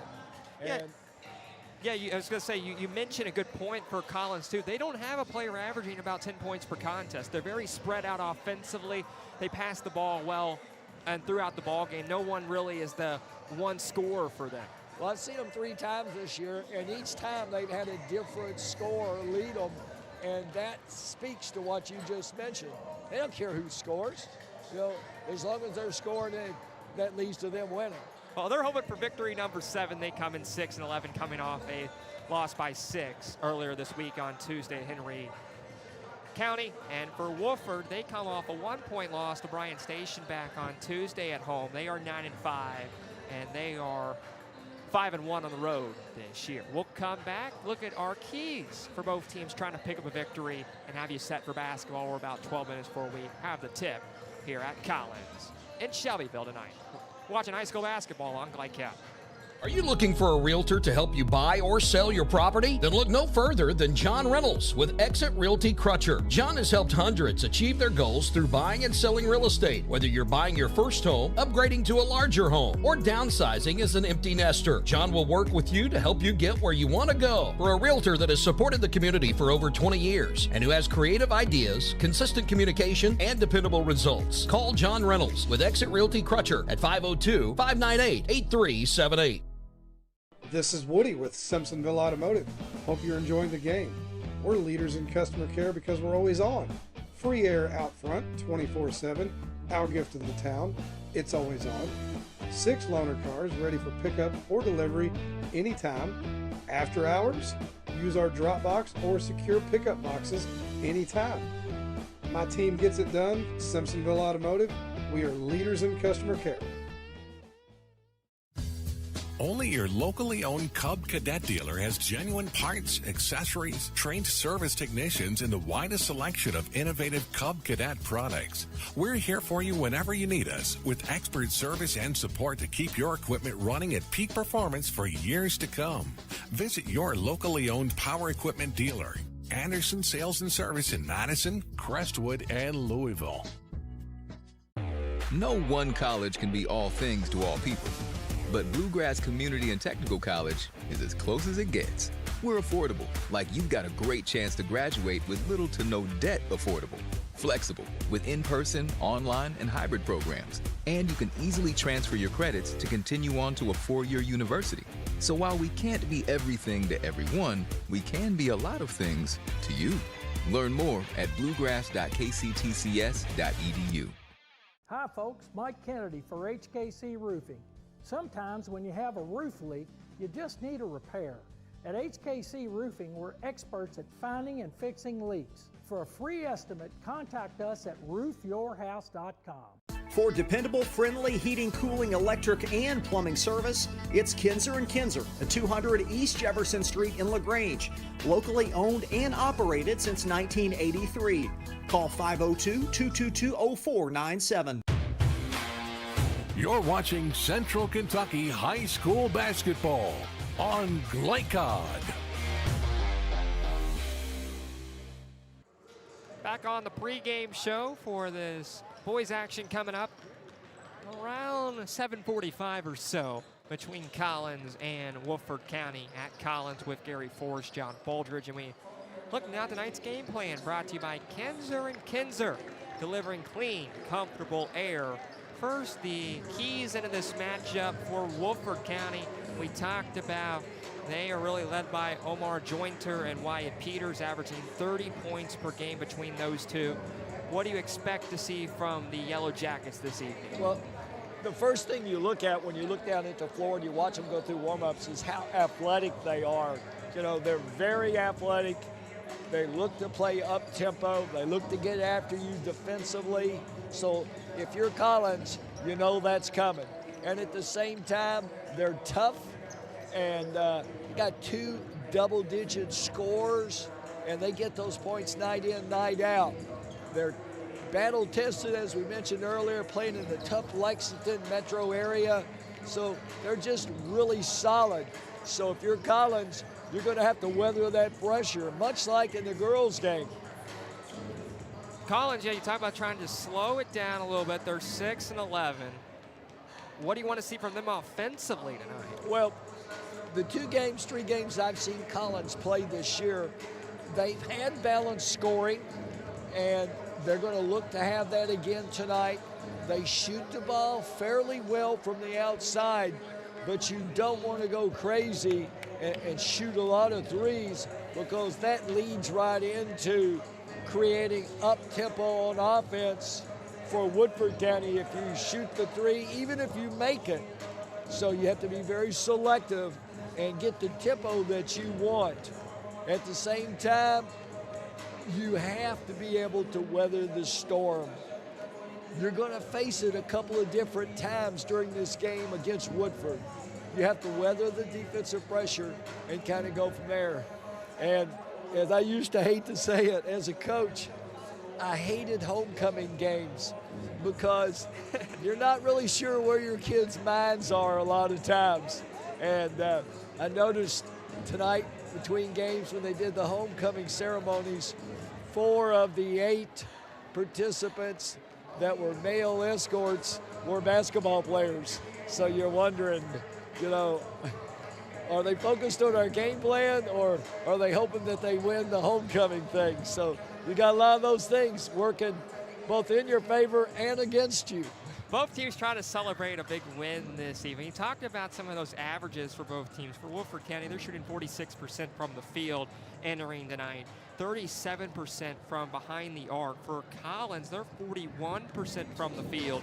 And I was going to say, you mentioned a good point for Collins, too. They don't have a player averaging about 10 points per contest. They're very spread out offensively. They pass the ball well, and throughout the ball game, no one really is the one scorer for them. Well, I've seen them 3 times this year, and each time they've had a different scorer lead them, and that speaks to what you just mentioned. They don't care who scores. You know, as long as they're scoring, that leads to them winning. Well, they're hoping for victory number 7. They come in 6-11, coming off a loss by 6 earlier this week on Tuesday at Henry County. And for Woodford, they come off a 1-point loss to Bryan Station back on Tuesday at home. They are 9-5, and they are 5-1 on the road this year. We'll come back, look at our keys for both teams trying to pick up a victory and have you set for basketball. We're about 12 minutes before we have the tip here at Collins in Shelbyville tonight. Watching high school basketball on Glycat. Are you looking for a realtor to help you buy or sell your property? Then look no further than John Reynolds with Exit Realty Crutcher. John has helped hundreds achieve their goals through buying and selling real estate. Whether you're buying your first home, upgrading to a larger home, or downsizing as an empty nester, John will work with you to help you get where you want to go. For a realtor that has supported the community for over 20 years and who has creative ideas, consistent communication, and dependable results, call John Reynolds with Exit Realty Crutcher at 502-598-8378. This is Woody with Simpsonville Automotive. Hope you're enjoying the game. We're leaders in customer care because we're always on. Free air out front, 24/7. Our gift to the town, it's always on. 6 loaner cars ready for pickup or delivery anytime. After hours, use our drop box or secure pickup boxes anytime. My team gets it done. Simpsonville Automotive. We are leaders in customer care. Only your locally owned Cub Cadet dealer has genuine parts, accessories, trained service technicians, and the widest selection of innovative Cub Cadet products. We're here for you whenever you need us, with expert service and support to keep your equipment running at peak performance for years to come. Visit your locally owned power equipment dealer, Anderson Sales and Service in Madison, Crestwood, and Louisville. No one college can be all things to all people, but Bluegrass Community and Technical College is as close as it gets. We're affordable, like you've got a great chance to graduate with little to no debt. Affordable, flexible, with in-person, online, and hybrid programs. And you can easily transfer your credits to continue on to a 4-year university. So while we can't be everything to everyone, we can be a lot of things to you. Learn more at bluegrass.kctcs.edu. Hi folks, Mike Kennedy for HKC Roofing. Sometimes when you have a roof leak, you just need a repair. At HKC Roofing, we're experts at finding and fixing leaks. For a free estimate, contact us at roofyourhouse.com. For dependable, friendly heating, cooling, electric, and plumbing service, it's Kinzer & Kinzer at 200 East Jefferson Street in LaGrange. Locally owned and operated since 1983. Call 502-222-0497. You're watching Central Kentucky High School basketball on Glycod. Back on the pregame show for this boys action coming up around 7:45 or so between Collins and Woodford County at Collins with Gary Forrest, John Baldridge, and we looking at tonight's game plan brought to you by Kinzer & Kinzer, delivering clean, comfortable air. First, the keys into this matchup for Woodford County. We talked about they are really led by Omar Jointer and Wyatt Peters, averaging 30 points per game between those two. What do you expect to see from the Yellow Jackets this evening? Well, the first thing you look at when you look down at the floor and you watch them go through warm-ups is how athletic they are. You know, they're very athletic. They look to play up-tempo. They look to get after you defensively. So if you're Collins, you know that's coming. And at the same time, they're tough. And got 2 double-digit scores, and they get those points night in, night out. They're battle-tested, as we mentioned earlier, playing in the tough Lexington metro area. So they're just really solid. So if you're Collins, you're going to have to weather that pressure, much like in the girls' game. Collins, yeah, you talk about trying to slow it down a little bit. They're 6-11. What do you want to see from them offensively tonight? Well, the 3 games I've seen Collins play this year, they've had balanced scoring, and they're going to look to have that again tonight. They shoot the ball fairly well from the outside, but you don't want to go crazy and shoot a lot of threes, because that leads right into creating up-tempo on offense for Woodford County if you shoot the 3, even if you make it. So you have to be very selective and get the tempo that you want. At the same time, you have to be able to weather the storm. You're going to face it a couple of different times during this game against Woodford. You have to weather the defensive pressure and kind of go from there. And as I used to hate to say it, as a coach, I hated homecoming games because you're not really sure where your kids' minds are a lot of times. And I noticed tonight between games when they did the homecoming ceremonies, 4 of the 8 participants that were male escorts were basketball players. So you're wondering, you know, are they focused on our game plan, or are they hoping that they win the homecoming thing? So you got a lot of those things working both in your favor and against you. Both teams trying to celebrate a big win this evening. You talked about some of those averages for both teams. For Woodford County, they're shooting 46% from the field entering tonight, 37% from behind the arc. For Collins, they're 41% from the field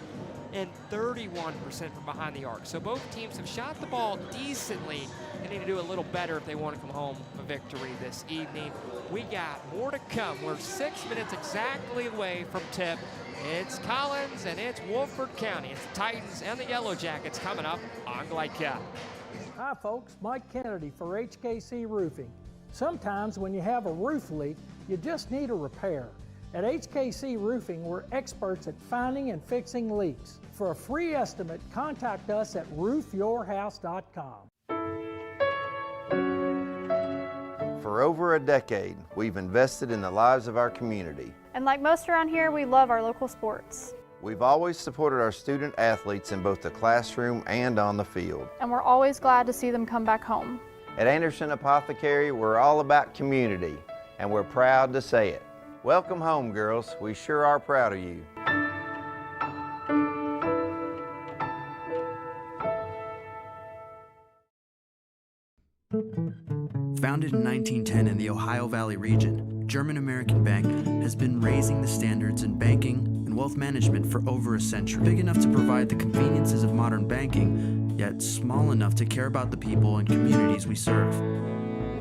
and 31% from behind the arc. So both teams have shot the ball decently. They need to do a little better if they want to come home a victory this evening. We got more to come. We're 6 minutes exactly away from tip. It's Collins and it's Woodford County. It's the Titans and the Yellow Jackets coming up on Glycod. Hi folks, Mike Kennedy for HKC Roofing. Sometimes when you have a roof leak, you just need a repair. At HKC Roofing, we're experts at finding and fixing leaks. For a free estimate, contact us at roofyourhouse.com. For over a decade, we've invested in the lives of our community. And like most around here, we love our local sports. We've always supported our student athletes in both the classroom and on the field. And we're always glad to see them come back home. At Anderson Apothecary, we're all about community, and we're proud to say it. Welcome home, girls. We sure are proud of you. Founded in 1910 in the Ohio Valley region, German American Bank has been raising the standards in banking and wealth management for over a century. Big enough to provide the conveniences of modern banking, yet small enough to care about the people and communities we serve.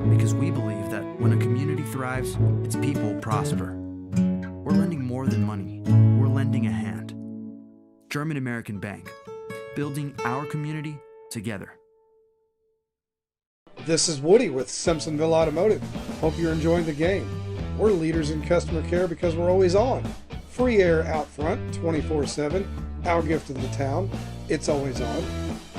Because we believe that when a community thrives, its people prosper. We're lending more than money. We're lending a hand. German American Bank, building our community together. This is Woody with Simpsonville Automotive. Hope you're enjoying the game. We're leaders in customer care because we're always on. Free air out front, 24/7. Our gift to the town, it's always on.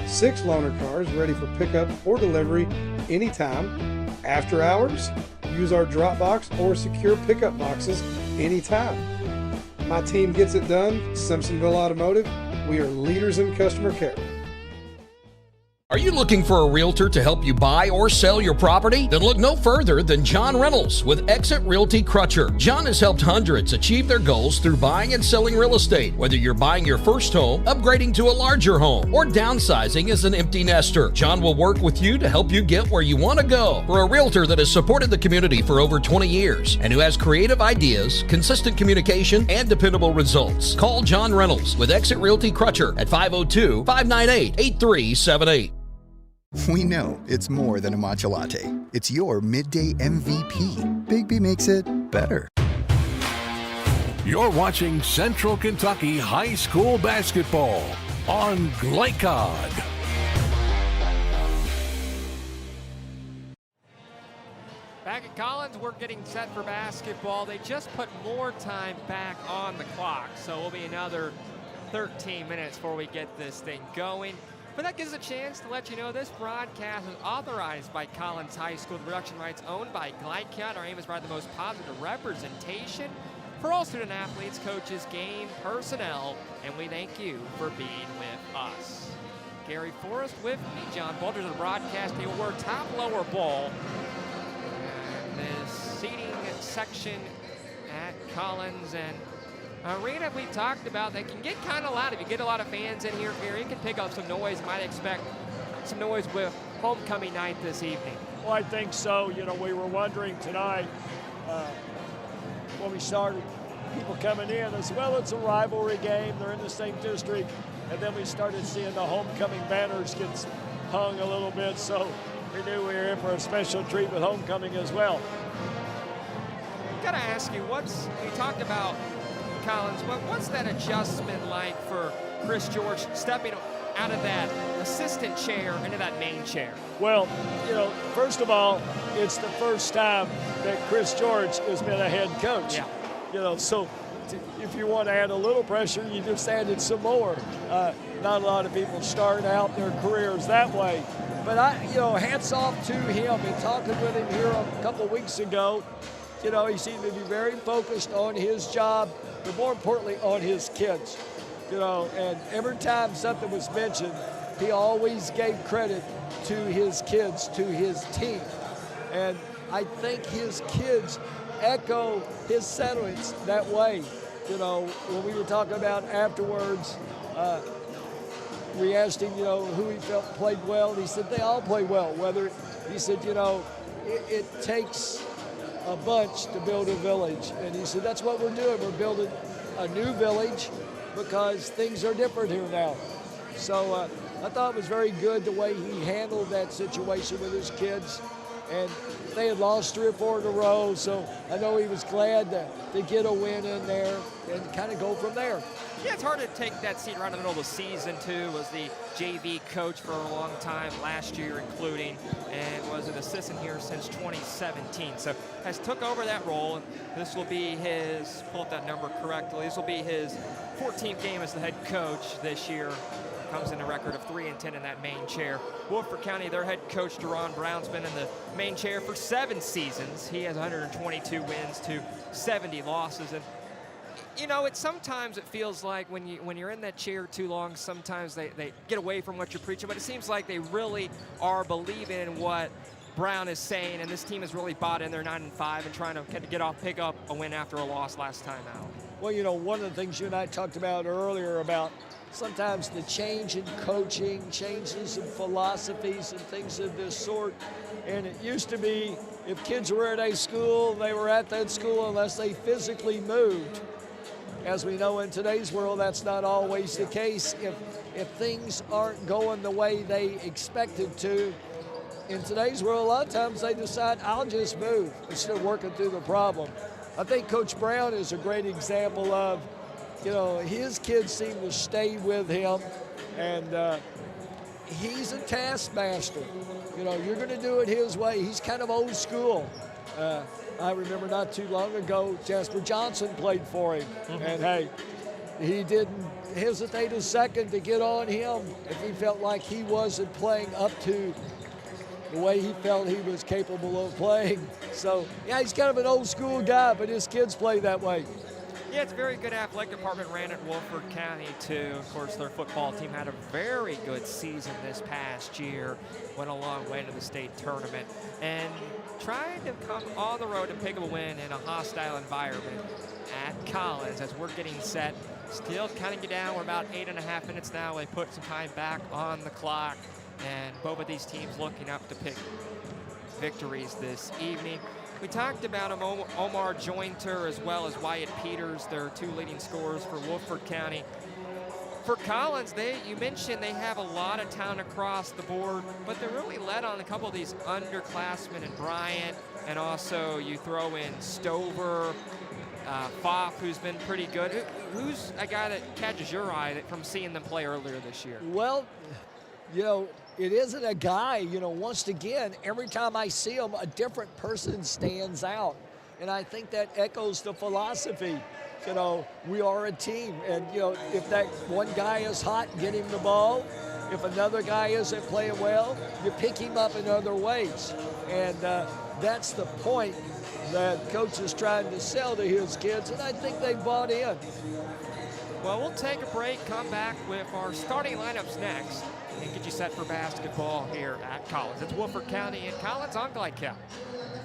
6 loaner cars ready for pickup or delivery anytime. After hours, use our drop box or secure pickup boxes anytime. My team gets it done. Simpsonville Automotive, we are leaders in customer care. Are you looking for a realtor to help you buy or sell your property? Then look no further than John Reynolds with Exit Realty Crutcher. John has helped hundreds achieve their goals through buying and selling real estate. Whether you're buying your first home, upgrading to a larger home, or downsizing as an empty nester, John will work with you to help you get where you want to go. For a realtor that has supported the community for over 20 years and who has creative ideas, consistent communication, and dependable results, call John Reynolds with Exit Realty Crutcher at 502-598-8378. We know it's more than a matcha latte. It's your midday MVP. Big B makes it better. You're watching Central Kentucky High School Basketball on Glycod. Back at Collins, we're getting set for basketball. They just put more time back on the clock, so it'll be another 13 minutes before we get this thing going. But that gives us a chance to let you know this broadcast is authorized by Collins High School. The production rights owned by Glycod. Our aim is to provide the most positive representation for all student athletes, coaches, game personnel, and we thank you for being with us. Gary Forrest with me, John Bolters of the broadcast table. We're top lower bowl. And the seating section at Collins and arena we talked about, they can get kind of loud. If you get a lot of fans in here, Gary, it can pick up some noise. You might expect some noise with homecoming night this evening. Well, I think so. You know, we were wondering tonight when we started, people coming in as well. It's a rivalry game. They're in the same district. And then we started seeing the homecoming banners get hung a little bit. So we knew we were in for a special treat with homecoming as well. Got to ask you, we talked about Collins, what's that adjustment like for Chris George stepping out of that assistant chair into that main chair? Well, you know, first of all, it's the first time that Chris George has been a head coach. Yeah. You know, so if you want to add a little pressure, you just added some more. Not a lot of people start out their careers that way. But hats off to him. In talking with him here a couple weeks ago, you know, he seemed to be very focused on his job, but more importantly on his kids. You know, and every time something was mentioned, he always gave credit to his kids, to his team. And I think his kids echo his sentiments that way. You know, when we were talking about afterwards, we asked him, you know, who he felt played well, and he said they all play well. He said, you know, it takes a bunch to build a village. And he said, that's what we're doing. We're building a new village because things are different here now. So I thought it was very good the way he handled that situation with his kids. and they had lost 3 or 4 in a row, so I know he was glad to get a win in there and kind of go from there. Yeah, it's hard to take that seat right in the middle of the season, too. Was the JV coach for a long time, last year including, and was an assistant here since 2017. So has took over that role, and this will be his, pull up that number correctly, this will be his 14th game as the head coach this year. Comes in a record of 3-10 in that main chair. Woodford County, their head coach, Deron Brown's been in the main chair for 7 seasons. He has 122 wins to 70 losses. And you know, sometimes it feels like when you're in that chair too long, sometimes they get away from what you're preaching, but it seems like they really are believing in what Brown is saying, and this team has really bought in. They're 9-5 and trying to pick up a win after a loss last time out. Well, you know, one of the things you and I talked about earlier about sometimes the change in coaching, changes in philosophies and things of this sort. And it used to be if kids were at a school, they were at that school unless they physically moved. As we know in today's world, that's not always the case. If things aren't going the way they expected to, in today's world, a lot of times they decide, I'll just move instead of working through the problem. I think Coach Brown is a great example of, you know, his kids seem to stay with him, and he's a taskmaster. You know, you're going to do it his way. He's kind of old school. I remember not too long ago, Jasper Johnson played for him, and hey, he didn't hesitate a second to get on him if he felt like he wasn't playing up to the way he felt he was capable of playing. So, yeah, he's kind of an old school guy, but his kids play that way. Yeah, it's a very good athletic department ran at Woodford County, too. Of course, their football team had a very good season this past year, went a long way to the state tournament, and trying to come on the road and pick up a win in a hostile environment at Collins as we're getting set. Still kind of get down. We're about 8.5 minutes now. They put some time back on the clock, and both of these teams looking up to pick victories this evening. We talked about them, Omar Jointer as well as Wyatt Peters, their 2 leading scorers for Woodford County. For Collins, you mentioned they have a lot of talent across the board, but they're really led on a couple of these underclassmen in Bryant, and also you throw in Stover, Fopp, who's been pretty good. Who's a guy that catches your eye from seeing them play earlier this year? Well, you know, it isn't a guy, you know, once again, every time I see him, a different person stands out. And I think that echoes the philosophy. You know, we are a team. And, you know, if that one guy is hot, get him the ball. If another guy isn't playing well, you pick him up in other ways. And that's the point that Coach is trying to sell to his kids, and I think they bought in. Well, we'll take a break, come back with our starting lineups next, and get you set for basketball here at Collins. It's Woodford County and Collins on Glycount.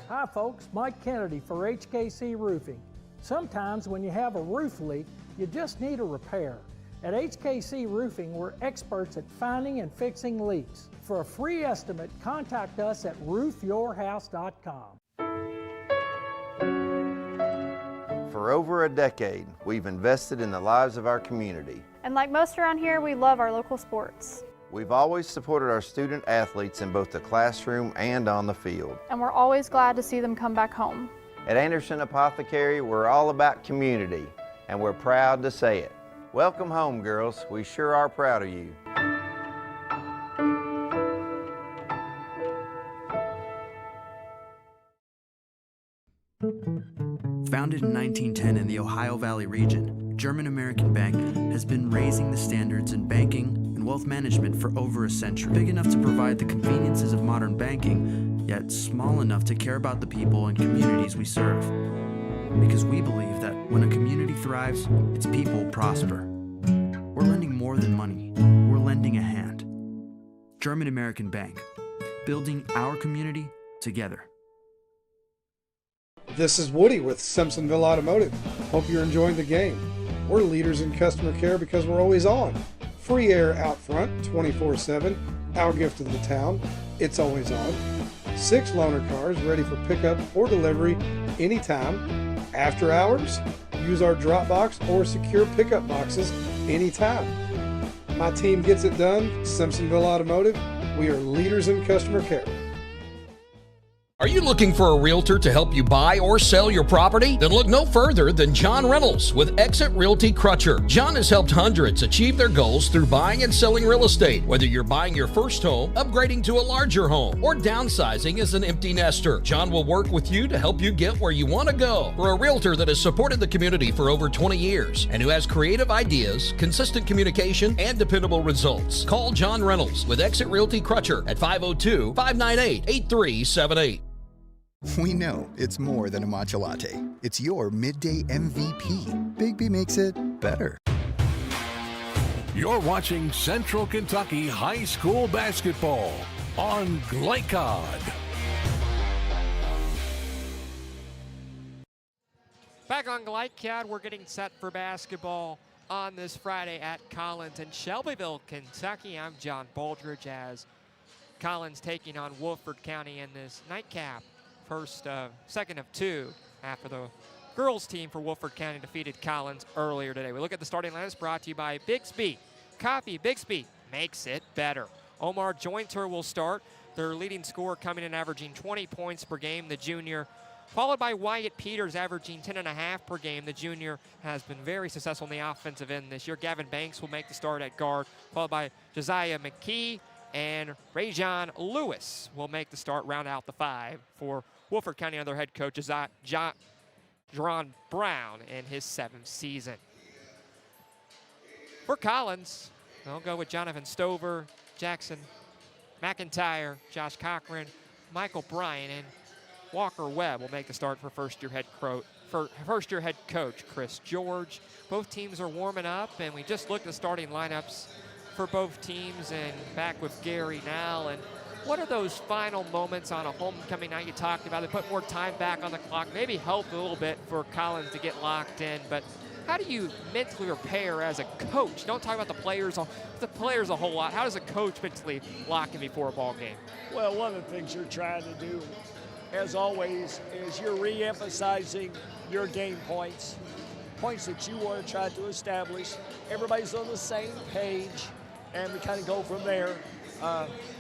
Hi folks, Mike Kennedy for HKC Roofing. Sometimes when you have a roof leak, you just need a repair. At HKC Roofing, we're experts at finding and fixing leaks. For a free estimate, contact us at roofyourhouse.com. For over a decade, we've invested in the lives of our community. And like most around here, we love our local sports. We've always supported our student athletes in both the classroom and on the field. And we're always glad to see them come back home. At Anderson Apothecary, we're all about community, and we're proud to say it. Welcome home, girls. We sure are proud of you. Founded in 1910 in the Ohio Valley region, German American Bank has been raising the standards in banking and wealth management for over a century. Big enough to provide the conveniences of modern banking, yet small enough to care about the people and communities we serve. Because we believe that when a community thrives, its people prosper. We're lending more than money. We're lending a hand. German American Bank, building our community together. This is Woody with Simpsonville Automotive. Hope you're enjoying the game. We're leaders in customer care because we're always on. Free air out front, 24/7. Our gift to the town, it's always on. 6 loaner cars ready for pickup or delivery anytime. After hours, use our drop box or secure pickup boxes anytime. My team gets it done. Simpsonville Automotive, we are leaders in customer care. Are Are you looking for a realtor to help you buy or sell your property? Then look no further than John Reynolds with Exit Realty Crutcher. John has helped hundreds achieve their goals through buying and selling real estate. Whether you're buying your first home, upgrading to a larger home, or downsizing as an empty nester, John will work with you to help you get where you want to go. For a realtor that has supported the community for over 20 years and who has creative ideas, consistent communication, and dependable results, call John Reynolds with Exit Realty Crutcher at 502-598-8378. We know it's more than a matcha latte. It's your midday MVP. Big B makes it better. You're watching Central Kentucky High School basketball on Glycod. Back on Glycod, we're getting set for basketball on this Friday at Collins in Shelbyville, Kentucky. I'm John Baldridge as Collins taking on Woodford County in this nightcap. Second of two after the girls team for Woodford County defeated Collins earlier today. We look at the starting lineups brought to you by Bixby. Coffee, Bixby makes it better. Omar Jointer will start. Their leading scorer coming in averaging 20 points per game, the junior. Followed by Wyatt Peters averaging 10.5 per game. The junior has been very successful in the offensive end this year. Gavin Banks will make the start at guard. Followed by Josiah McKee and Rajon Lewis will make the start, round out the five for Woodford County under head coach Jerron Brown in his 7th season. For Collins, they'll go with Jonathan Stover, Jackson McIntyre, Josh Cochran, Michael Bryan, and Walker Webb will make the start for first-year head coach Chris George. Both teams are warming up, and we just looked at the starting lineups for both teams and back with Gary now. And what are those final moments on a homecoming night you talked about? They put more time back on the clock, maybe helped a little bit for Collins to get locked in, but how do you mentally prepare as a coach? Don't talk about the players a whole lot. How does a coach mentally lock in before a ball game? Well, one of the things you're trying to do, as always, is you're re-emphasizing your game points that you want to try to establish. Everybody's on the same page, and we kind of go from there.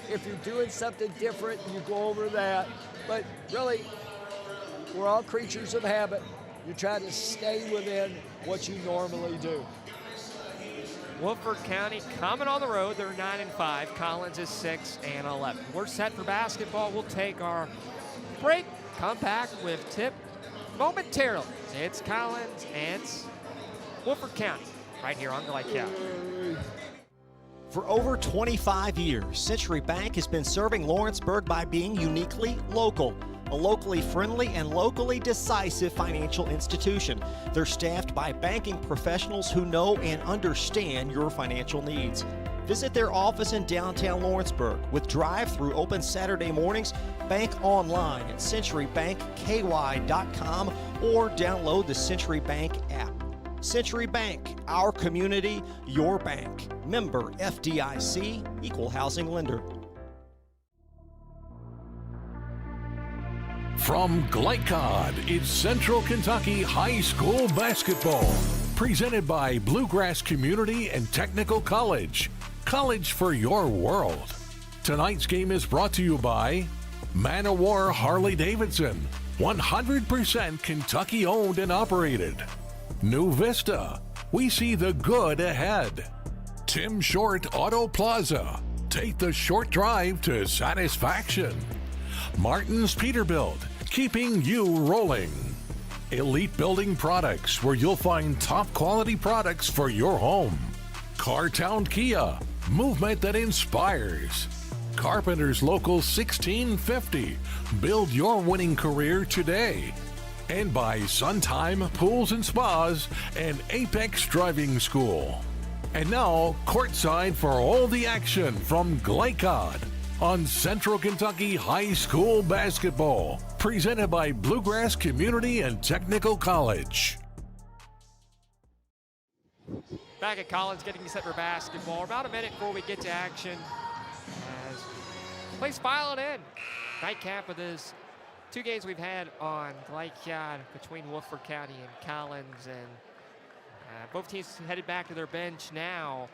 If you're doing something different, you go over that. But really, we're all creatures of habit. You try to stay within what you normally do. Woodford County coming on the road. They're 9-5. Collins is 6-11. We're set for basketball. We'll take our break. Come back with tip momentarily. It's Collins and it's Woodford County right here on Glycod. For over 25 years, Century Bank has been serving Lawrenceburg by being uniquely local, a locally friendly and locally decisive financial institution. They're staffed by banking professionals who know and understand your financial needs. Visit their office in downtown Lawrenceburg with drive-through open Saturday mornings. Bank online at centurybankky.com or download the Century Bank app. Century Bank, our community, your bank. Member FDIC, equal housing lender. From Glycod, it's Central Kentucky High School basketball. Presented by Bluegrass Community and Technical College. College for your world. Tonight's game is brought to you by Man O' War Harley-Davidson. 100% Kentucky owned and operated. New Vista. We see the good ahead. Tim Short Auto Plaza. Take the short drive to satisfaction. Martin's Peterbilt. Keeping you rolling. Elite Building Products, where you'll find top quality products for your home. Cartown Kia. Movement that inspires. Carpenter's Local 1650. Build your winning career today. And by Suntime Pools and Spas and Apex Driving School. And now, courtside for all the action from Glycod on Central Kentucky High School basketball. Presented by Bluegrass Community and Technical College. Back at Collins, getting set for basketball. About a minute before we get to action as plays filing in. Nightcap of this 2 games we've had on Glycod between Woodford County and Collins, and both teams headed back to their bench now.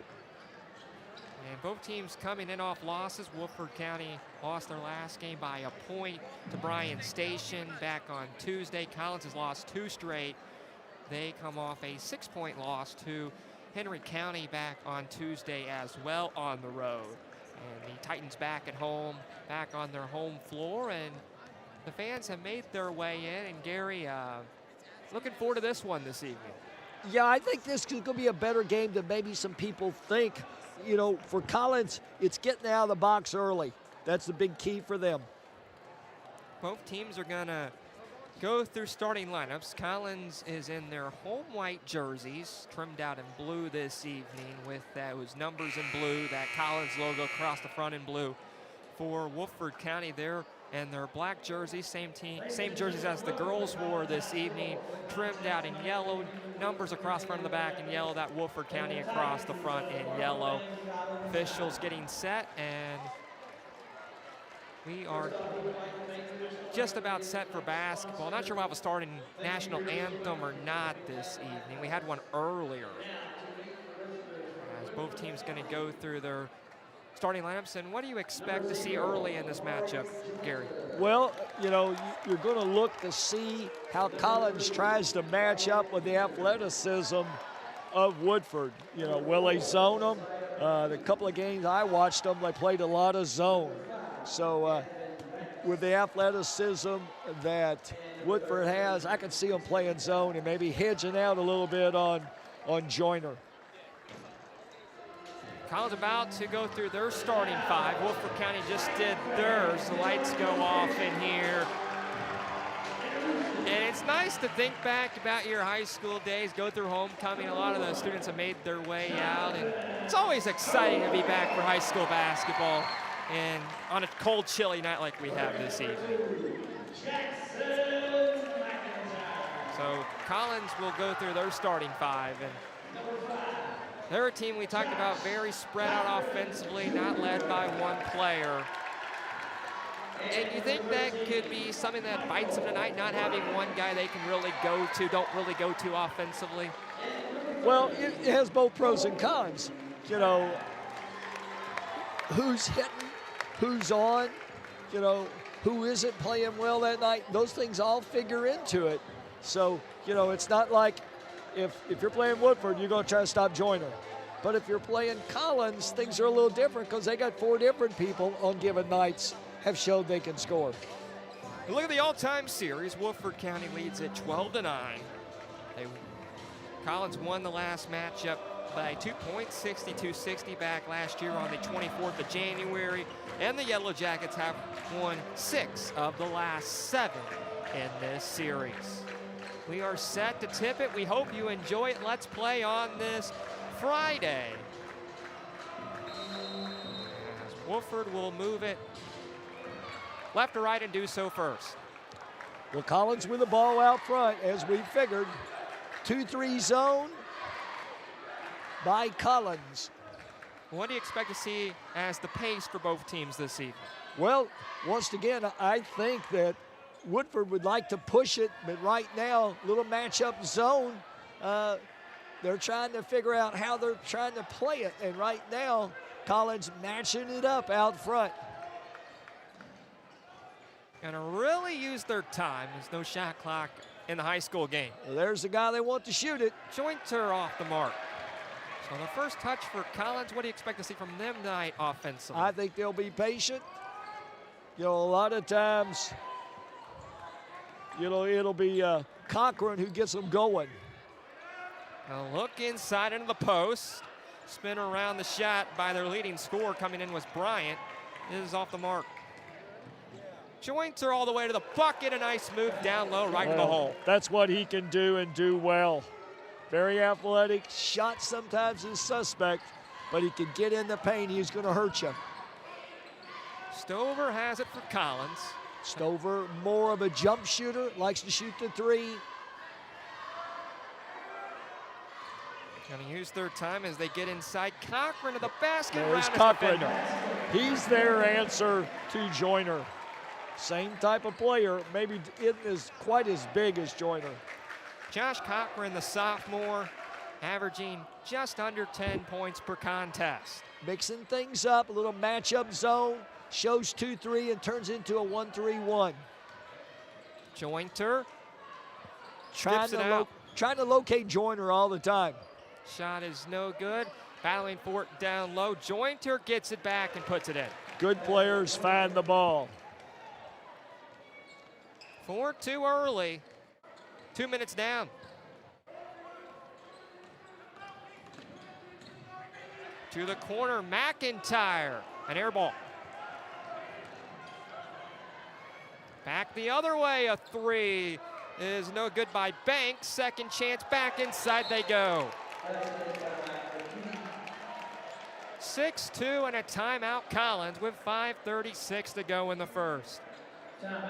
And both teams coming in off losses. Woodford County lost their last game by a point to Bryan Station back on Tuesday. Collins has lost 2 straight. They come off a 6-point loss to Henry County back on Tuesday as well on the road. And the Titans back at home, back on their home floor, and the fans have made their way in. And Gary, looking forward to this one this evening. Yeah, I think this is going to be a better game than maybe some people think. You know, for Collins, it's getting out of the box early. That's the big key for them. Both teams are going to go through starting lineups. Collins is in their home white jerseys, trimmed out in blue this evening with those numbers in blue, that Collins logo across the front in blue. For Woodford County, they're in their black jerseys, same jerseys as the girls wore this evening, trimmed out in yellow, numbers across the front of the back in yellow, that Woodford County across the front in yellow. Officials getting set, and we are just about set for basketball. Not sure if I was starting national anthem or not this evening. We had one earlier. As both teams going to go through their starting lineups. And what do you expect to see early in this matchup, Gary? Well, you know, you're going to look to see how Collins tries to match up with the athleticism of Woodford. You know, will they zone them? The couple of games I watched them, they played a lot of zone. So with the athleticism that Woodford has, I can see them playing zone and maybe hedging out a little bit on Joyner. Collins about to go through their starting 5. Woodford County just did theirs. The lights go off in here. And it's nice to think back about your high school days, go through homecoming. A lot of the students have made their way out. And it's always exciting to be back for high school basketball and on a cold, chilly night like we have this evening. So Collins will go through their starting 5. And they're a team we talked about very spread out offensively, not led by one player. And you think that could be something that bites them tonight, not having one guy they can really don't really go to offensively? Well, it has both pros and cons. You know, who's hitting, who's on, you know, who isn't playing well that night. Those things all figure into it. So, you know, it's not like if you're playing Woodford, you're going to try to stop Joyner. But if you're playing Collins, things are a little different because they got 4 different people on given nights have showed they can score. Look at the all-time series. Woodford County leads at 12-9. Collins won the last matchup by 2 points, 62-60 back last year on the 24th of January. And the Yellow Jackets have won 6 of the last 7 in this series. We are set to tip it. We hope you enjoy it. Let's play on this Friday. As Woodford will move it left to right and do so first. Well, Collins with the ball out front, as we figured. 2-3 zone by Collins. What do you expect to see as the pace for both teams this evening? Well, once again, I think that Woodford would like to push it, but right now, little matchup zone. They're trying to figure out how they're trying to play it. And right now, Collins matching it up out front. Gonna really use their time. There's no shot clock in the high school game. Well, there's the guy they want to shoot it. Jointer off the mark. So the first touch for Collins, what do you expect to see from them tonight offensively? I think they'll be patient. You know, a lot of times, you know, it'll be Cochran who gets them going. A look inside into the post. Spin around the shot by their leading scorer coming in was Bryant. It is off the mark. Jointer all the way to the bucket. A nice move down low right in the hole. That's what he can do and do well. Very athletic. Shot sometimes is suspect, but he can get in the paint. He's going to hurt you. Stover has it for Collins. Stover, more of a jump shooter, likes to shoot the 3. Going to use their time as they get inside. Cochran to the basket. There's Cochran. He's their answer to Joyner. Same type of player, maybe it is quite as big as Joyner. Josh Cochran, the sophomore, averaging just under 10 points per contest. Mixing things up, a little matchup zone, shows 2-3 and turns into a 1-3-1. Jointer trying to locate Joyner all the time. Shot is no good. Battling for it down low. Jointer gets it back and puts it in. Good players find the ball. 4 too early. 2 minutes down. To the corner, McIntyre, an air ball. Back the other way, a 3 is no good by Banks. Second chance, back inside they go. 6-2 and a timeout, Collins, with 5:36 to go in the first.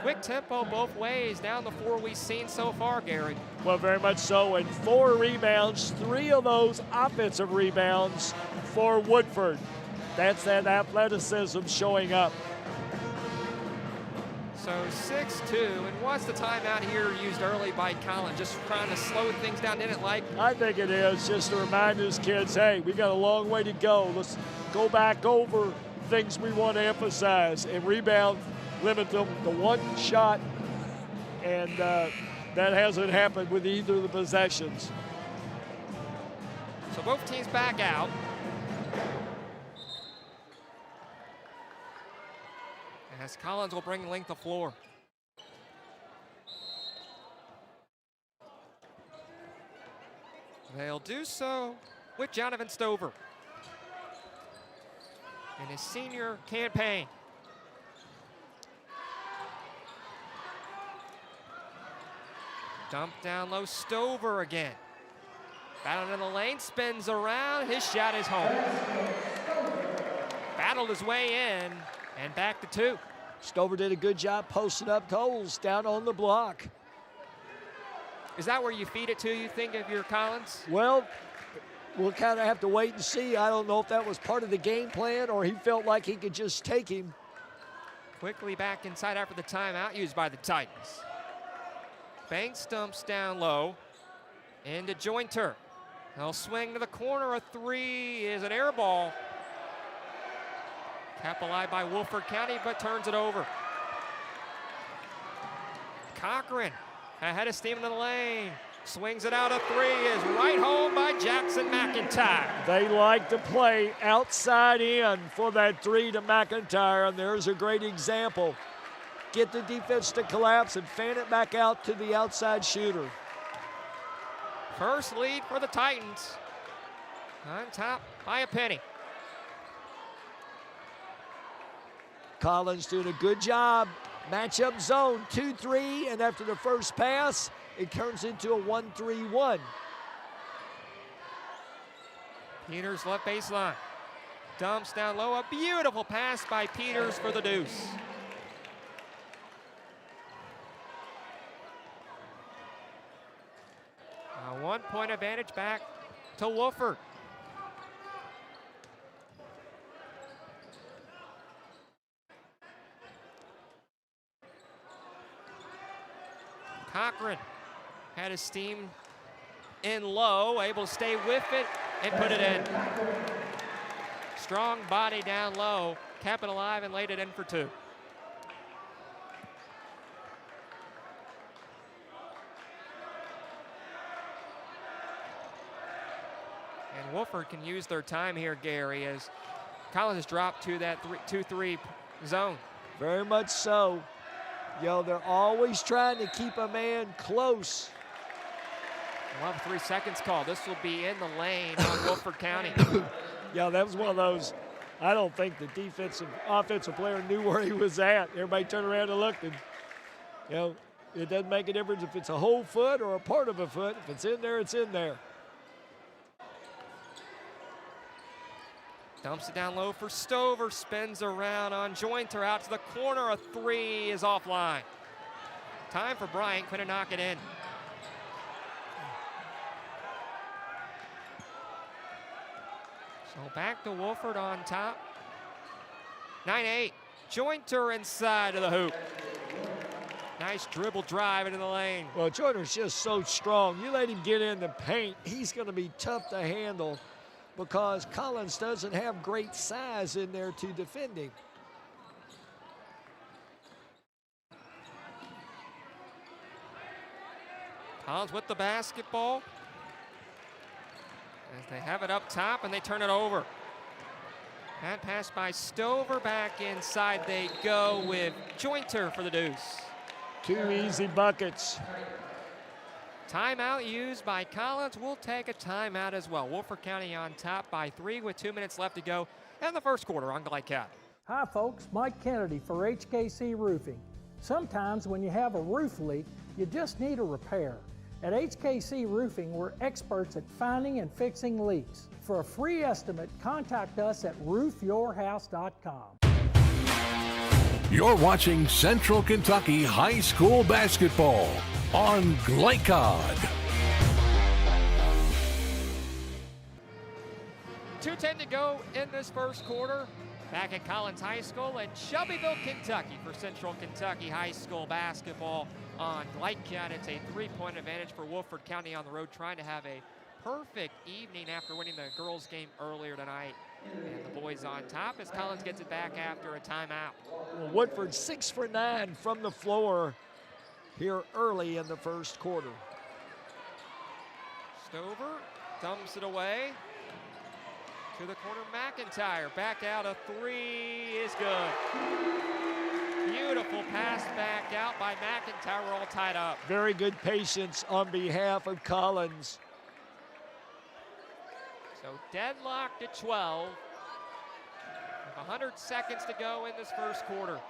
Quick tempo both ways down the 4 we've seen so far, Gary. Well, very much so, and 4 rebounds, 3 of those offensive rebounds for Woodford. That's that athleticism showing up. So 6-2, and what's the timeout here used early by Collins? Just trying to slow things down, didn't like? I think it is, just to remind his kids, hey, we got a long way to go. Let's go back over things we want to emphasize, and rebound, limit them to 1 shot, and that hasn't happened with either of the possessions. So both teams back out. As Collins will bring length of floor. They'll do so with Jonathan Stover in his senior campaign. Dump down low, Stover again. Battled in the lane, spins around, his shot is home. Battled his way in, and back to 2. Stover did a good job posting up goals down on the block. Is that where you feed it to, you think, if you're Collins? Well, we'll kind of have to wait and see. I don't know if that was part of the game plan or he felt like he could just take him. Quickly back inside after the timeout used by the Titans. Banks dumps down low into Jointer. They'll swing to the corner. A 3 is an air ball. Capitalized by Woodford County, but turns it over. Cochran ahead of steam in the lane. Swings it out, a 3 is right home by Jackson McIntyre. They like to play outside in for that 3 to McIntyre, and there's a great example. Get the defense to collapse and fan it back out to the outside shooter. First lead for the Titans. On top by a penny. Collins doing a good job. Matchup zone, 2-3, and after the first pass, it turns into a 1-3-1. Peters left baseline. Dumps down low, a beautiful pass by Peters for the deuce. A 1-point advantage back to Woodford. Cochran had his steam in low, able to stay with it and put it in. Strong body down low, kept it alive and laid it in for 2. And Woodford can use their time here, Gary, as Collins has dropped to that 2-3 zone. Very much so. They're always trying to keep a man close. We'll have a 3 seconds call. This will be in the lane on Woodford County. Yeah, that was one of those. I don't think the offensive player knew where he was at. Everybody turned around and looked, and it doesn't make a difference if it's a whole foot or a part of a foot. If it's in there, it's in there. Dumps it down low for Stover, spins around on Jointer, out to the corner, a 3 is offline. Time for Bryant, couldn't knock it in. So back to Woodford on top. 9-8, Jointer inside of the hoop. Nice dribble drive into the lane. Well, Joyner's just so strong. You let him get in the paint, he's going to be tough to handle because Collins doesn't have great size in there to defend him. Collins with the basketball. As they have it up top and they turn it over. That pass by Stover, back inside they go with Jointer for the deuce. 2 easy buckets. Timeout used by Collins. We'll take a timeout as well. Woodford County on top by 3 with 2 minutes left to go in the first quarter on Glycat. Hi folks, Mike Kennedy for HKC Roofing. Sometimes when you have a roof leak, you just need a repair. At HKC Roofing, we're experts at finding and fixing leaks. For a free estimate, contact us at roofyourhouse.com. You're watching Central Kentucky High School basketball on Glycod. 2:10 to go in this first quarter. Back at Collins High School in Shelbyville, Kentucky for Central Kentucky High School basketball on Glycad. It's a 3-point advantage for Woodford County on the road, trying to have a perfect evening after winning the girls game earlier tonight. And the boys on top as Collins gets it back after a timeout. Well, Woodford 6 for 9 from the floor here early in the first quarter. Stover dumps it away to the corner. McIntyre back out, a 3 is good. Beautiful pass back out by McIntyre. We're all tied up. Very good patience on behalf of Collins. So deadlocked at 12. 100 seconds to go in this first quarter.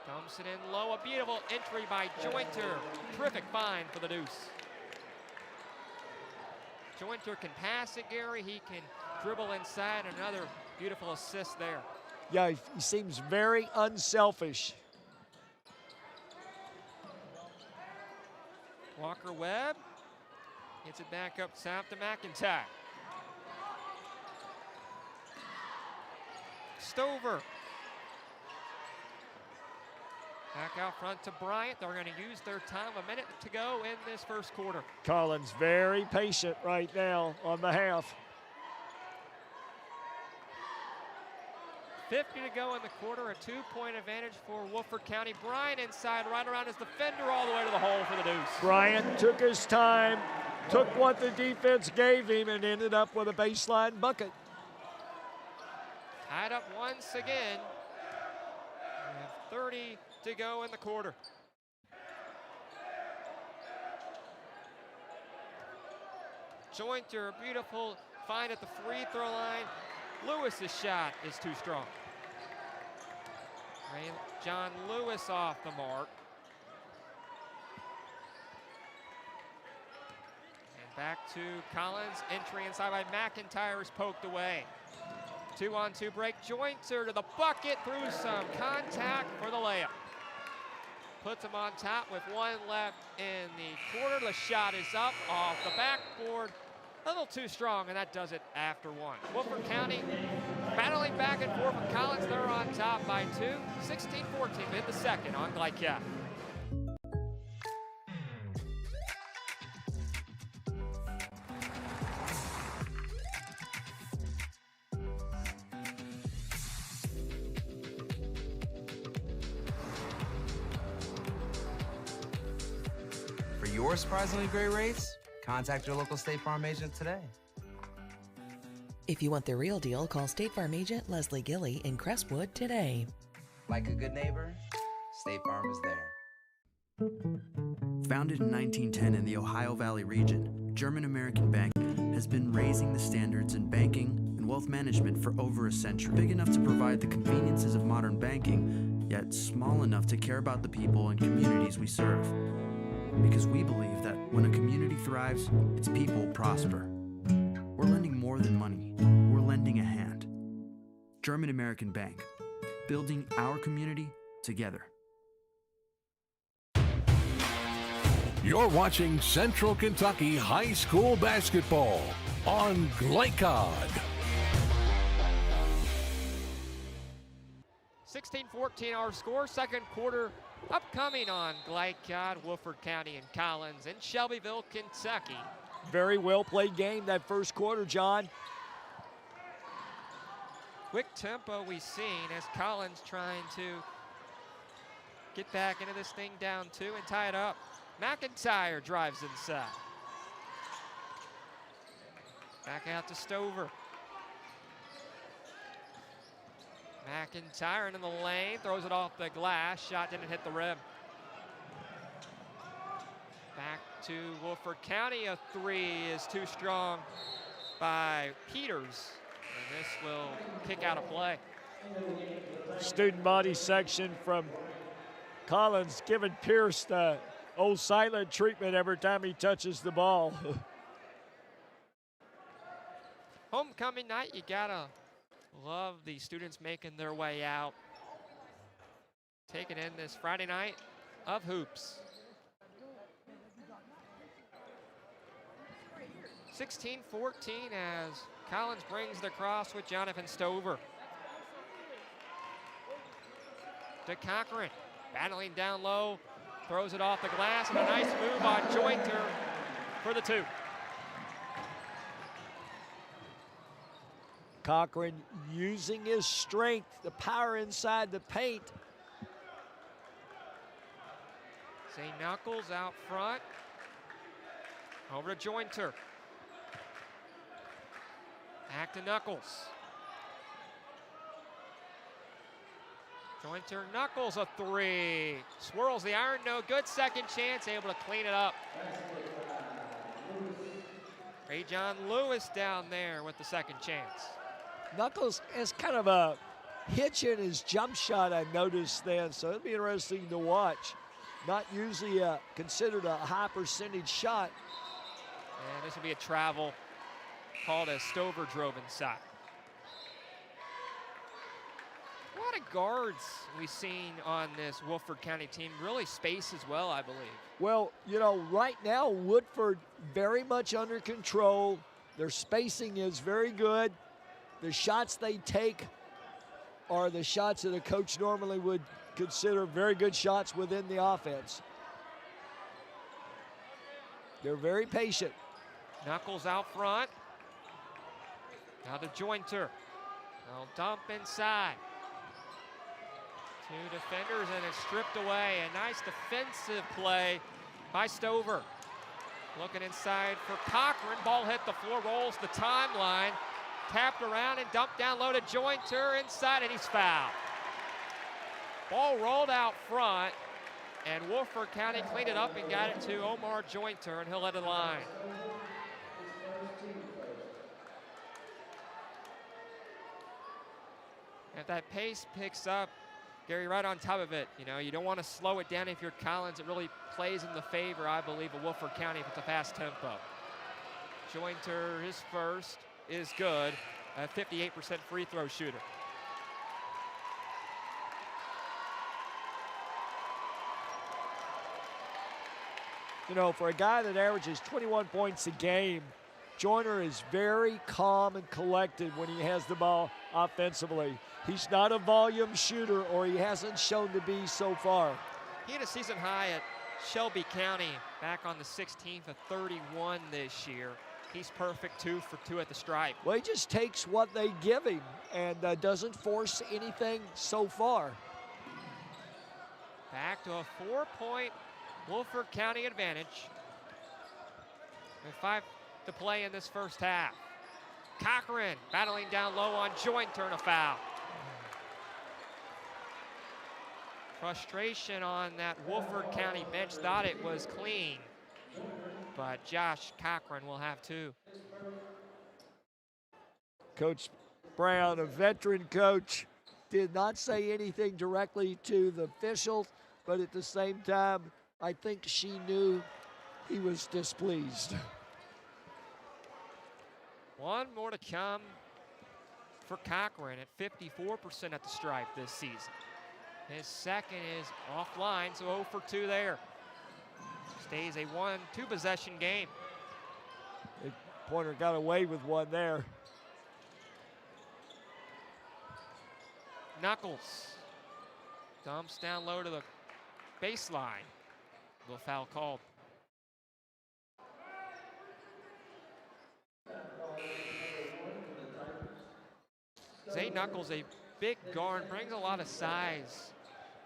Dumps it in low. A beautiful entry by Jointer. Terrific find for the deuce. Jointer can pass it, Gary. He can dribble inside. Another beautiful assist there. Yeah, he seems very unselfish. Walker Webb gets it back up top to McIntyre. Stover. Back out front to Bryant. They're going to use their time. A minute to go in this first quarter. Collins very patient right now on the half. 50 to go in the quarter. A 2-point advantage for Woodford County. Bryant inside, right around his defender, all the way to the hole for the deuce. Bryant took his time, took what the defense gave him, and ended up with a baseline bucket. Tied up once again. We have 30 to go in the quarter. Jointer, a beautiful find at the free throw line. Lewis's shot is too strong. John Lewis off the mark. And back to Collins. Entry inside by McIntyre is poked away. 2-on-2 break. Jointer to the bucket through some contact for the layup. Puts him on top with 1 left in the quarter. The shot is up off the backboard. A little too strong, and that does it after 1. Woodford County battling back and forth with Collins. They're on top by 2. 16-14 in the second on Glycat. For your surprisingly great rates, contact your local State Farm agent today. If you want the real deal, call State Farm agent Leslie Gilly in Crestwood today. Like a good neighbor, State Farm is there. Founded in 1910 in the Ohio Valley region, German American Bank has been raising the standards in banking and wealth management for over a century. Big enough to provide the conveniences of modern banking, yet small enough to care about the people and communities we serve. Because we believe that when a community thrives, its people prosper. We're lending more than money. We're lending a hand. German American Bank, building our community together. You're watching Central Kentucky High School basketball on Glycod. 16-14 our score. Second quarter upcoming on Glycod, Woodford County, and Collins in Shelbyville, Kentucky. Very well played game that first quarter, John. Quick tempo we've seen as Collins trying to get back into this thing down 2 and tie it up. McIntyre drives inside. Back out to Stover. McIntyre into the lane, throws it off the glass. Shot didn't hit the rim. Back to Woodford County. A 3 is too strong by Peters. And this will kick out a play. Student body section from Collins giving Pierce the old silent treatment every time he touches the ball. Homecoming night, you gotta love the students making their way out. Taking in this Friday night of hoops. 16-14 as Collins brings the cross with Jonathan Stover. To Cochran, battling down low, throws it off the glass, and a nice move on Jointer for the 2. Cochran using his strength, the power inside the paint. St. Knuckles out front. Over to Jointer. Back to Knuckles. Jointer, Knuckles, a 3. Swirls the iron, no good. Second chance, able to clean it up. Ray John Lewis down there with the second chance. Knuckles has kind of a hitch in his jump shot, I noticed then, so it'll be interesting to watch. Not usually considered a high percentage shot. And this will be a travel called as Stover drove inside. A lot of guards we've seen on this Woodford County team, really space as well, I believe. Well, you know, right now, Woodford very much under control. Their spacing is very good. The shots they take are the shots that a coach normally would consider very good shots within the offense. They're very patient. Knuckles out front. Now to Jointer. They'll dump inside. 2 defenders and it's stripped away. A nice defensive play by Stover. Looking inside for Cochran. Ball hit the floor, rolls the timeline. Tapped around and dumped down low to Jointer inside, and he's fouled. Ball rolled out front, and Woodford County cleaned it up and got it to Omar Jointer, and he'll head to the line. If that pace picks up, Gary, right on top of it, you know, you don't want to slow it down if you're Collins. It really plays in the favor, I believe, of Woodford County if it's a fast tempo. Jointer, his first, is good. A 58% free throw shooter. You know, for a guy that averages 21 points a game, Joyner is very calm and collected when he has the ball offensively. He's not a volume shooter, or he hasn't shown to be so far. He had a season high at Shelby County back on the 16th of 31 this year. He's perfect 2 for 2 at the stripe. Well, he just takes what they give him and doesn't force anything so far. Back to a 4-point Woodford County advantage. With 5 to play in this first half. Cochran battling down low on Jointer and a foul. Frustration on that Woodford County bench, thought it was clean. But Josh Cochran will have 2. Coach Brown, a veteran coach, did not say anything directly to the officials, but at the same time, I think she knew he was displeased. 1 more to come for Cochran at 54% at the stripe this season. His second is offline, so 0 for 2 there. Stays a 1-2 possession game. Pointer got away with one there. Knuckles Dumps down low to the baseline. Little foul called. Zay Knuckles, a big guard, brings a lot of size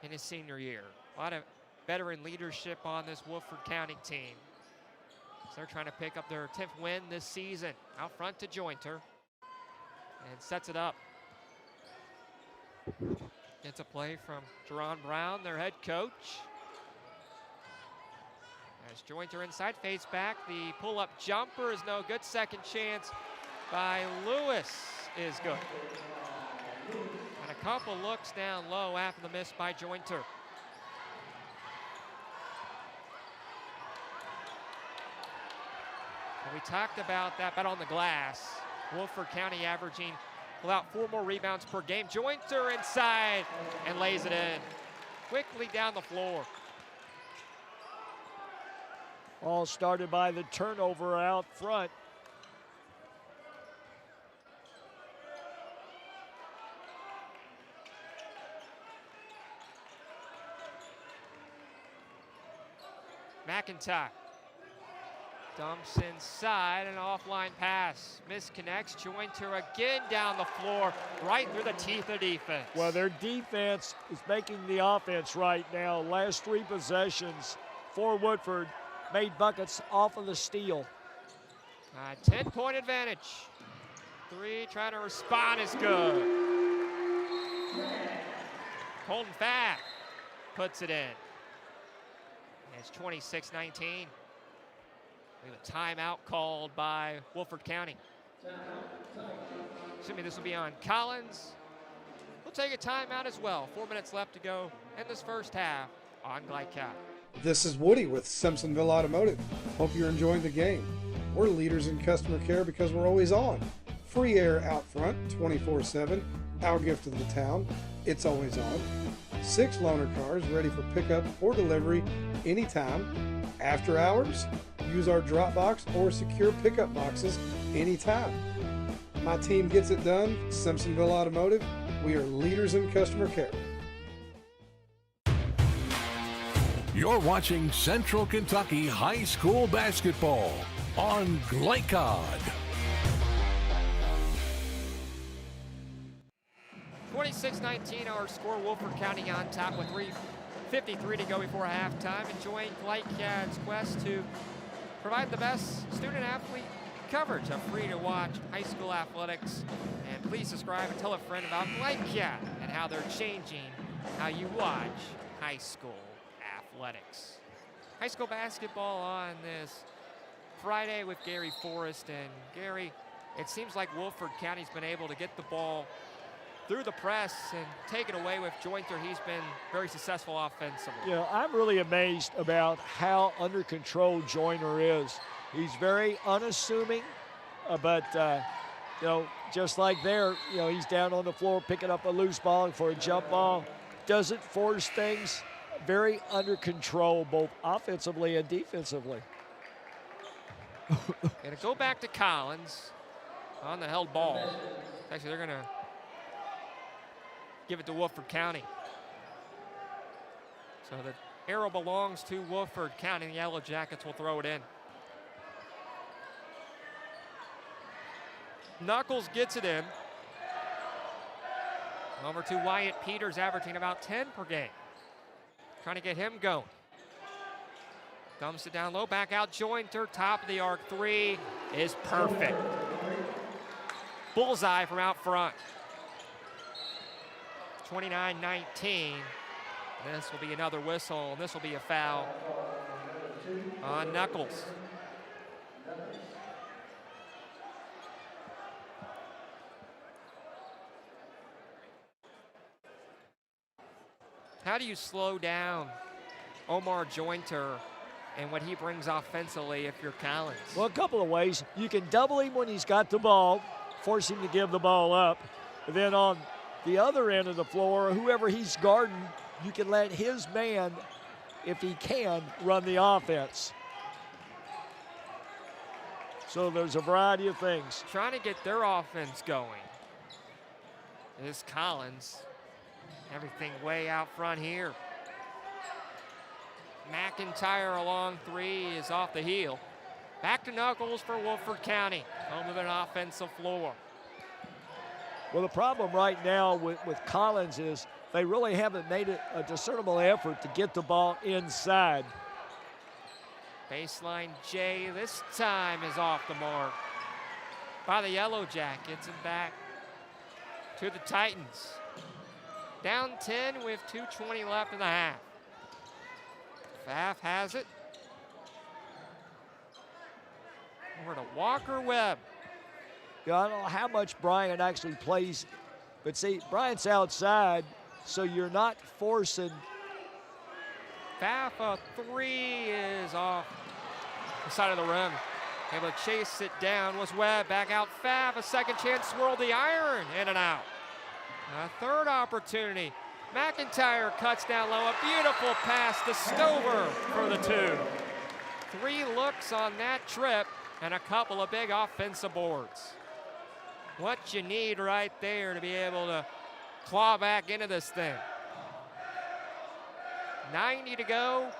in his senior year. A lot of veteran leadership on this Woodford County team. So they're trying to pick up their 10th win this season. Out front to Jointer. And sets it up. Gets a play from Jerron Brown, their head coach. As Jointer inside, fades back. The pull-up jumper is no good. Second chance by Lewis is good. And a couple looks down low after the miss by Jointer. And we talked about that, but on the glass, Woodford County averaging about 4 more rebounds per game. Jointer inside and lays it in. Quickly down the floor. All started by the turnover out front. McIntyre dumps inside, an offline pass. Misconnects. Jointer again down the floor, right through the teeth of defense. Well, their defense is making the offense right now. Last 3 possessions for Woodford made buckets off of the steal. 10-point advantage. 3 trying to respond is good. Colton Fack puts it in. It's 26-19. We have a timeout called by Woodford County. Assuming this will be on Collins. We'll take a timeout as well. 4 minutes left to go in this first half on Glycott. This is Woody with Simpsonville Automotive. Hope you're enjoying the game. We're leaders in customer care because we're always on. Free air out front, 24/7. Our gift to the town, it's always on. 6 loaner cars ready for pickup or delivery anytime. After hours, use our drop box or secure pickup boxes anytime. My team gets it done. Simpsonville Automotive, we are leaders in customer care. You're watching Central Kentucky High School basketball on Glycod. 26-19 our score. Woodford County on top with 3:53 to go before halftime. Enjoying Glycad's quest to provide the best student-athlete coverage of free-to-watch high school athletics. And please subscribe and tell a friend about Glycad and how they're changing how you watch high school athletics. High school basketball on this Friday with Gary Forrest. And Gary, it seems like Woodford County's been able to get the ball through the press and take it away with Jointer. He's been very successful offensively. You know, I'm really amazed about how under control Jointer is. He's very unassuming, but you know, just like there, you know, he's down on the floor picking up a loose ball for a jump ball. Doesn't force things. Very under control, both offensively and defensively. Gonna go back to Collins on the held ball. Actually, they're gonna give it to Woodford County. So the arrow belongs to Woodford County. The Yellow Jackets will throw it in. Knuckles gets it in. Over to Wyatt Peters, averaging about 10 per game. Trying to get him going. Dumps it down low, back out Jointer, top of the arc. 3 is perfect. Bullseye from out front. 29-19. This will be another whistle, and this will be a foul on Knuckles. How do you slow down Omar Jointer and what he brings offensively if you're Collins? Well, a couple of ways. You can double him when he's got the ball, force him to give the ball up. And then on the other end of the floor, whoever he's guarding, you can let his man, if he can, run the offense. So there's a variety of things. Trying to get their offense going is Collins. Everything way out front here. McIntyre along three is off the heel. Back to Knuckles for Woodford County. Home of an offensive floor. Well, the problem right now with Collins is they really haven't made it a discernible effort to get the ball inside. Baseline J this time is off the mark by the Yellow Jackets and back to the Titans. Down 10 with 2:20 left in the half. Pfaff has it. Over to Walker Webb. Yeah, I don't know how much Bryant actually plays, but see, Bryant's outside, so you're not forcing. Pfaff, a three is off the side of the rim. Able to chase it down was Webb. Back out Pfaff, a second chance, swirled the iron, in and out. A third opportunity. McIntyre cuts down low, a beautiful pass to Stover for the two. 3 looks on that trip and a couple of big offensive boards. What you need right there to be able to claw back into this thing. 90 to go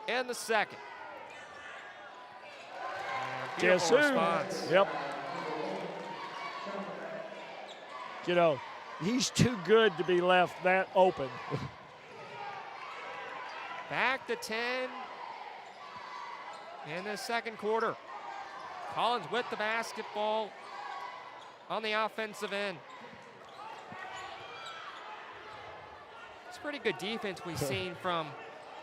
in the second. Guess who? Response. Yep. You know, he's too good to be left that open. Back to 10 in the second quarter. Collins with the basketball on the offensive end. It's pretty good defense we've seen from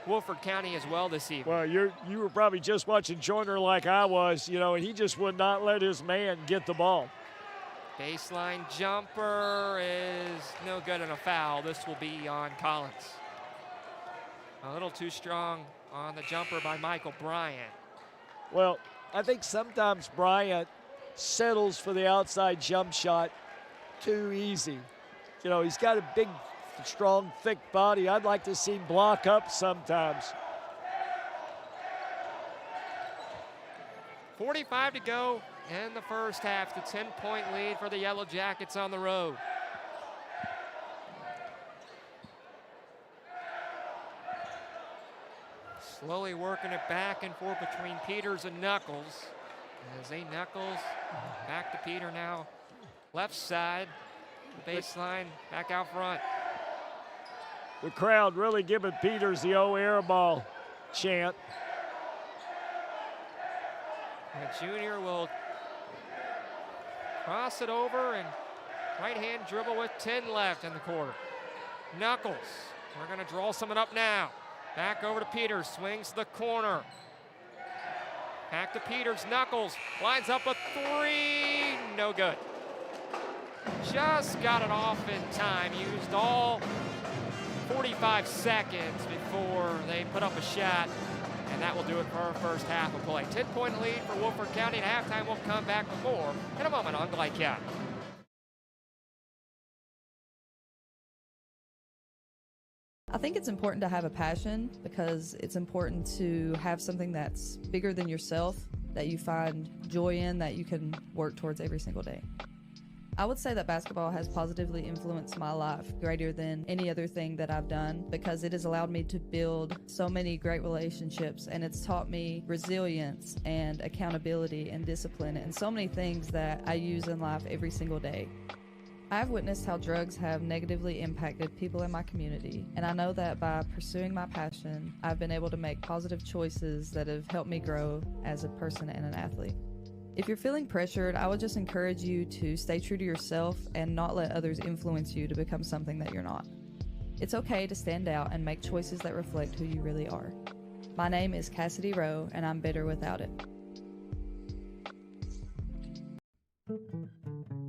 Woodford County as well this evening. Well, you were probably just watching Joyner like I was, you know, and he just would not let his man get the ball. Baseline jumper is no good and a foul. This will be on Collins. A little too strong on the jumper by Michael Bryant. Well, I think sometimes Bryant settles for the outside jump shot too easy. You know, he's got a big, strong, thick body. I'd like to see him block up sometimes. 45 to go in the first half. The 10-point lead for the Yellow Jackets on the road. Slowly working it back and forth between Peters and Knuckles. As Knuckles back to Peter now. Left side, baseline, back out front. The crowd really giving Peters the old air ball chant. And the junior will cross it over and right hand dribble with 10 left in the quarter. Knuckles, we're gonna draw someone up now. Back over to Peters, swings the corner. Back to Peters, Knuckles, lines up a three, no good. Just got it off in time, used all 45 seconds before they put up a shot, and that will do it for our first half of play. 10-point lead for Woodford County, and halftime we'll come back with more in a moment on Glycat. I think it's important to have a passion because it's important to have something that's bigger than yourself, that you find joy in, that you can work towards every single day. I would say that basketball has positively influenced my life greater than any other thing that I've done because it has allowed me to build so many great relationships, and it's taught me resilience and accountability and discipline and so many things that I use in life every single day. I've witnessed how drugs have negatively impacted people in my community, and I know that by pursuing my passion, I've been able to make positive choices that have helped me grow as a person and an athlete. If you're feeling pressured, I would just encourage you to stay true to yourself and not let others influence you to become something that you're not. It's okay to stand out and make choices that reflect who you really are. My name is Cassidy Rowe, and I'm better without it.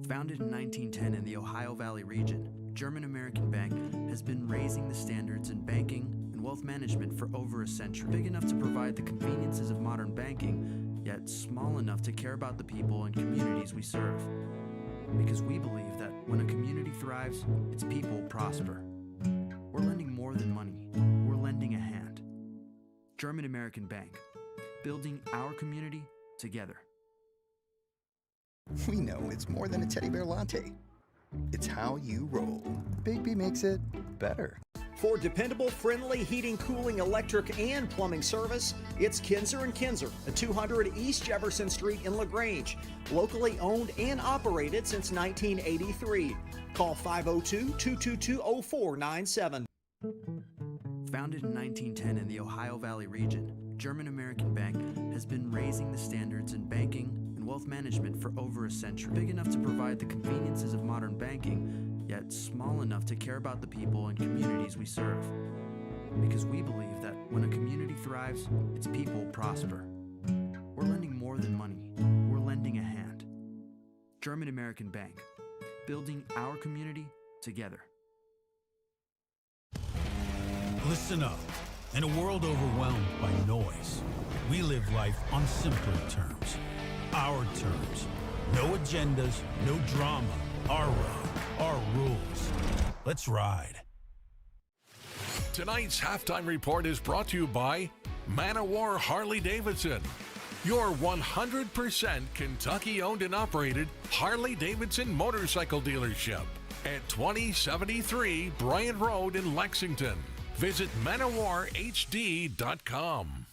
Founded in 1910 in the Ohio Valley region, German American Bank has been raising the standards in banking and wealth management for over a century. Big enough to provide the conveniences of modern banking, yet small enough to care about the people and communities we serve. Because we believe that when a community thrives, its people prosper. We're lending more than money. We're lending a hand. German American Bank, building our community together. We know it's more than a teddy bear latte. It's how you roll. Big B makes it better. For dependable, friendly heating, cooling, electric, and plumbing service, it's Kinzer & Kinzer at 200 East Jefferson Street in LaGrange. Locally owned and operated since 1983. Call 502-222-0497. Founded in 1910 in the Ohio Valley region, German American Bank has been raising the standards in banking and wealth management for over a century. Big enough to provide the conveniences of modern banking, yet small enough to care about the people and communities we serve. Because we believe that when a community thrives, its people prosper. We're lending more than money. We're lending a hand. German American Bank, building our community together. Listen up. In a world overwhelmed by noise, we live life on simpler terms. Our terms. No agendas, no drama. Our road, our rules. Let's ride. Tonight's halftime report is brought to you by Man-O-War Harley-Davidson, your 100% Kentucky-owned and operated Harley-Davidson motorcycle dealership at 2073 Bryant Road in Lexington. Visit manowarhd.com.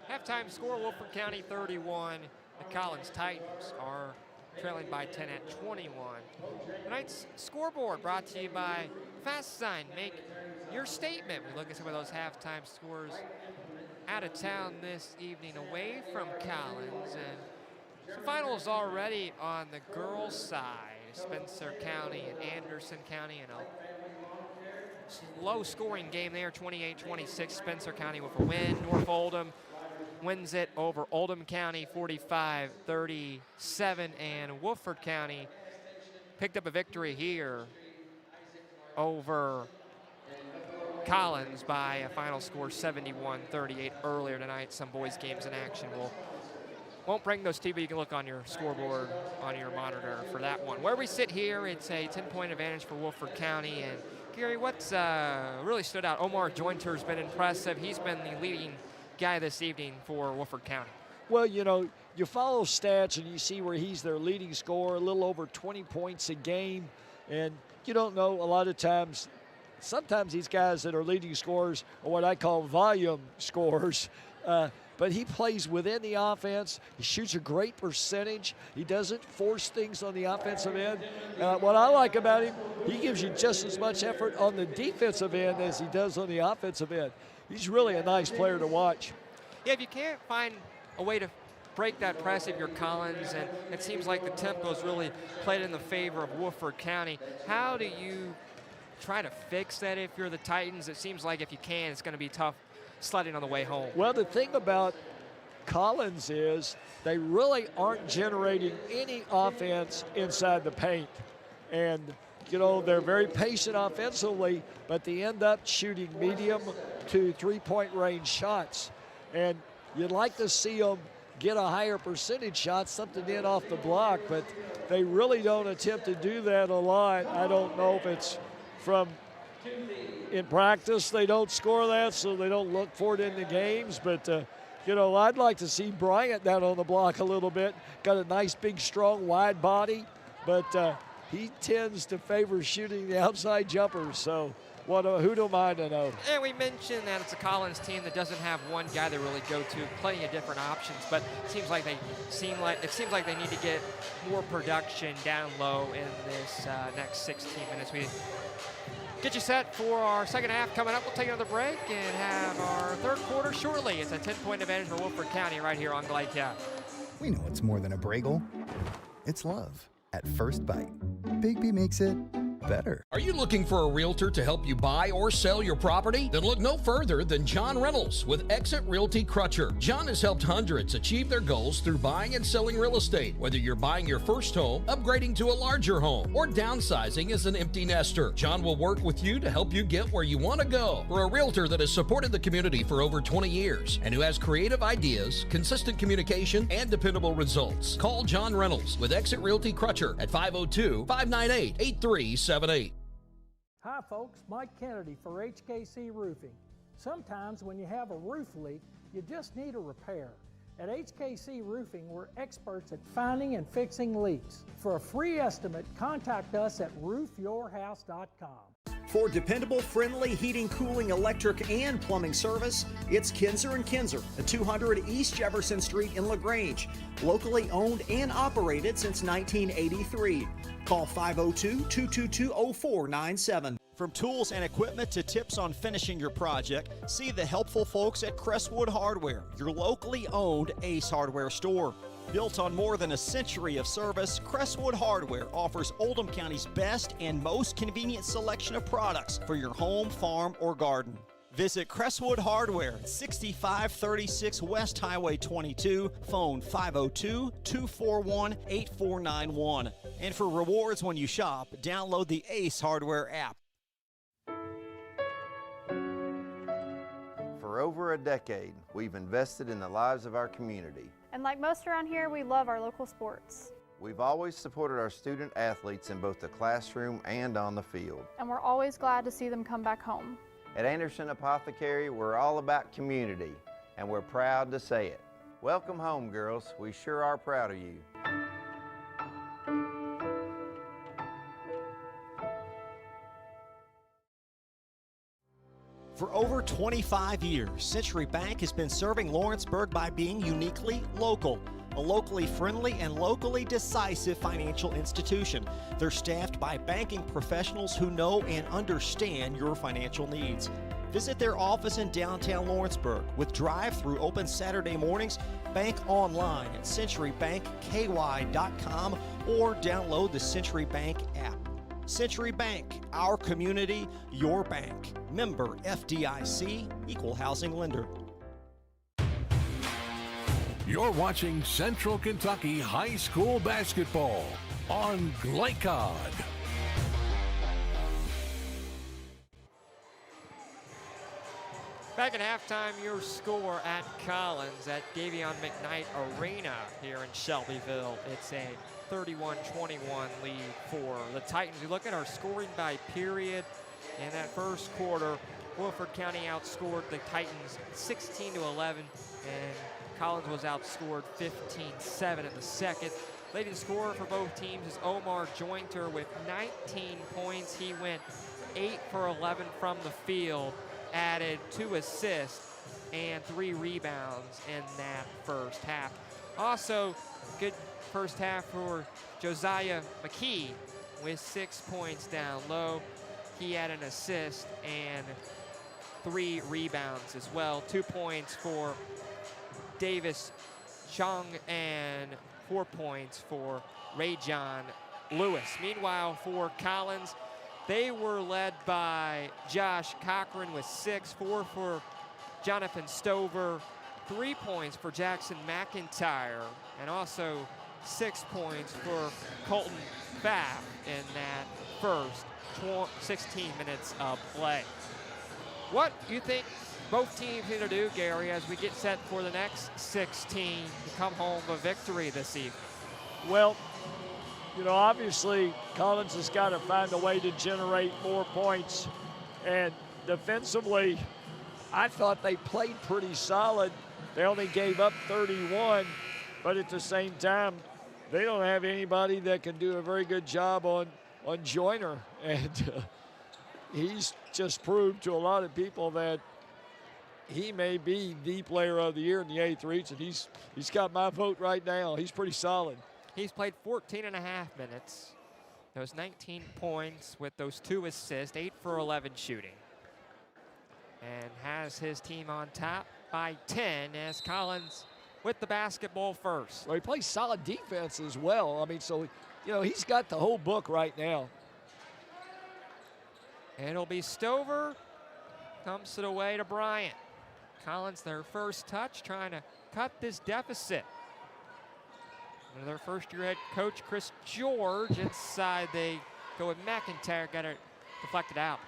Halftime score, Woodford County 31. The Collins Titans are trailing by 10 at 21. Tonight's scoreboard brought to you by Fast Sign. Make your statement. We look at some of those halftime scores out of town this evening away from Collins. And some finals already on the girls' side. Spencer County and Anderson County in a low-scoring game there, 28-26. Spencer County with a win. North Oldham wins it over Oldham County 45-37, and Woodford County picked up a victory here over Collins by a final score 71-38 earlier tonight. Some boys games in action. Won't bring those to you, but you can look on your scoreboard on your monitor for that one. Where we sit here, it's a 10-point advantage for Woodford County. And Gary, what's really stood out? Omar Jointer's been impressive. He's been the leading guy this evening for Woodford County. Well, you know, you follow stats and you see where he's their leading scorer, a little over 20 points a game. And you don't know a lot of times, sometimes these guys that are leading scorers are what I call volume scorers. But he plays within the offense. He shoots a great percentage. He doesn't force things on the offensive end. What I like about him, he gives you just as much effort on the defensive end as he does on the offensive end. He's really a nice player to watch. Yeah, if you can't find a way to break that press if you're Collins, and it seems like the tempo's really played in the favor of Woodford County, how do you try to fix that if you're the Titans? It seems like if you can, it's going to be tough sledding on the way home. Well, the thing about Collins is they really aren't generating any offense inside the paint. And, you know, they're very patient offensively, but they end up shooting medium to three-point range shots. And you'd like to see them get a higher percentage shot, something in off the block, but they really don't attempt to do that a lot. I don't know if it's from in practice they don't score that, so they don't look for it in the games. But, you know, I'd like to see Bryant down on the block a little bit. Got a nice, big, strong, wide body, but he tends to favor shooting the outside jumpers. So who do I to know? And we mentioned that it's a Collins team that doesn't have one guy they really go to, plenty of different options, but it seems like they need to get more production down low in this next 16 minutes. We get you set for our second half coming up. We'll take another break and have our third quarter shortly. It's a 10-point advantage for Woodford County right here on Glycat. We know it's more than a Bragel. It's love at first bite. Big B makes it better. Are you looking for a realtor to help you buy or sell your property? Then look no further than John Reynolds with Exit Realty Crutcher. John has helped hundreds achieve their goals through buying and selling real estate. Whether you're buying your first home, upgrading to a larger home, or downsizing as an empty nester, John will work with you to help you get where you want to go. For a realtor that has supported the community for over 20 years and who has creative ideas, consistent communication, and dependable results, call John Reynolds with Exit Realty Crutcher at 502-598-8378. Hi folks, Mike Kennedy for HKC Roofing. Sometimes when you have a roof leak, you just need a repair. At HKC Roofing, we're experts at finding and fixing leaks. For a free estimate, contact us at roofyourhouse.com. For dependable, friendly heating, cooling, electric, and plumbing service, it's Kinzer & Kinzer at 200 East Jefferson Street in LaGrange. Locally owned and operated since 1983. Call 502-222-0497. From tools and equipment to tips on finishing your project, see the helpful folks at Crestwood Hardware, your locally owned Ace Hardware store. Built on more than a century of service, Crestwood Hardware offers Oldham County's best and most convenient selection of products for your home, farm, or garden. Visit Crestwood Hardware at 6536 West Highway 22, phone 502-241-8491. And for rewards when you shop, download the Ace Hardware app. For over a decade, we've invested in the lives of our community. And like most around here, we love our local sports. We've always supported our student athletes in both the classroom and on the field. And we're always glad to see them come back home. At Anderson Apothecary, we're all about community, and we're proud to say it. Welcome home, girls. We sure are proud of you. For over 25 years, Century Bank has been serving Lawrenceburg by being uniquely local. A locally friendly and locally decisive financial institution. They're staffed by banking professionals who know and understand your financial needs. Visit their office in downtown Lawrenceburg with drive-through open Saturday mornings. Bank online at centurybankky.com or download the Century Bank app. Century Bank, our community, your bank. Member FDIC, Equal Housing Lender. You're watching Central Kentucky High School basketball on Glycod. Back at halftime, your score at Collins at Davion McKnight Arena here in Shelbyville. It's a 31-21 lead for the Titans. We look at our scoring by period. In that first quarter, Woodford County outscored the Titans 16-11, and Collins was outscored 15-7 in the second. Leading scorer for both teams is Omar Jointer with 19 points. He went 8 for 11 from the field, added 2 assists and 3 rebounds in that first half. Also, good first half for Josiah McKee with 6 points down low. He had an assist and 3 rebounds as well. 2 points for Davis Chung and 4 points for Ray John Lewis. Meanwhile, for Collins, they were led by Josh Cochran with 6, 4 for Jonathan Stover, 3 points for Jackson McIntyre, and also 6 points for Colton Pfaff in that first 16 minutes of play. What do you think both teams need to do, Gary, as we get set for the next 16 to come home with a victory this evening? Well, you know, obviously Collins has got to find a way to generate more points. And defensively, I thought they played pretty solid. They only gave up 31, but at the same time, they don't have anybody that can do a very good job on Joyner. And he's just proved to a lot of people that he may be the player of the year in the eighth region. He's got my vote right now. He's pretty solid. He's played 14 and a half minutes. Those 19 points with those 2 assists, 8 for 11 shooting. And has his team on top by 10 as Collins with the basketball first. Well, he plays solid defense as well. I mean, so, you know, he's got the whole book right now. And it'll be Stover. Dumps it away to Bryant. Collins, their first touch, trying to cut this deficit. And their first-year head coach, Chris George, inside they go with McIntyre, got it deflected out.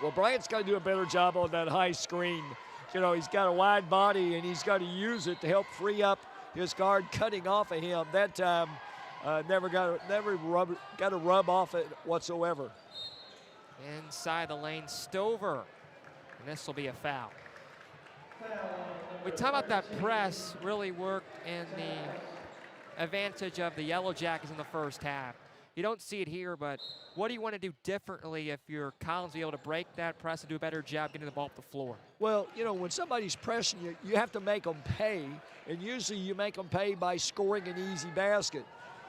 Well, Bryant's got to do a better job on that high screen. You know, he's got a wide body, and he's got to use it to help free up his guard cutting off of him. That time, never got to rub off it whatsoever. Inside the lane, Stover. And this will be a foul. We talk about that press really worked in the advantage of the Yellow Jackets in the first half. You don't see it here, but what do you want to do differently if you're Collins be able to break that press and do a better job getting the ball up the floor? Well, you know, when somebody's pressing you, you have to make them pay, and usually you make them pay by scoring an easy basket.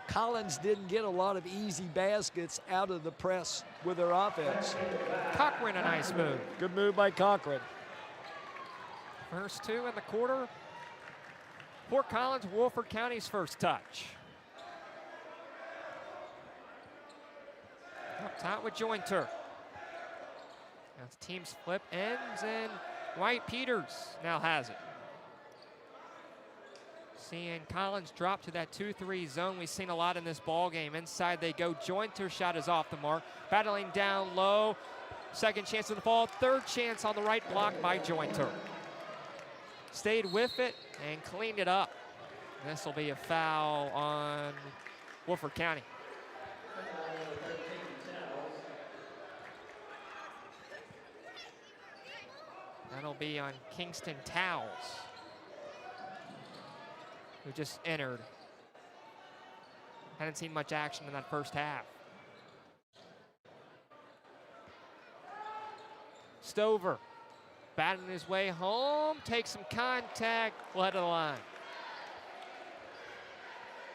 Collins didn't get a lot of easy baskets out of the press with their offense. Cochran, a nice move. Good move by Cochran. First 2 in the quarter. Fort Collins, Woodford County's first touch. Up top with Jointer. As the team's flip ends, and White Peters now has it. Seeing Collins drop to that 2-3 zone we've seen a lot in this ball game. Inside they go. Jointer shot is off the mark. Battling down low. Second chance in the fall. Third chance on the right block by Jointer. Stayed with it and cleaned it up. This will be a foul on Woodford County. That'll be on Kingston Towles, who just entered. Hadn't seen much action in that first half. Stover batting his way home, takes some contact, led to the line.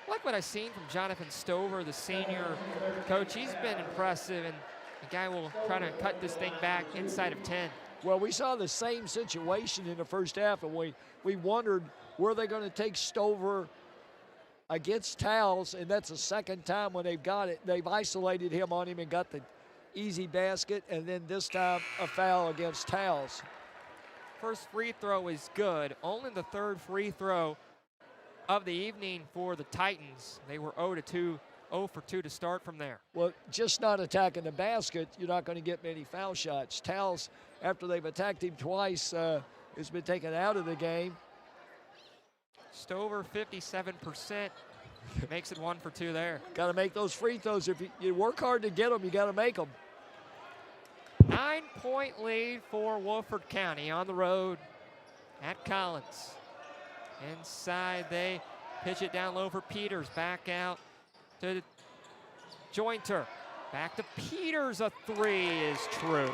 I like what I've seen from Jonathan Stover, the senior coach. He's been impressive, and the guy will try to cut this thing back inside of 10. Well, we saw the same situation in the first half, and we wondered, were they going to take Stover against Towles, and that's the second time when they've got it. They've isolated him on him and got the easy basket, and then this time a foul against Towles. First free throw is good. Only the third free throw of the evening for the Titans. They were 0 for 2 to start from there. Well, just not attacking the basket, you're not going to get many foul shots. Towles, after they've attacked him twice, has been taken out of the game. Stover 57%, makes it 1 for 2 there. Got to make those free throws. If you work hard to get them, you got to make them. 9-point lead for Woodford County on the road at Collins. Inside they pitch it down low for Peters. Back out to Jointer. Back to Peters. A 3 is true.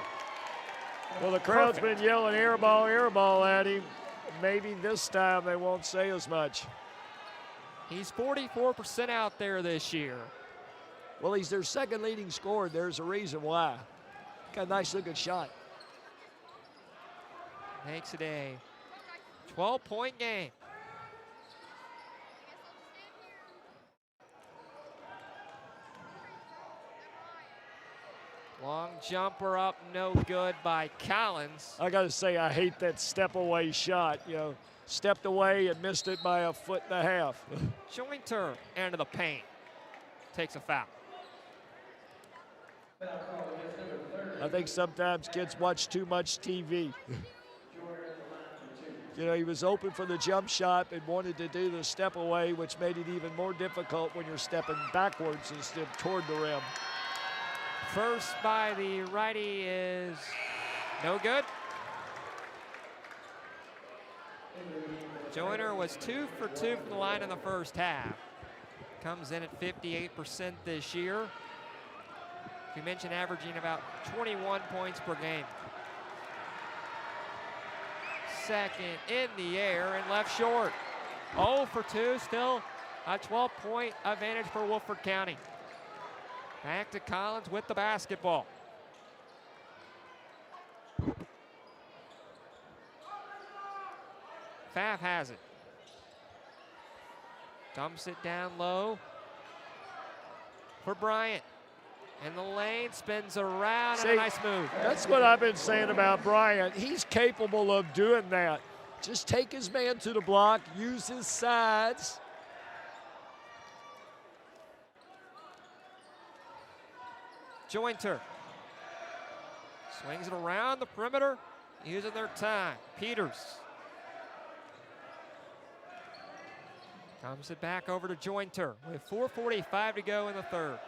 Well, the crowd's been yelling air ball at him. Maybe this time they won't say as much. He's 44% out there this year. Well, he's their second leading scorer. There's a reason why. Got a nice looking shot. Makes it a 12-point game. Long jumper up, no good by Collins. I got to say, I hate that step away shot. You know, stepped away and missed it by 1.5 feet. Jointer into the paint. Takes a foul. I think sometimes kids watch too much TV. You know, he was open for the jump shot and wanted to do the step away, which made it even more difficult when you're stepping backwards instead of toward the rim. First by the righty is no good. Joyner was 2 for 2 from the line in the first half. Comes in at 58% this year. We mentioned averaging about 21 points per game. Second in the air and left short. 0 for 2, still a 12-point advantage for Woodford County. Back to Collins with the basketball. Pfaff has it. Dumps it down low for Bryant. In the lane, spins around, and a nice move. That's what I've been saying about Bryant. He's capable of doing that. Just take his man to the block, use his sides. Jointer swings it around the perimeter, using their time. Peters comes it back over to Jointer with 4:45 to go in the third.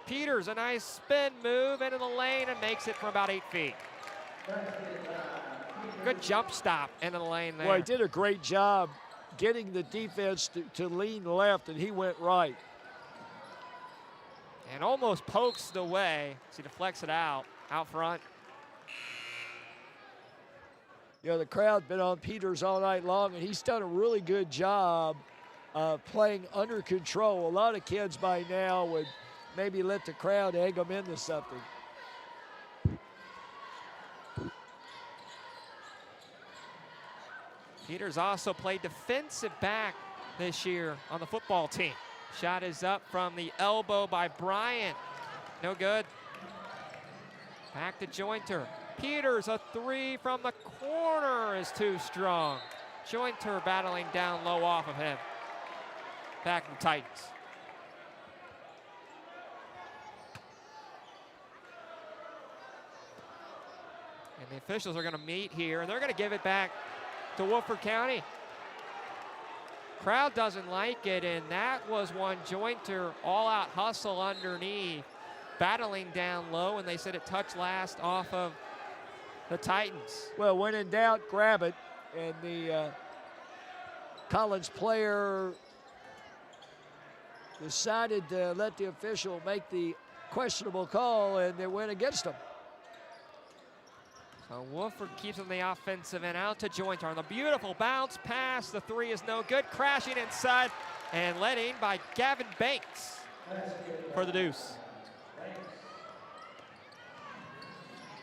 Peters, a nice spin move into the lane and makes it from about 8 feet. Good jump stop into the lane there. Well, he did a great job getting the defense to lean left, and he went right. And almost pokes it away. So he deflects it out front. You know, the crowd been on Peters all night long, and he's done a really good job playing under control. A lot of kids by now would maybe let the crowd egg them into something. Peters also played defensive back this year on the football team. Shot is up from the elbow by Bryant. No good. Back to Jointer. Peters, a three from the corner is too strong. Jointer battling down low off of him. Back to the Titans. And the officials are going to meet here, and they're going to give it back to Woodford County. Crowd doesn't like it, and that was one Jointer all-out hustle underneath, battling down low, and they said it touched last off of the Titans. Well, when in doubt, grab it, and the Collins player decided to let the official make the questionable call, and they went against him. So Woodford keeps on the offensive end, out to Jointer on the beautiful bounce pass. The three is no good, crashing inside and let in by Gavin Banks for the deuce.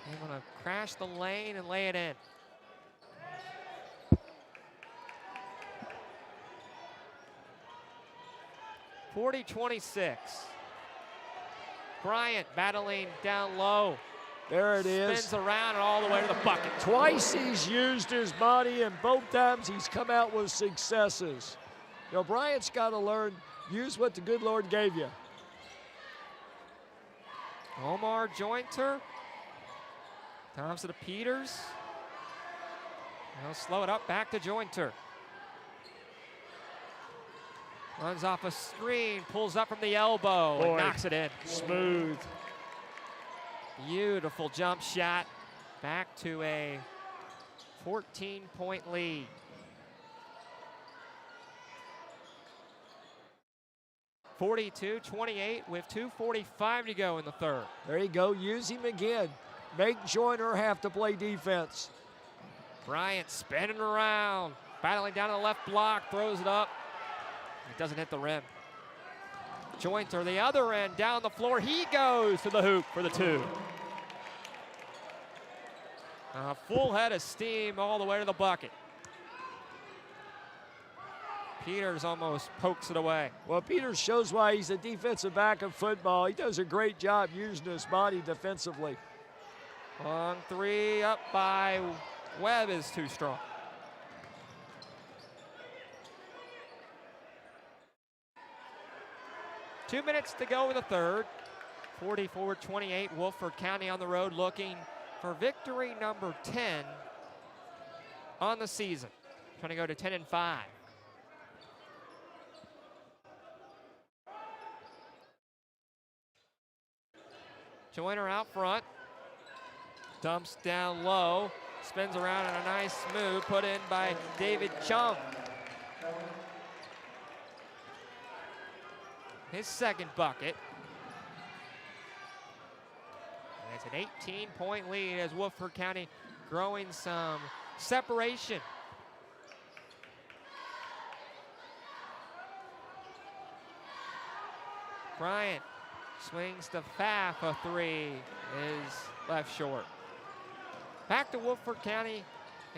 They want to crash the lane and lay it in. .40-26. Bryant battling down low. There it is. Spins around and all the way to the bucket. Twice he's used his body, and both times he's come out with successes. You know, Bryant's got to learn, use what the good Lord gave you. Omar Jointer. Comes to the Peters. They'll slow it up, back to Jointer. Runs off a screen, pulls up from the elbow, and knocks it in. Smooth. Beautiful jump shot. Back to a 14-point lead. .42-28 with 2:45 to go in the third. There you go, use him again. Make Jointer have to play defense. Bryant spinning around, battling down to the left block, throws it up. It doesn't hit the rim. Jointer, the other end, down the floor. He goes to the hoop for the two. A full head of steam all the way to the bucket. Peters almost pokes it away. Well, Peters shows why he's a defensive back in football. He does a great job using his body defensively. Long three up by Webb is too strong. Two minutes to go in the third. 44-28, Woodford County on the road looking for victory number 10 on the season. Trying to go to 10-5. Jointer out front. Dumps down low. Spins around in a nice move put in by David Chung. His second bucket. And it's an 18-point lead as Woodford County growing some separation. Bryant swings to Pfaff, a three is left short. Back to Woodford County,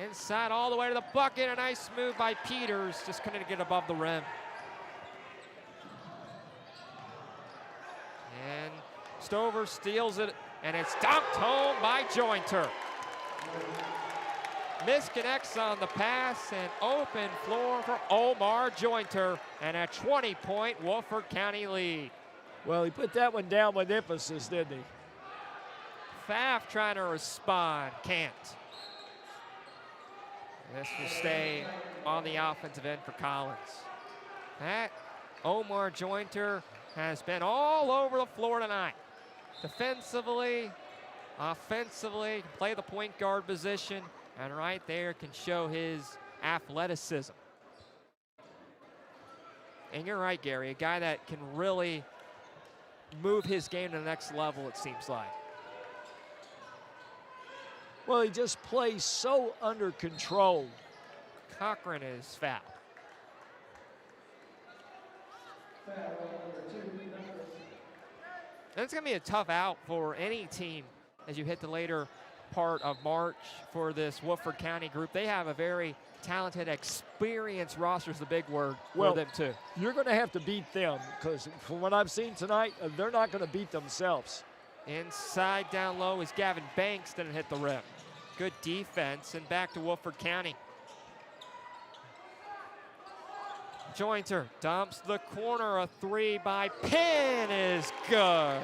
inside all the way to the bucket. A nice move by Peters, just couldn't get above the rim. And Stover steals it, and it's dunked home by Jointer. Misconnects on the pass, and open floor for Omar Jointer, and a 20-point Woodford County lead. Well, he put that one down with emphasis, didn't he? Pfaff trying to respond, can't. This will stay on the offensive end for Collins. That Omar Jointer has been all over the floor tonight. Defensively, offensively, play the point guard position, And right there can show his athleticism. And you're right, Gary, a guy that can really move his game to the next level, it seems like. Well, he just plays so under control. Cochran is fouled. And it's going to be a tough out for any team as you hit the later part of March for this Woodford County group. They have a very talented, experienced roster is the big word for them too. You're going to have to beat them because from what I've seen tonight, they're not going to beat themselves. Inside down low is Gavin Banks, didn't hit the rim. Good defense, and back to Woodford County. Jointer dumps the corner, a three by Penn is good.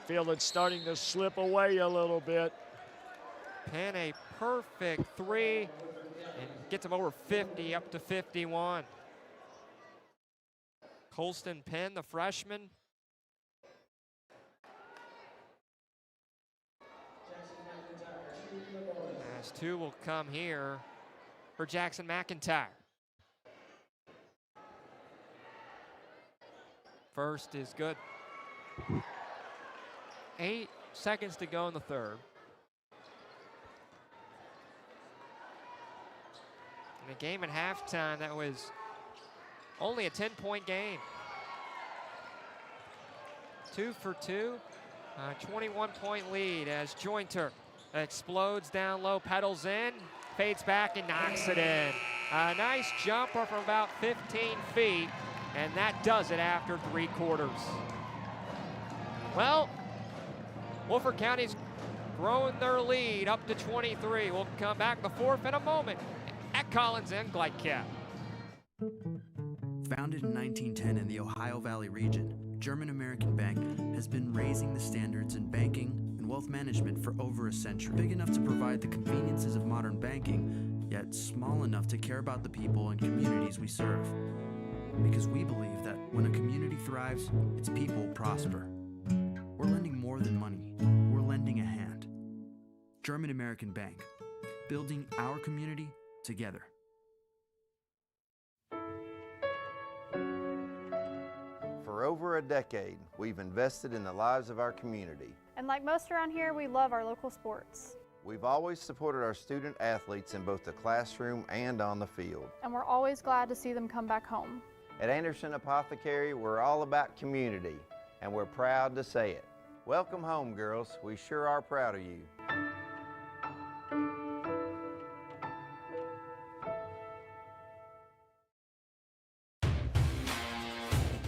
Feel it's starting to slip away a little bit. Penn a perfect three and gets him over 50, up to 51. Colston Penn, the freshman. As two will come here for Jackson McIntyre. First is good. 8 seconds to go in the third. In a game at halftime that was only a 10-point game. 2 for 2, 21-point lead as Jointer explodes down low, pedals in, fades back and knocks it in. A nice jumper from about 15 feet, and that does it after 3 quarters. Well, Woodford County's growing their lead up to 23. We'll come back in the fourth in a moment at Collins and Glycap. Founded in 1910 in the Ohio Valley region, German American Bank has been raising the standards in banking and wealth management for over a century. Big enough to provide the conveniences of modern banking, yet small enough to care about the people and communities we serve. Because we believe that when a community thrives, its people prosper. We're lending more than money. We're lending a hand. German American Bank, building our community together. For over a decade, we've invested in the lives of our community. And like most around here, we love our local sports. We've always supported our student athletes in both the classroom and on the field. And we're always glad to see them come back home. At Anderson Apothecary, we're all about community, and we're proud to say it. Welcome home, girls. We sure are proud of you.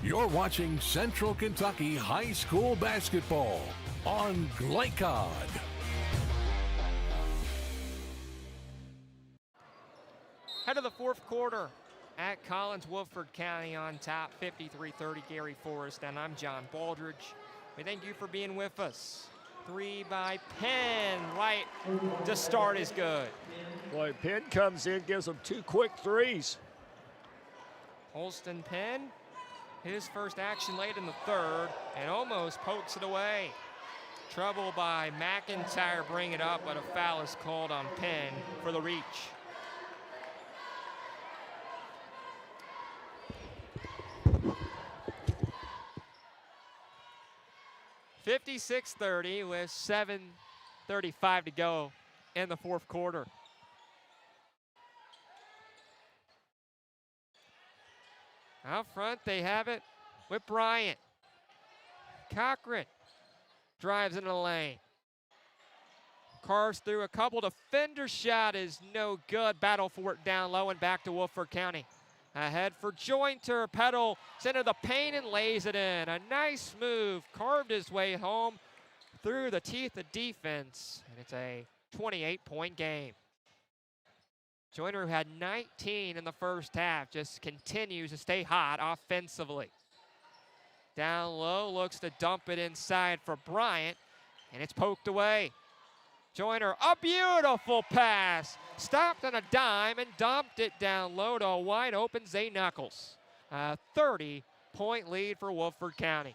You're watching Central Kentucky High School basketball on Glycod. Head of the fourth quarter at Collins, Woodford County on top, 53-30 Gary Forrest, and I'm John Baldridge. We thank you for being with us. 3 by Penn, right to start is good. Boy, Penn comes in, gives them 2 quick threes. Holston Penn, his first action late in the third, and almost pokes it away. Trouble by McIntyre, bring it up, but a foul is called on Penn for the reach. (56-30) with 7:35 to go in the fourth quarter. Out front, they have it with Bryant. Cochran drives into the lane. Carves through a couple. Defender shot is no good. Battle for it down low and back to Woodford County. Ahead for Jointer. Pedal into the paint and lays it in. A nice move. Carved his way home through the teeth of defense. And it's a 28-point game. Jointer, who had 19 in the first half, just continues to stay hot offensively. Down low, looks to dump it inside for Bryant, and it's poked away. Jointer, a beautiful pass. Stopped on a dime and dumped it down low to a wide open Zay Knuckles. A 30-point lead for Woodford County.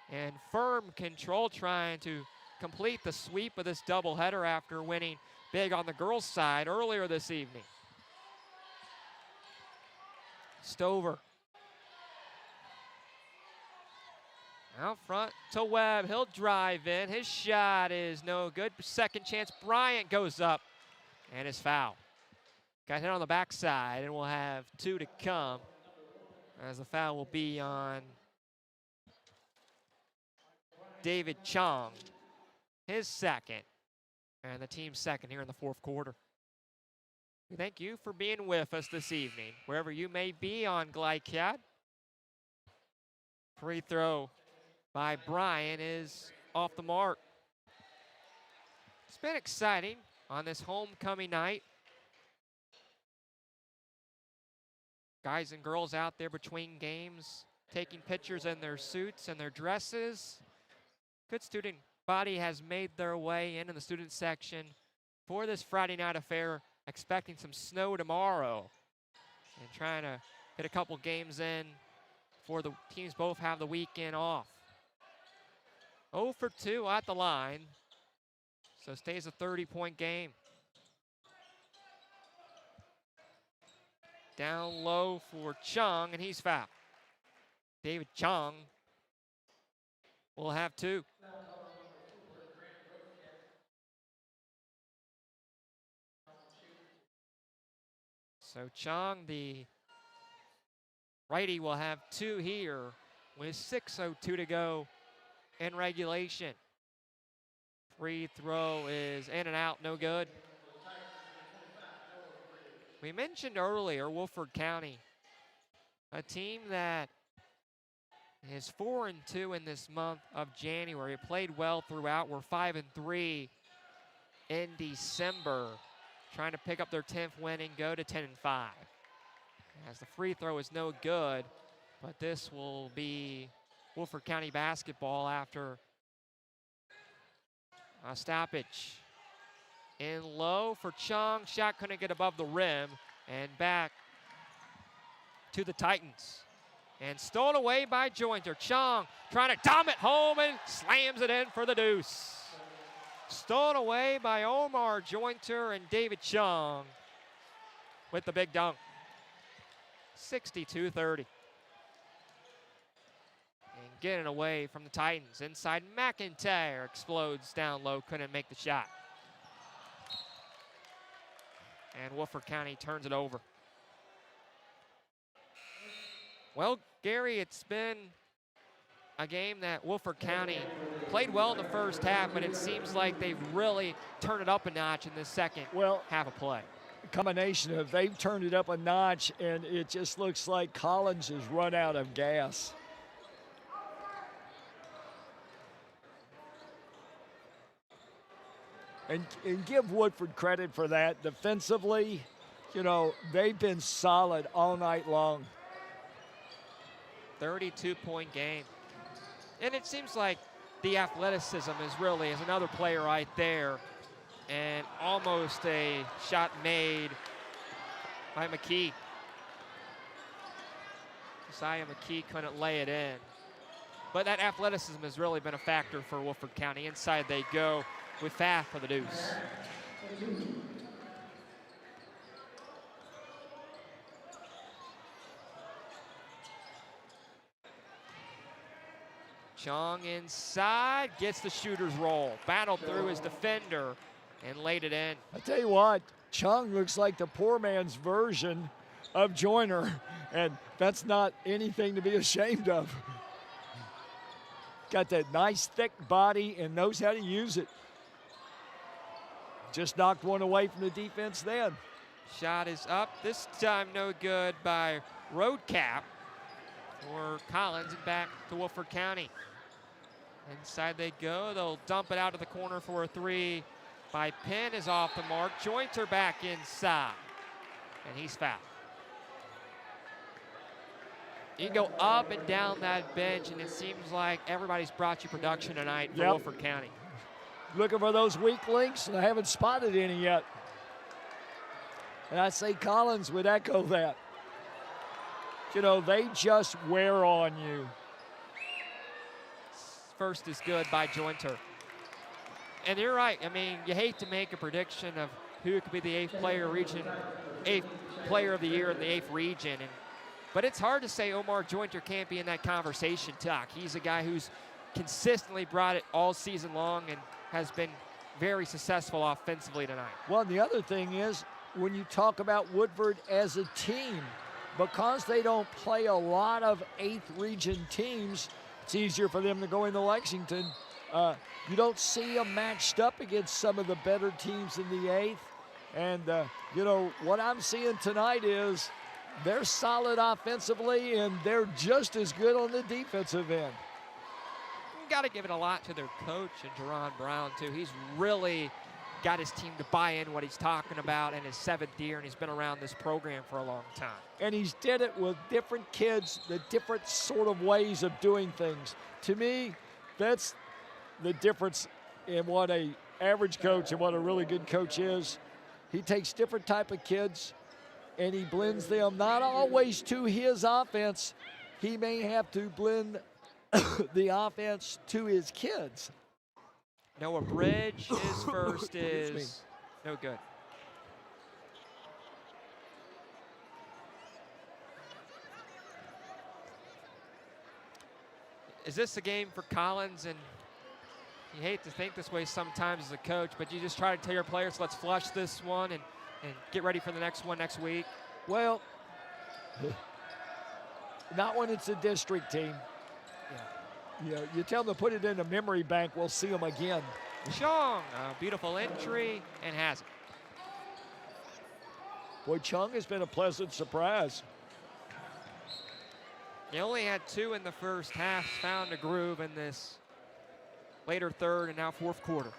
And firm control trying to complete the sweep of this doubleheader after winning big on the girls' side earlier this evening. Stover. Out front to Webb. He'll drive in. His shot is no good. Second chance. Bryant goes up and is fouled. Got hit on the backside, and we'll have 2 to come as the foul will be on David Chong. His second, and the team's second here in the fourth quarter. We thank you for being with us this evening, wherever you may be on GlideCat. Free throw by Bryan is off the mark. It's been exciting on this homecoming night. Guys and girls out there between games, taking pictures in their suits and their dresses. Good student body has made their way in the student section for this Friday night affair, expecting some snow tomorrow and trying to get a couple games in before the teams both have the weekend off. 0 for 2 at the line, so stays a 30-point game. Down low for Chung, and he's fouled. David Chung will have 2. So Chung, the righty, will have 2 here with 6:02 to go in regulation. Free throw is in and out, no good. We mentioned earlier Woodford County, a team that is 4-2 in this month of January. It played well throughout. We're 5-3 in December, trying to pick up their 10th win and go to 10-5. As the free throw is no good, but this will be Woodford County basketball after a stoppage. In low for Chung. Shot couldn't get above the rim. And back to the Titans. And stolen away by Jointer. Chung trying to dump it home and slams it in for the deuce. Stolen away by Omar Jointer and David Chung with the big dunk. 62-30. And getting away from the Titans. Inside, McIntyre explodes down low. Couldn't make the shot. And Woodford County turns it over. Well, Gary, it's been a game that Woodford County played well in the first half, but it seems like they've really turned it up a notch in the second half of play. Combination of they've turned it up a notch, and it just looks like Collins has run out of gas. And give Woodford credit for that. Defensively, you know, they've been solid all night long. 32-point game. And it seems like the athleticism is another player right there. And almost a shot made by McKee. Josiah McKee couldn't lay it in. But that athleticism has really been a factor for Woodford County. Inside they go with Pfaff for the deuce. Chong inside, gets the shooter's roll. Battled through his defender and laid it in. I tell you what, Chung looks like the poor man's version of Joyner, and that's not anything to be ashamed of. Got that nice thick body and knows how to use it. Just knocked one away from the defense then. Shot is up, this time no good by Roadcap for Collins, and back to Woodford County. Inside they go, they'll dump it out to the corner for a 3 by Penn, is off the mark. Jointer back inside, and he's fouled. You can go up and down that bench, and it seems like everybody's brought you production tonight for Woodford County. Looking for those weak links, and I haven't spotted any yet. And I say Collins would echo that. You know, they just wear on you. First is good by Jointer. And you're right. I mean, you hate to make a prediction of who could be the eighth player of the year in the 8th region. But it's hard to say Omar Jointer can't be in that conversation, Tuck. He's a guy who's consistently brought it all season long and has been very successful offensively tonight. Well, the other thing is, when you talk about Woodford as a team, because they don't play a lot of 8th region teams, it's easier for them to go into Lexington. You don't see them matched up against some of the better teams in the 8th. And, you know, what I'm seeing tonight is they're solid offensively, and they're just as good on the defensive end. You got to give it a lot to their coach, and Jerron Brown, too. He's really got his team to buy in what he's talking about in his 7th year, and he's been around this program for a long time. And he's did it with different kids, the different sort of ways of doing things. To me, that's the difference in what a average coach and what a really good coach is. He takes different type of kids and he blends them, not always to his offense. He may have to blend the offense to his kids. Noah Bridge, his first is no good. Is this a game for Collins? And you hate to think this way sometimes as a coach, but you just try to tell your players, let's flush this one and get ready for the next one next week? Well, not when it's a district team. You know, you tell them to put it in a memory bank, we'll see them again. Chong, a beautiful entry, and has it. Boy, Chung has been a pleasant surprise. He only had 2 in the first half, found a groove in this later 3rd and now 4th quarter.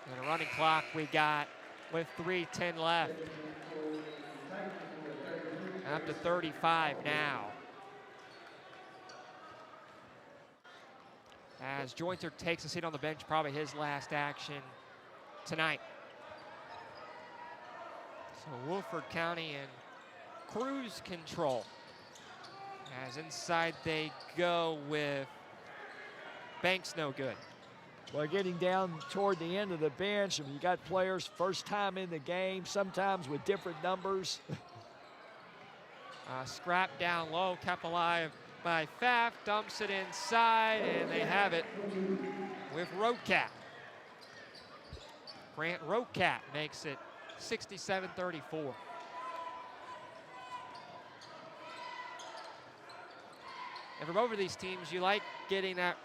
And a running clock we got with 3:10 left. Up to 35 now. As Jointer takes a seat on the bench, probably his last action tonight. So Woodford County in cruise control. As inside they go with Banks no good. Well, getting down toward the end of the bench, and you got players first time in the game, sometimes with different numbers. Scrap down low, kept alive by Pfaff, dumps it inside, and they have it with Rocat. Grant Rocat makes it 67-34. And from over these teams, you like getting that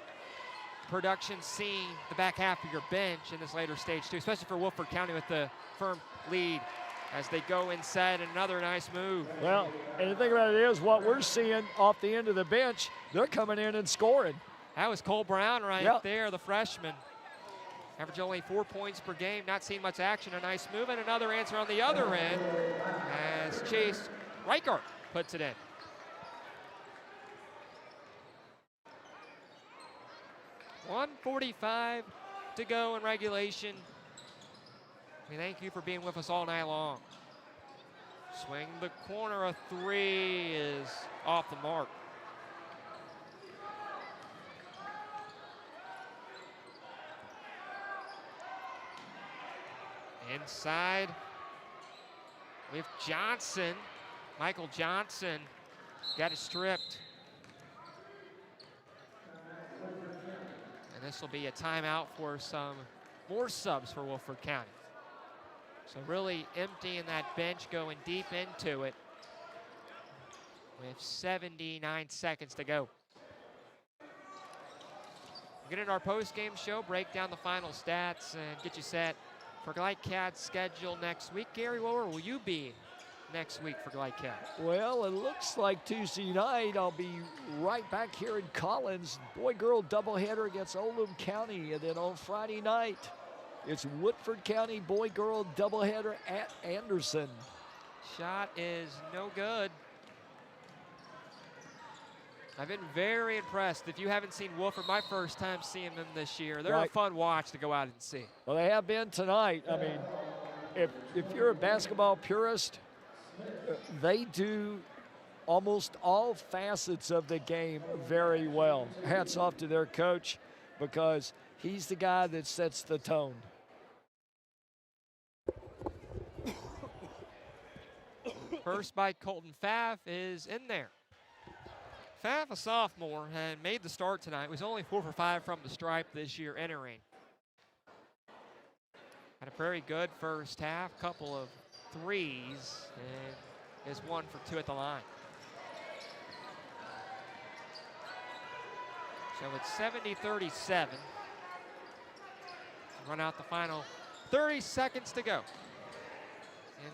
production seeing the back half of your bench in this later stage too, especially for Woodford County with the firm lead as they go inside. Another nice move. Well, and the thing about it is what we're seeing off the end of the bench, they're coming in and scoring. That was Cole Brown right there, the freshman. Average only 4 points per game, not seeing much action. A nice move and another answer on the other end as Chase Reichert puts it in. .145 to go in regulation. We thank you for being with us all night long. Swing the corner, a 3 is off the mark. Inside with Johnson. Michael Johnson got it stripped. And this will be a timeout for some more subs for Woodford County. So really emptying that bench, going deep into it with 79 seconds to go. We'll get into our post-game show, break down the final stats, and get you set for Glycad's schedule next week. Gary, where will you be next week for Glycad? Well, it looks like Tuesday night I'll be right back here in Collins. Boy-girl doubleheader against Oldham County. And then on Friday night, it's Woodford County boy-girl doubleheader at Anderson. Shot is no good. I've been very impressed. If you haven't seen Woodford, my first time seeing them this year. They're a fun watch to go out and see. Well, they have been tonight. I mean, if you're a basketball purist, they do almost all facets of the game very well. Hats off to their coach because He's the guy that sets the tone. First by Colton Pfaff is in there. Pfaff, a sophomore, had made the start tonight. Was only 4 for 5 from the stripe this year entering. Had a very good first half, couple of threes, and is 1 for 2 at the line. So it's 70-37. Run out the final 30 seconds to go.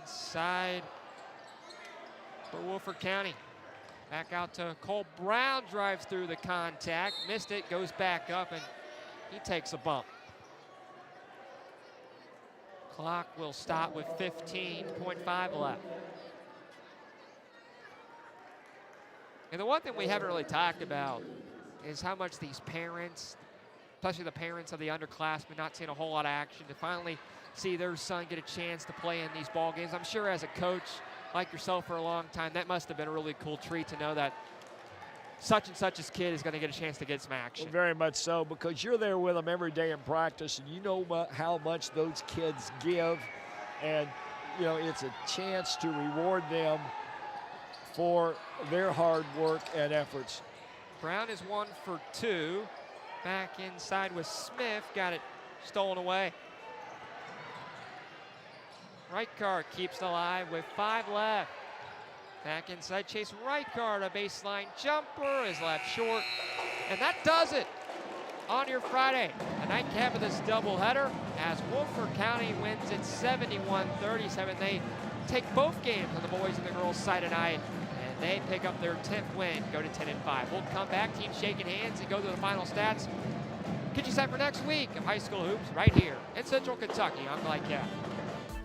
Inside for Woodford County. Back out to Cole Brown, drives through the contact, missed it, goes back up, and he takes a bump. Clock will stop with 15.5 left. And the one thing we haven't really talked about is how much these parents, especially the parents of the underclassmen, not seeing a whole lot of action, to finally see their son get a chance to play in these ball games. I'm sure as a coach like yourself for a long time, that must have been a really cool treat to know that such and such's kid is going to get a chance to get some action. Well, very much so, because you're there with them every day in practice, and you know how much those kids give, and you know it's a chance to reward them for their hard work and efforts. Brown is 1 for 2. Back inside with Smith, got it stolen away. Reichard keeps it alive with 5 left. Back inside, Chase Reichard, a baseline jumper is left short. And that does it on your Friday. The nightcap of this doubleheader as Woodford County wins it 71-37. They take both games on the boys and the girls side tonight, and they pick up their 10th win, go to 10-5. We'll come back, teams shaking hands, and go to the final stats. Get you set for next week of high school hoops right here in Central Kentucky. I'm Mike Cat.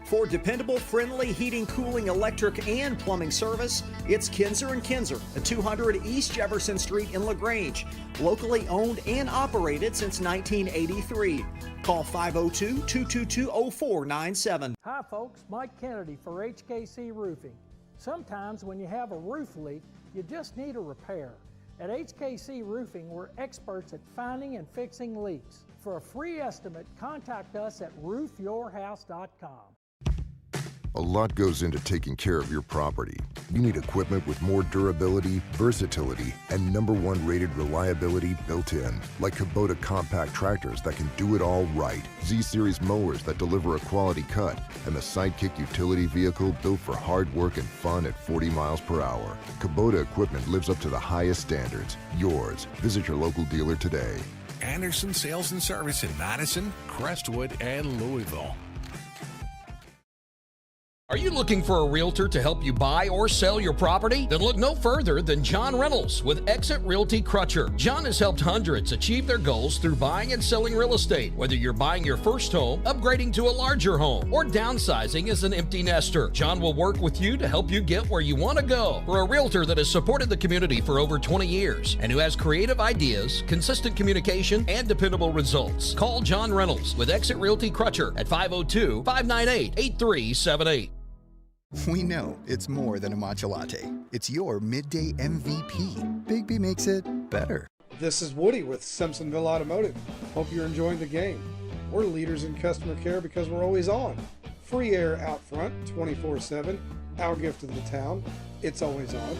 For dependable, friendly heating, cooling, electric, and plumbing service, it's Kinzer & Kinzer at 200 East Jefferson Street in LaGrange. Locally owned and operated since 1983. Call 502-222-0497. Hi folks, Mike Kennedy for HKC Roofing. Sometimes when you have a roof leak, you just need a repair. At HKC Roofing, we're experts at finding and fixing leaks. For a free estimate, contact us at roofyourhouse.com. A lot goes into taking care of your property. You need equipment with more durability, versatility, and #1 rated reliability built in, like Kubota compact tractors that can do it all right, Z-Series mowers that deliver a quality cut, and the Sidekick utility vehicle built for hard work and fun at 40 miles per hour. Kubota equipment lives up to the highest standards. Yours. Visit your local dealer today. Anderson Sales and Service in Madison, Crestwood, and Louisville. Are you looking for a realtor to help you buy or sell your property? Then look no further than John Reynolds with Exit Realty Crutcher. John has helped hundreds achieve their goals through buying and selling real estate. Whether you're buying your first home, upgrading to a larger home, or downsizing as an empty nester, John will work with you to help you get where you want to go. For a realtor that has supported the community for over 20 years and who has creative ideas, consistent communication, and dependable results, call John Reynolds with Exit Realty Crutcher at 502-598-8378. We know it's more than a matcha latte. It's your midday MVP. Big B makes it better. This is Woody with Simpsonville Automotive. Hope you're enjoying the game. We're leaders in customer care because we're always on. Free air out front, 24/7. Our gift to the town, it's always on.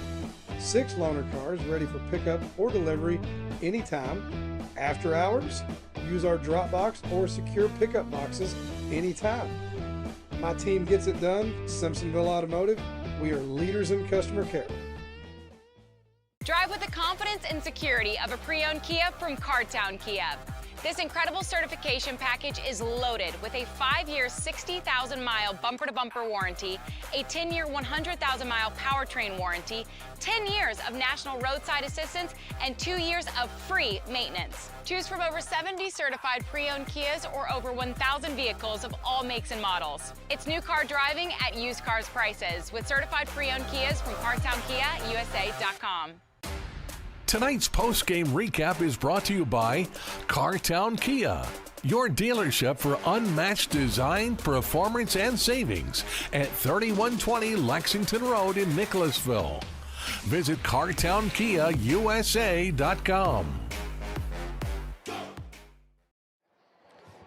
6 loaner cars ready for pickup or delivery anytime. After hours, use our drop box or secure pickup boxes anytime. My team gets it done. Simpsonville Automotive. We are leaders in customer care. Drive with the confidence and security of a pre-owned Kia from Cartown Kia. This incredible certification package is loaded with a 5-year, 60,000-mile bumper-to-bumper warranty, a 10-year, 100,000-mile powertrain warranty, 10 years of national roadside assistance, and 2 years of free maintenance. Choose from over 70 certified pre-owned Kias or over 1,000 vehicles of all makes and models. It's new car driving at used cars prices with certified pre-owned Kias from CartownKiaUSA.com. Tonight's post-game recap is brought to you by Cartown Kia, your dealership for unmatched design, performance, and savings at 3120 Lexington Road in Nicholasville. Visit CartownKiaUSA.com.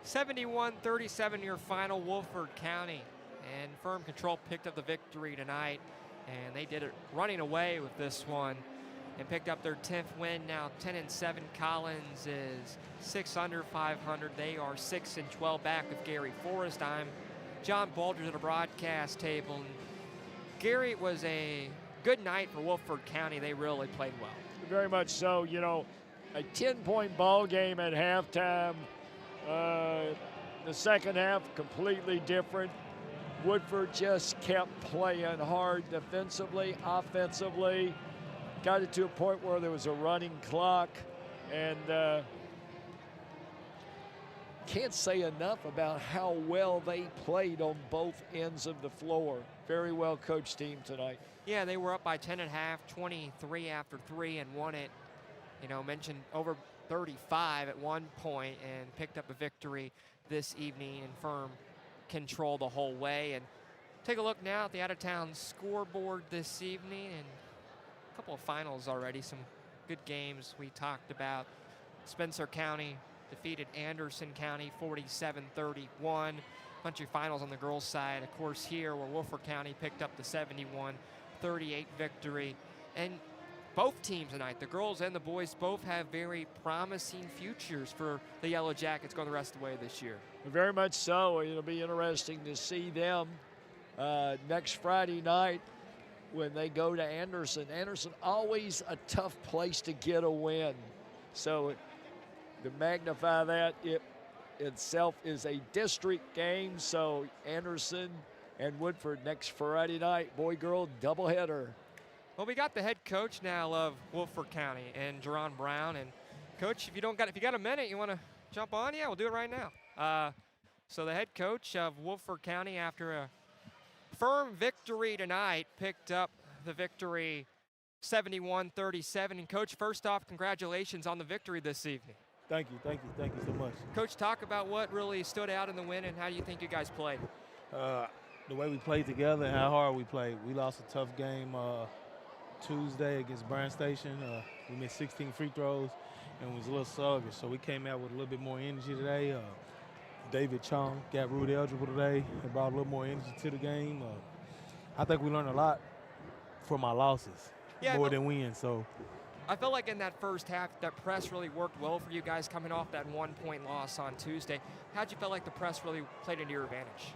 71-37 your final, Woodford County. And Firm Control picked up the victory tonight, and they did it running away with this one and picked up their 10th win. Now 10-7. Collins is 6 under 500. They are 6-12 back of Gary Forrest. I'm John Baldridge at the broadcast table. And Gary, it was a good night for Woodford County. They really played well. Very much so. You know, a 10-point ball game at halftime. The second half, completely different. Woodford just kept playing hard defensively, offensively. Got it to a point where there was a running clock. And can't say enough about how well they played on both ends of the floor. Very well coached team tonight. Yeah, they were up by 10 at half, 23 after 3, and won it, you know, mentioned over 35 at one point, and picked up a victory this evening in Firm Control the whole way. And take a look now at the out-of-town scoreboard this evening, and a couple of finals already, some good games we talked about. Spencer County defeated Anderson County 47-31. Country finals on the girls' side, of course, here where Woodford County picked up the 71-38 victory. And both teams tonight, the girls and the boys, both have very promising futures for the Yellow Jackets going the rest of the way this year. Very much so. It'll be interesting to see them next Friday night when they go to Anderson. Anderson, always a tough place to get a win. So to magnify that, it itself is a district game. So Anderson and Woodford next Friday night, boy-girl doubleheader. Well, we got the head coach now of Woodford County, and Jerron Brown. And Coach, if you got a minute, you want to jump on? Yeah, we'll do it right now. So the head coach of Woodford County, after a firm victory tonight, picked up the victory 71-37. And Coach, first off, congratulations on the victory this evening. Thank you so much. Coach, talk about what really stood out in the win and how you think you guys played. The way we played together and how hard we played. We lost a tough game Tuesday against Bryan Station. We missed 16 free throws and was a little sluggish. So we came out with a little bit more energy today. David Chong got Rudy eligible today and brought a little more energy to the game. I think we learned a lot from our losses, more than wins. So I felt like in that first half, that press really worked well for you guys coming off that 1-point loss on Tuesday. How'd you feel like the press really played into your advantage?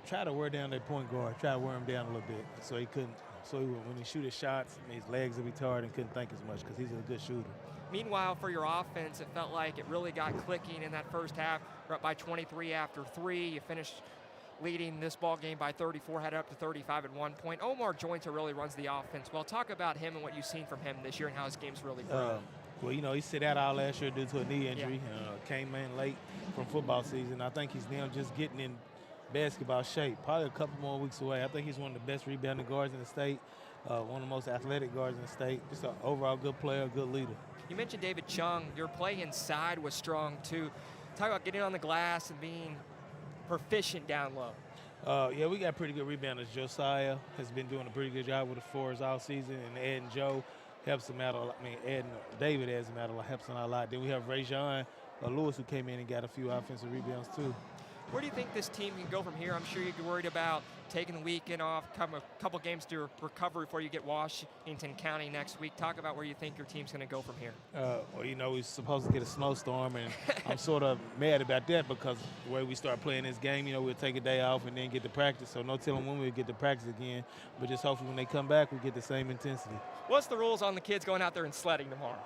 Try to wear down that point guard. Try to wear him down a little bit so he couldn't. So when he shoot his shots, his legs would be tired and couldn't think as much because he's a good shooter. Meanwhile, for your offense, it felt like it really got clicking in that first half. You're up by 23 after 3. You finished leading this ball game by 34, had it up to 35 at one point. Omar Jointer really runs the offense. Well, talk about him and what you've seen from him this year and how his game's really grown. Well, you know, he sat out all last year due to a knee injury. Came in late from football season. I think he's now just getting in basketball shape. Probably a couple more weeks away. I think he's one of the best rebounding guards in the state, one of the most athletic guards in the state. Just an overall good player, good leader. You mentioned David Chung. Your play inside was strong, too. Talk about getting on the glass and being proficient down low. Yeah, we got pretty good rebounders. Josiah has been doing a pretty good job with the fours all season, and Ed and Joe helps him out a lot. I mean, Ed and David helps him out a lot. Then we have Rajon Lewis, who came in and got a few offensive rebounds, too. Where do you think this team can go from here? I'm sure you're worried about taking the weekend off, come a couple games to recover before you get Washington County next week. Talk about where you think your team's going to go from here. Well, you know, we're supposed to get a snowstorm, and I'm sort of mad about that because the way we start playing this game, you know, we'll take a day off and then get to practice. So no telling when we'll get to practice again. But just hopefully when they come back, we get the same intensity. What's the rules on the kids going out there and sledding tomorrow?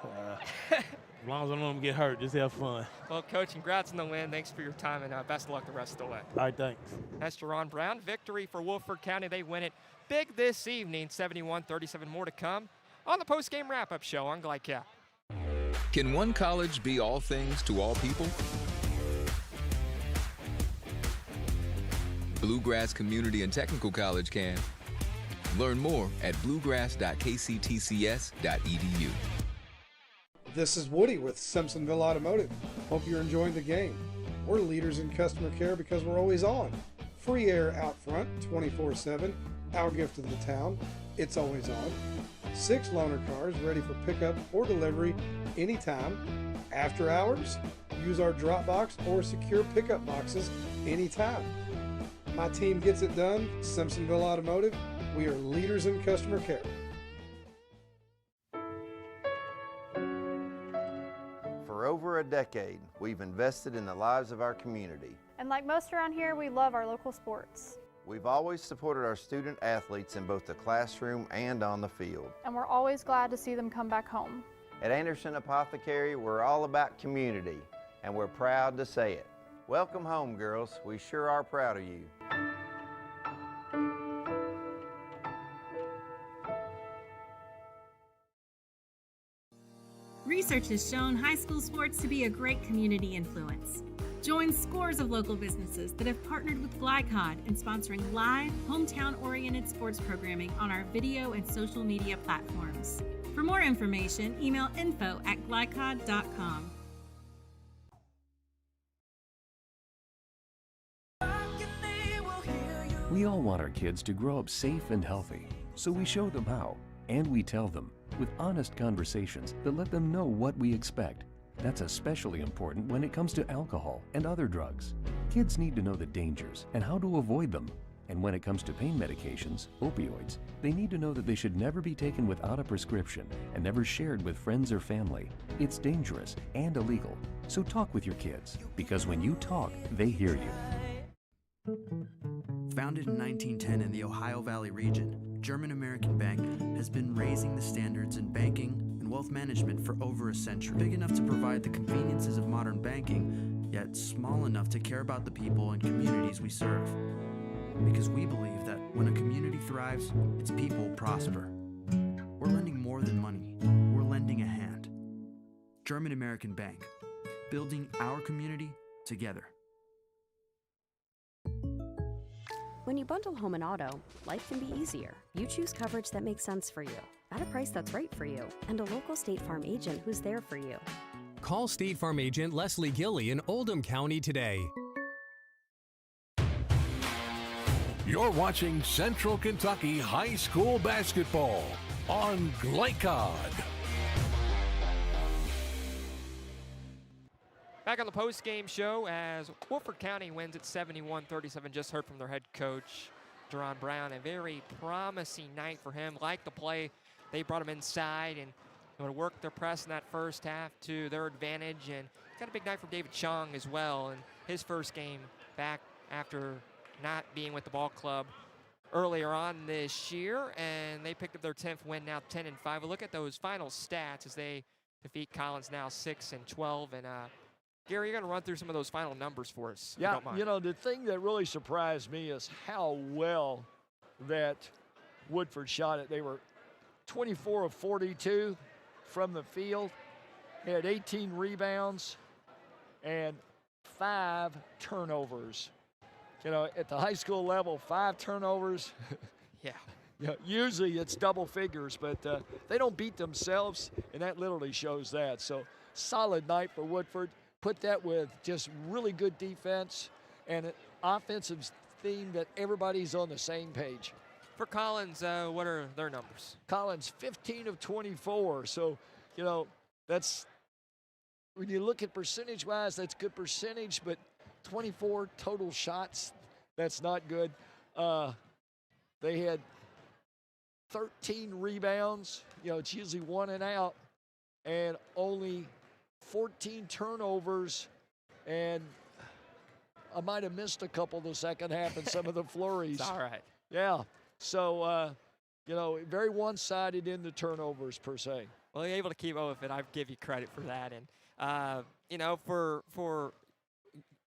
As long as I don't let them get hurt, just have fun. Well, Coach, congrats on the win. Thanks for your time, and best of luck the rest of the way. All right, thanks. That's Jerron Brown. Victory for Woodford County. They win it big this evening, 71-37. More to come on the post-game wrap-up show on GlideCat. Can one college be all things to all people? Bluegrass Community and Technical College can. Learn more at bluegrass.kctcs.edu. This is Woody with Simpsonville Automotive. Hope you're enjoying the game. We're leaders in customer care because we're always on. Free air out front, 24/7. Our gift to the town, it's always on. 6 loaner cars ready for pickup or delivery anytime. After hours, use our drop box or secure pickup boxes anytime. My team gets it done. Simpsonville Automotive. We are leaders in customer care. For over a decade, we've invested in the lives of our community. And like most around here, we love our local sports. We've always supported our student athletes in both the classroom and on the field. And we're always glad to see them come back home. At Anderson Apothecary, we're all about community, and we're proud to say it. Welcome home, girls. We sure are proud of you. Research has shown high school sports to be a great community influence. Join scores of local businesses that have partnered with Glycod in sponsoring live, hometown-oriented sports programming on our video and social media platforms. For more information, email info@glycod.com. We all want our kids to grow up safe and healthy, so we show them how, and we tell them with honest conversations that let them know what we expect. That's especially important when it comes to alcohol and other drugs. Kids need to know the dangers and how to avoid them. And when it comes to pain medications, opioids, they need to know that they should never be taken without a prescription and never shared with friends or family. It's dangerous and illegal. So talk with your kids, because when you talk, they hear you. Founded in 1910 in the Ohio Valley region, German American Bank has been raising the standards in banking and wealth management for over a century. Big enough to provide the conveniences of modern banking, yet small enough to care about the people and communities we serve. Because we believe that when a community thrives, its people prosper. We're lending more than money. We're lending a hand. German American Bank, building our community together. When you bundle home and auto, life can be easier. You choose coverage that makes sense for you, at a price that's right for you, and a local State Farm agent who's there for you. Call State Farm agent Leslie Gilly in Oldham County today. You're watching Central Kentucky High School Basketball on Glycod. Back on the post-game show as Woodford County wins at 71-37. Just heard from their head coach, Deron Brown. A very promising night for him. Like the play, they brought him inside and worked their press in that first half to their advantage. And got a big night from David Chung as well in his first game back after not being with the ball club earlier on this year. And they picked up their 10th win, now 10-5. But look at those final stats as they defeat Collins, now 6-12. And Gary, you're going to run through some of those final numbers for us. Yeah, you know, the thing that really surprised me is how well that Woodford shot it. They were 24 of 42 from the field. They had 18 rebounds and 5 turnovers. You know, at the high school level, 5 turnovers. Yeah. Yeah, usually it's double figures, but they don't beat themselves, and that literally shows that. So solid night for Woodford. Put that with just really good defense and an offensive theme that everybody's on the same page. For Collins, what are their numbers? Collins, 15 of 24. So, you know, that's, when you look at percentage-wise, that's good percentage, but 24 total shots, that's not good. They had 13 rebounds. You know, it's usually 1 and out, and only 14 turnovers, and I might have missed a couple the second half in some of the flurries. It's all right. Yeah. So, you know, very one-sided in the turnovers per se. Well, you're able to keep up with it. I give you credit for that. And, you know, for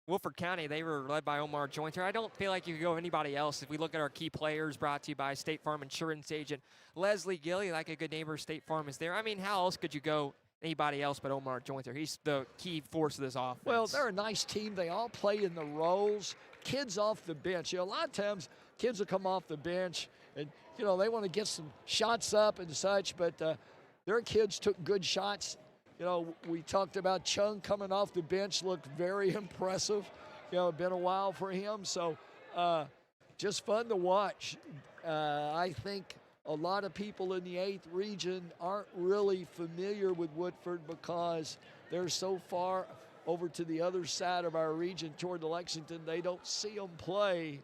Woodford County, they were led by Omar Jointer. I don't feel like you could go anybody else. If we look at our key players brought to you by State Farm Insurance Agent Leslie Gilly, like a good neighbor, State Farm is there. I mean, how else could you go anybody else but Omar Jointer? He's the key force of this offense. Well, they're a nice team. They all play in the roles. Kids off the bench. You know, a lot of times kids will come off the bench and, you know, they want to get some shots up and such, but their kids took good shots. You know, we talked about Chung coming off the bench, looked very impressive. You know, it's been a while for him, so just fun to watch. I think a lot of people in the 8th region aren't really familiar with Woodford because they're so far over to the other side of our region toward Lexington. They don't see them play,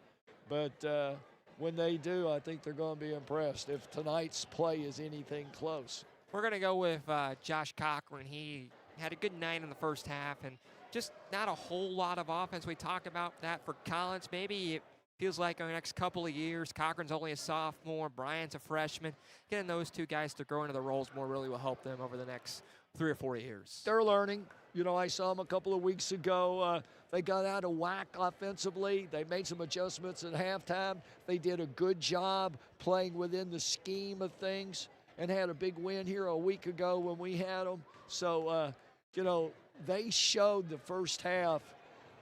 but when they do, I think they're going to be impressed if tonight's play is anything close. We're going to go with Josh Cochran. He had a good night in the first half and just not a whole lot of offense. We talked about that for Collins. Maybe it feels like in the next couple of years, Cochran's only a sophomore, Bryant's a freshman. Getting those two guys to grow into the roles more really will help them over the next 3 or 4 years. They're learning. You know, I saw them a couple of weeks ago. They got out of whack offensively. They made some adjustments at halftime. They did a good job playing within the scheme of things and had a big win here a week ago when we had them. So, you know, they showed the first half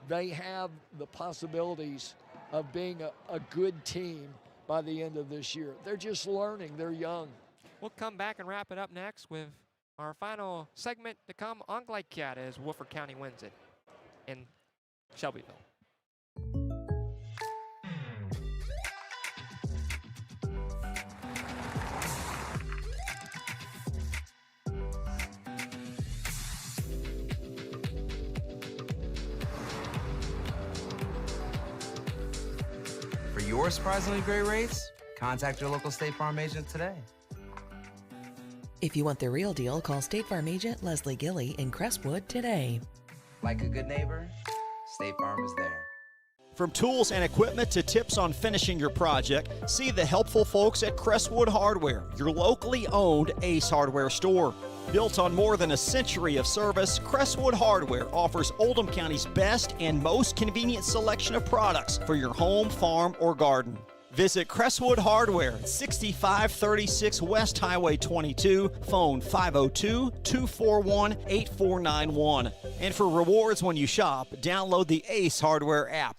they have the possibilities of being a good team by the end of this year. They're just learning. They're young. We'll come back and wrap it up next with our final segment to come on Glycat as Woodford County wins it in Shelbyville. For your surprisingly great rates, contact your local State Farm agent today. If you want the real deal, call State Farm agent Leslie Gilly in Crestwood today. Like a good neighbor, State Farm is there. From tools and equipment to tips on finishing your project, see the helpful folks at Crestwood Hardware, your locally owned Ace Hardware store. Built on more than a century of service, Crestwood Hardware offers Oldham County's best and most convenient selection of products for your home, farm, or garden. Visit Crestwood Hardware at 6536 West Highway 22, phone 502-241-8491. And for rewards when you shop, download the Ace Hardware app.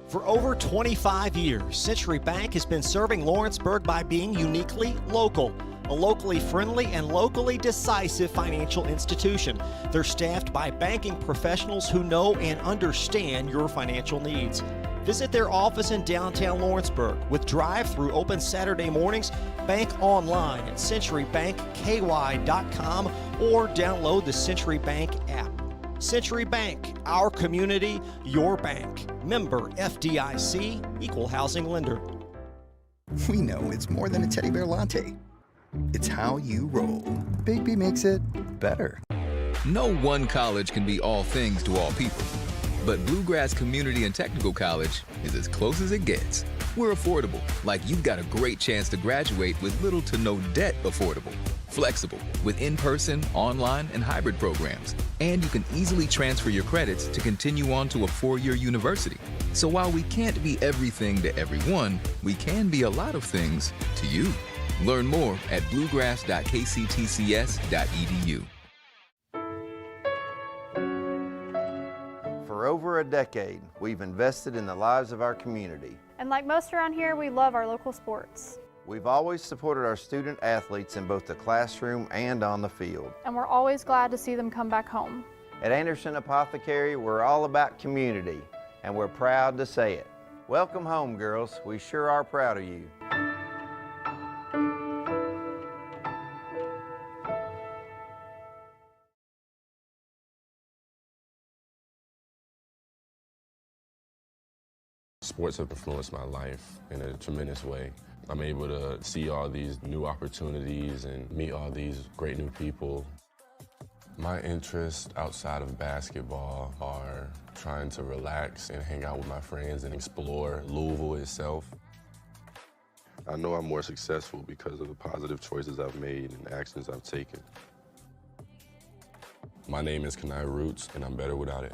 For over 25 years, Century Bank has been serving Lawrenceburg by being uniquely local. A locally friendly and locally decisive financial institution. They're staffed by banking professionals who know and understand your financial needs. Visit their office in downtown Lawrenceburg with drive-through open Saturday mornings. Bank online at centurybankky.com or download the Century Bank app. Century Bank, our community, your bank. Member FDIC, equal housing lender. We know it's more than a teddy bear latte. It's how you roll. Big B makes it better. No one college can be all things to all people. But Bluegrass Community and Technical College is as close as it gets. We're affordable, like you've got a great chance to graduate with little to no debt affordable. Flexible, with in-person, online, and hybrid programs. And you can easily transfer your credits to continue on to a 4-year university. So while we can't be everything to everyone, we can be a lot of things to you. Learn more at bluegrass.kctcs.edu. For over a decade, we've invested in the lives of our community. And like most around here, we love our local sports. We've always supported our student athletes in both the classroom and on the field. And we're always glad to see them come back home. At Anderson Apothecary, we're all about community, and we're proud to say it. Welcome home, girls. We sure are proud of you. Sports have influenced my life in a tremendous way. I'm able to see all these new opportunities and meet all these great new people. My interests outside of basketball are trying to relax and hang out with my friends and explore Louisville itself. I know I'm more successful because of the positive choices I've made and actions I've taken. My name is Kanai Roots, and I'm better without it.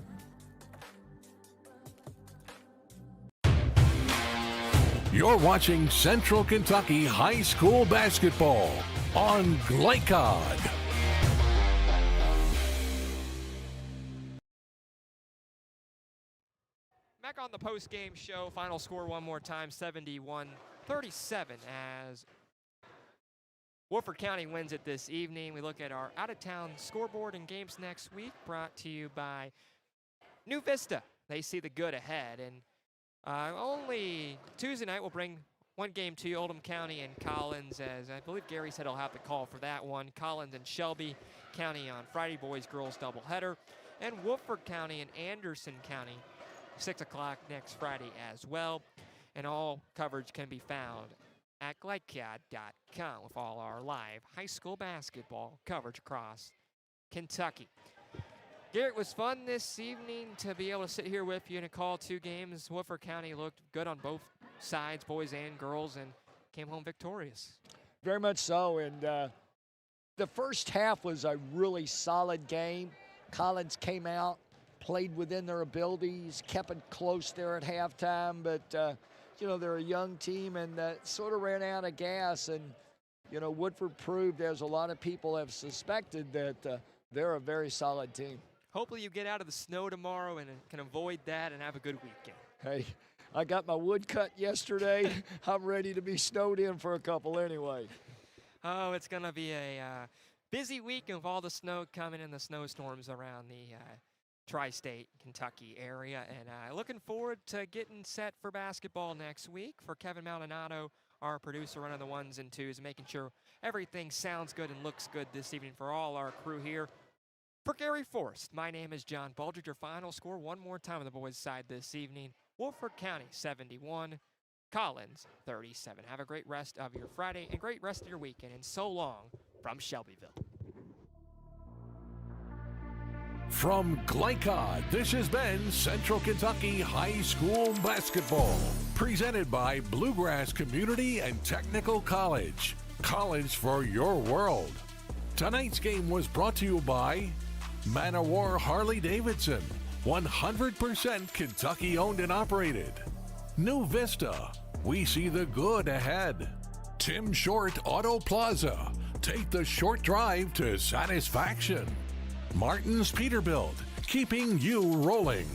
You're watching Central Kentucky High School Basketball on Glycod. Back on the post-game show, final score one more time, 71-37 as Woodford County wins it this evening. We look at our out-of-town scoreboard and games next week, brought to you by New Vista. They see the good ahead, and only Tuesday night we'll bring one game to you, Oldham County and Collins, as I believe Gary said he'll have the call for that one. Collins and Shelby County on Friday, boys, girls doubleheader. and Woodford County and Anderson County, 6 o'clock next Friday as well. And all coverage can be found at GlyCAD.com with all our live high school basketball coverage across Kentucky. Garrett, was fun this evening to be able to sit here with you and call 2 games. Woodford County looked good on both sides, boys and girls, and came home victorious. Very much so, and the first half was a really solid game. Collins came out, played within their abilities, kept it close there at halftime, but they're a young team and sort of ran out of gas, and Woodford proved, as a lot of people have suspected, that they're a very solid team. Hopefully you get out of the snow tomorrow and can avoid that and have a good weekend. Hey, I got my wood cut yesterday. I'm ready to be snowed in for a couple anyway. Oh, it's going to be a busy week with all the snow coming and the snowstorms around the tri-state Kentucky area. And looking forward to getting set for basketball next week. For Kevin Maldonado, our producer, running the 1s and 2s, making sure everything sounds good and looks good this evening for all our crew here. For Gary Forrest, my name is John Baldridge. Your final score one more time on the boys' side this evening. Woodford County 71, Collins 37. Have a great rest of your Friday and great rest of your weekend. And so long from Shelbyville. From GlyCAD, this has been Central Kentucky High School Basketball, presented by Bluegrass Community and Technical College. College for your world. Tonight's game was brought to you by Man O' War Harley-Davidson, 100% Kentucky owned and operated. New Vista, we see the good ahead. Tim Short Auto Plaza, take the short drive to satisfaction. Martin's Peterbilt, keeping you rolling.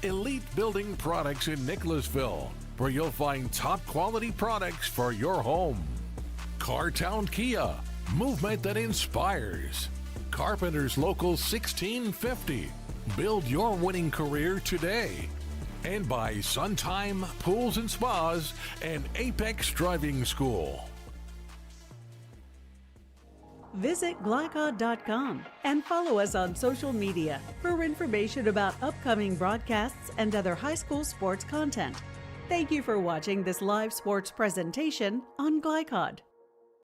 Elite Building Products in Nicholasville, where you'll find top quality products for your home. Cartown Kia, movement that inspires. Carpenter's Local 1650, build your winning career today. And by Suntime Pools and Spas and Apex Driving School. Visit GlyCod.com and follow us on social media for information about upcoming broadcasts and other high school sports content. Thank you for watching this live sports presentation on GlyCod.